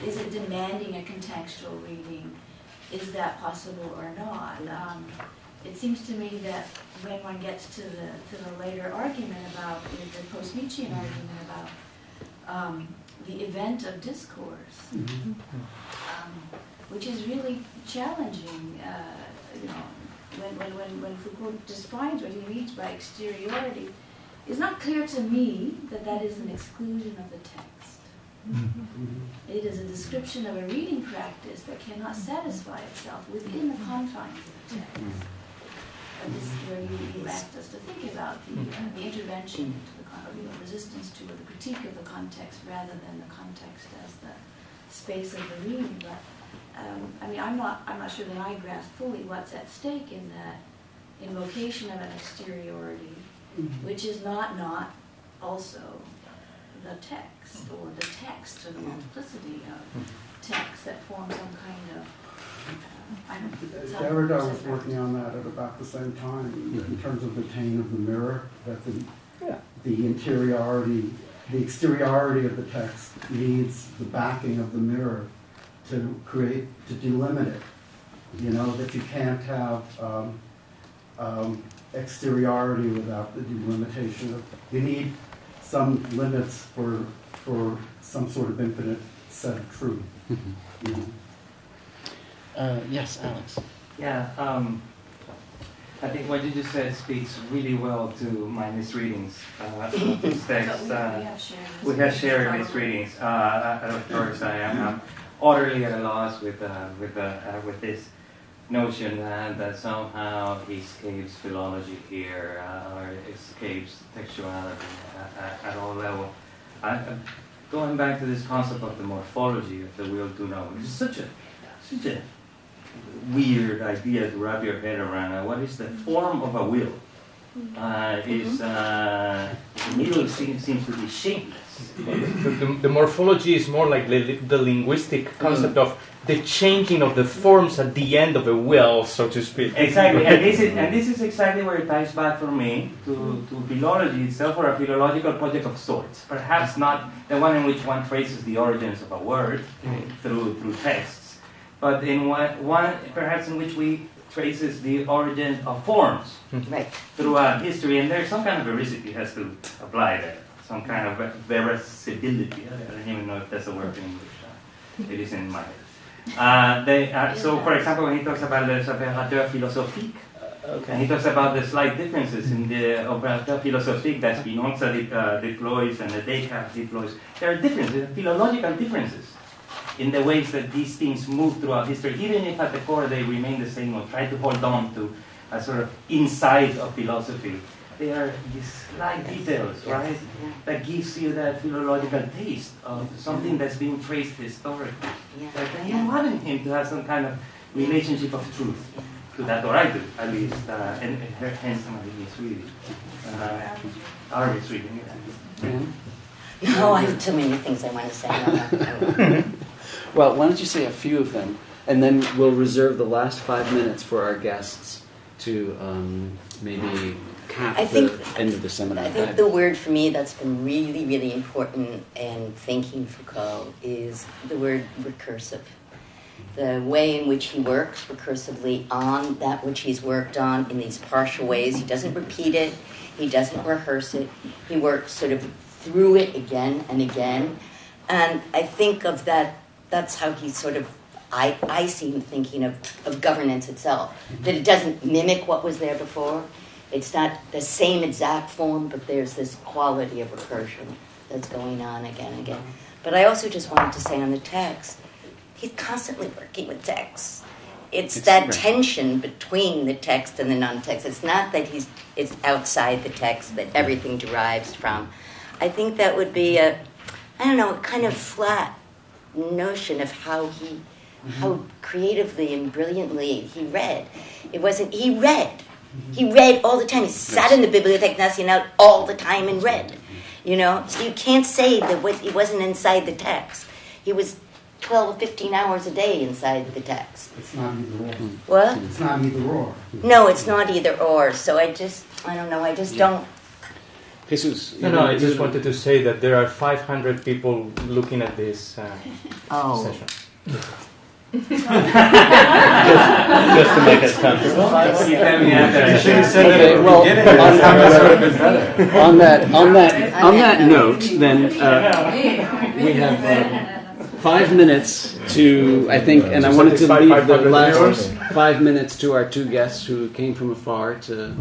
Is it demanding a contextual reading? Is that possible or not? It seems to me that when one gets to the later argument about the post-Nietzschean argument about the event of discourse, which is really challenging. When Foucault defines what he means by exteriority, it's not clear to me that that is an exclusion of the text. It is a description of a reading practice that cannot satisfy itself within the confines of the text. And this is where you asked us to think about the intervention into the resistance to or the critique of the context rather than the context as the space of the reading. But I mean, I'm not sure that I grasp fully what's at stake in that invocation of an exteriority, which is not also the text or the text or the multiplicity of text that form some kind of Derrida was working on that at about the same time in terms of the tane of the mirror, that the interiority, the exteriority of the text needs the backing of the mirror to delimit it. You know, that you can't have exteriority without the delimitation. You need some limits for some sort of infinite set of truth. Yes, Alex. Yeah, I think what you just said speaks really well to my misreadings of this text. We have shared misreadings. Of course, I am utterly at a loss with this notion that somehow he escapes philology here or escapes textuality at all levels. Going back to this concept of the morphology of the will to know, which is such a weird idea to wrap your head around. What is the form of a will? The middle seems to be shapeless. The morphology is more like the linguistic concept of the changing of the forms at the end of a will, so to speak. Exactly, and this is exactly where it ties back for me to philology itself, or a philological project of sorts. Perhaps not the one in which one traces the origins of a word through texts, but in one perhaps in which we traces the origin of forms throughout history, and there's some kind of veracity has to apply there, some kind of veracity. I don't even know if that's a word in English. It is in my head. So, for example, when he talks about the opérateur philosophique, and he talks about the slight differences in the opérateur philosophique that Spinoza deploys and that Descartes deploys, there are differences, philological differences, in the ways that these things move throughout history, even if at the core they remain the same or try to hold on to a sort of inside of philosophy. They are these slight details, right, that gives you that philological taste of something that's being traced historically. That you want him to have some kind of relationship of truth to that, or I do, at least, and hence some of the misreading. Our misreading, No, I have too many things I want to say. Well, why don't you say a few of them, and then we'll reserve the last 5 minutes for our guests to maybe cap the end of the seminar. I think the word for me that's been really, really important in thinking Foucault is the word recursive. The way in which he works recursively on that which he's worked on in these partial ways. He doesn't repeat it. He doesn't rehearse it. He works sort of through it again and again. And I think of that, that's how he sort of, I see him thinking of governance itself. That it doesn't mimic what was there before. It's not the same exact form, but there's this quality of recursion that's going on again and again. But I also just wanted to say on the text, he's constantly working with text. It's that tension between the text and the non-text. It's not that it's outside the text that everything derives from. I think that would be a kind of flat notion of how creatively and brilliantly he read. He read all the time. He sat in the Bibliothèque Nationale all the time and read. So you can't say that he wasn't inside the text. He was 12 or 15 hours a day inside the text. It's not either or. What? It's not either or. No, it's not either or. So I don't know. I just don't. Jesus. No, I just wanted to say that there are 500 people looking at this session. Just to make us comfortable. On that note, then we have 5 minutes to, I think, and I wanted to leave the last 5 minutes to our two guests who came from afar to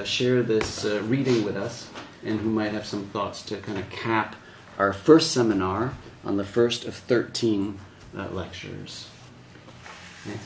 share this reading with us. and who might have some thoughts to kind of cap our first seminar on the first of 13 lectures. Nancy?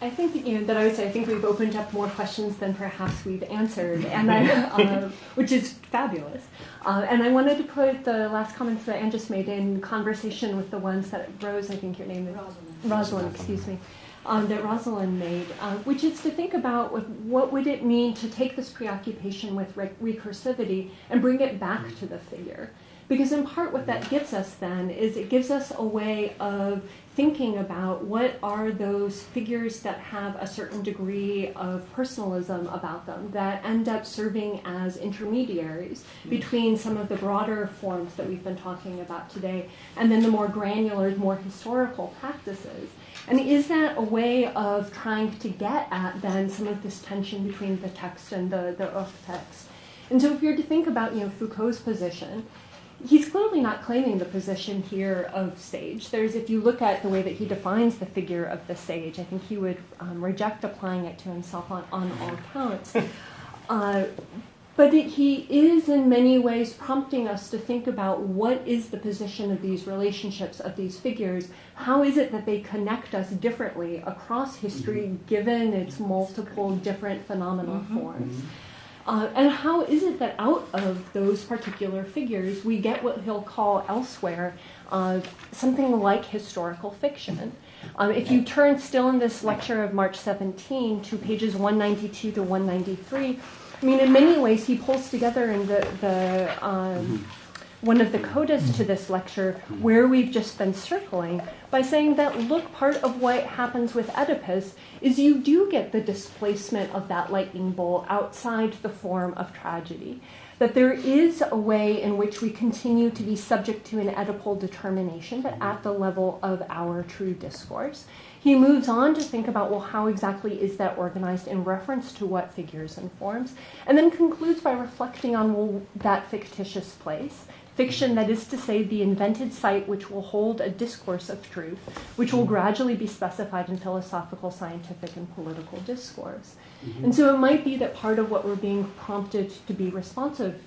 I think that I would say I think we've opened up more questions than perhaps we've answered, and which is fabulous. And I wanted to put the last comments that Anne just made in conversation with the ones that Rose, I think your name is Rosalind, excuse me, that Rosalind made, which is to think about what would it mean to take this preoccupation with recursivity and bring it back to the figure. Because in part what that gives us then is it gives us a way of thinking about what are those figures that have a certain degree of personalism about them that end up serving as intermediaries between some of the broader forms that we've been talking about today and then the more granular, more historical practices. And is that a way of trying to get at then some of this tension between the text and the off text? And so if you're to think about Foucault's position, he's clearly not claiming the position here of sage. If you look at the way that he defines the figure of the sage, I think he would reject applying it to himself on all counts. But he is in many ways prompting us to think about what is the position of these relationships, of these figures. How is it that they connect us differently across history, given its multiple different phenomenal forms? And how is it that out of those particular figures we get what he'll call elsewhere something like historical fiction? If you turn still in this lecture of March 17 to pages 192 to 193, I mean, in many ways he pulls together in one of the codas to this lecture where we've just been circling by saying that, look, part of what happens with Oedipus is you do get the displacement of that lightning bolt outside the form of tragedy. That there is a way in which we continue to be subject to an Oedipal determination, but at the level of our true discourse. He moves on to think about, well, how exactly is that organized in reference to what figures and forms, and then concludes by reflecting on, well, that fictitious place. Fiction, that is to say, the invented site which will hold a discourse of truth, which will gradually be specified in philosophical, scientific, and political discourse. And so it might be that part of what we're being prompted to be responsive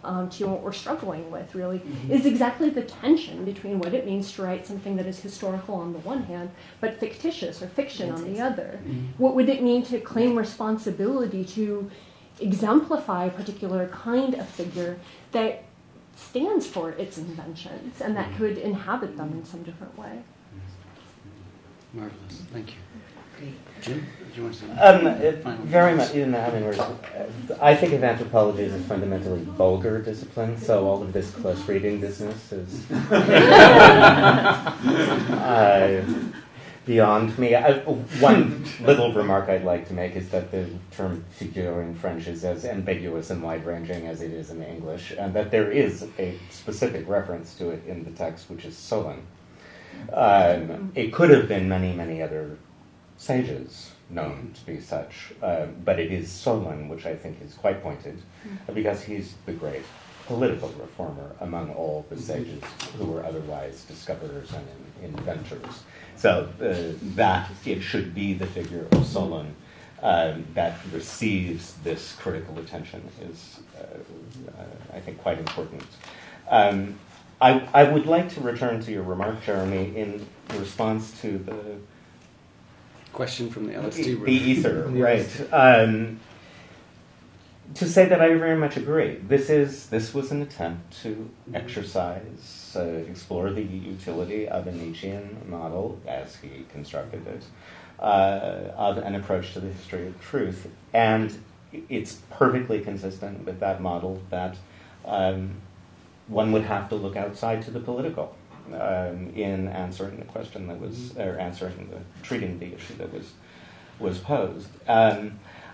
to, what we're struggling with, really, is exactly the tension between what it means to write something that is historical on the one hand, but fictitious or fiction on the other. What would it mean to claim responsibility to exemplify a particular kind of figure that stands for its inventions and that could inhabit them in some different way? Marvelous. Thank you. Jim, do you want to say very much. I think of anthropology as a fundamentally vulgar discipline, so all of this close reading business is beyond me. One little remark I'd like to make is that the term figure in French is as ambiguous and wide-ranging as it is in English, and that there is a specific reference to it in the text, which is Solon. It could have been many, many other sages known to be such, but it is Solon, which I think is quite pointed, because he's the great political reformer among all the sages who were otherwise discoverers and inventors. So that it should be the figure of Solon that receives this critical attention is, I think, quite important. I would like to return to your remark, Jeremy, in response to the question from the LSD room. The ether, right. To say that I very much agree. This was an attempt to exercise, explore the utility of a Nietzschean model, as he constructed it, of an approach to the history of truth. And it's perfectly consistent with that model that one would have to look outside to the political in answering the question that was, or treating the issue that was posed.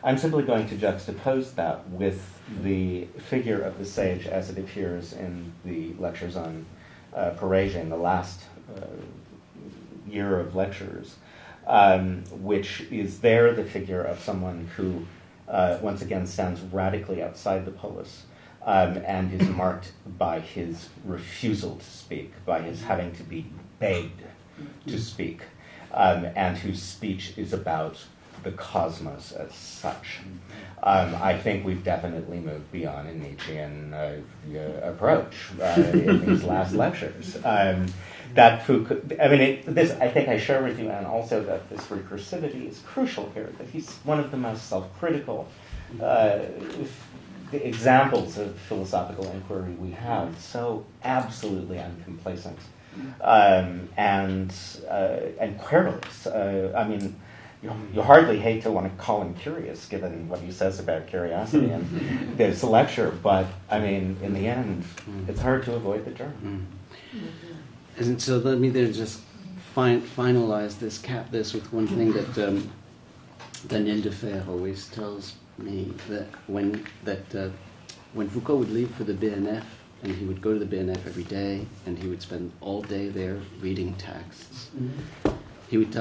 I'm simply going to juxtapose that with the figure of the sage as it appears in the lectures on Parisian, the last year of lectures, which is there the figure of someone who, once again, stands radically outside the polis, and is marked by his refusal to speak, by his having to be begged to speak, and whose speech is about the cosmos as such. I think we've definitely moved beyond a Nietzschean approach in these last lectures. That Foucault, I mean, this I think I share with you, and also that this recursivity is crucial here. That he's one of the most self-critical examples of philosophical inquiry we have. So absolutely uncomplacent and querulous. I mean, you hardly hate to want to call him curious, given what he says about curiosity in this lecture. But I mean, in the end, it's hard to avoid the germ. And so let me then just finalize this, cap this with one thing that Daniel Defer always tells me, that when Foucault would leave for the BNF, and he would go to the BNF every day, and he would spend all day there reading texts, he would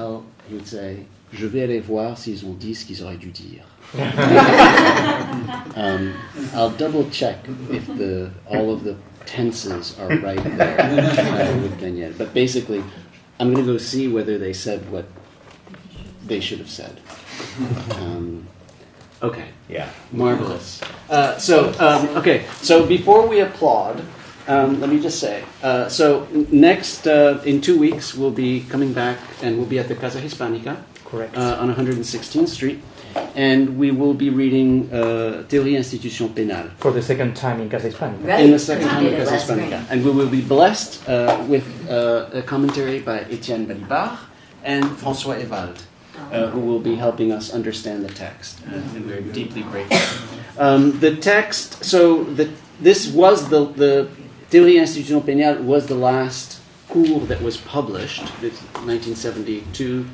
say, "Je vais aller voir s'ils ont dit ce qu'ils auraient dû dire." I'll double check if all of the tenses are right there with Daniel. But basically, I'm going to go see whether they said what they should have said. Okay. Yeah. Marvelous. So before we applaud, let me just say, so next, in 2 weeks, we'll be coming back, and we'll be at the Casa Hispanica. Correct. On 116th Street. And we will be reading Théorie Institution Pénale. For the second time in Casa Hispanica. Right. In the second time in Casa Hispanica. And we will be blessed with a commentary by Étienne Balibar and François Evald, who will be helping us understand the text. And we're deeply grateful. The text, this was the Théorie Institution Pénale was the last cours that was published, 1972,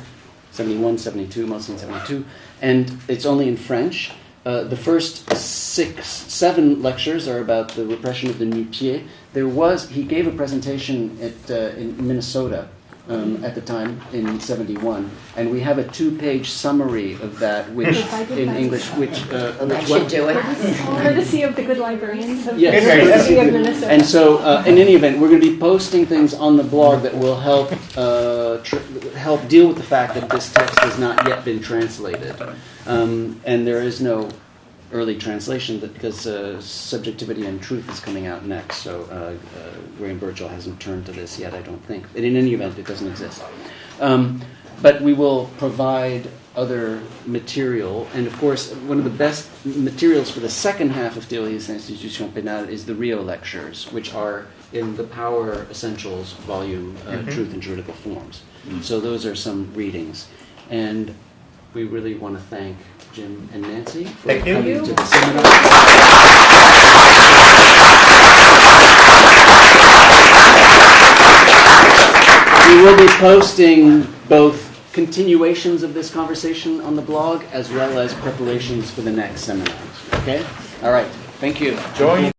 71, 72, mostly in 72, and it's only in French. The first 7 lectures are about the repression of the nu-pieds. He gave a presentation in Minnesota at the time in 71, and we have a 2-page summary of that, which in English, should do it. Courtesy of the good librarians of yes. the University of Minnesota. And so, in any event, we're going to be posting things on the blog that will help help deal with the fact that this text has not yet been translated, and there is no early translation because Subjectivity and Truth is coming out next. So Graham Birchall hasn't turned to this yet, I don't think. And in any event, it doesn't exist. But we will provide other material. And of course, one of the best materials for the second half of Théorie des Institutions Pénales is the Rio lectures, which are in the Power Essentials volume, Truth and Juridical Forms. So those are some readings. And we really want to thank Jim and Nancy for coming to the seminar. We will be posting both continuations of this conversation on the blog as well as preparations for the next seminars. Okay? All right. Thank you. Join.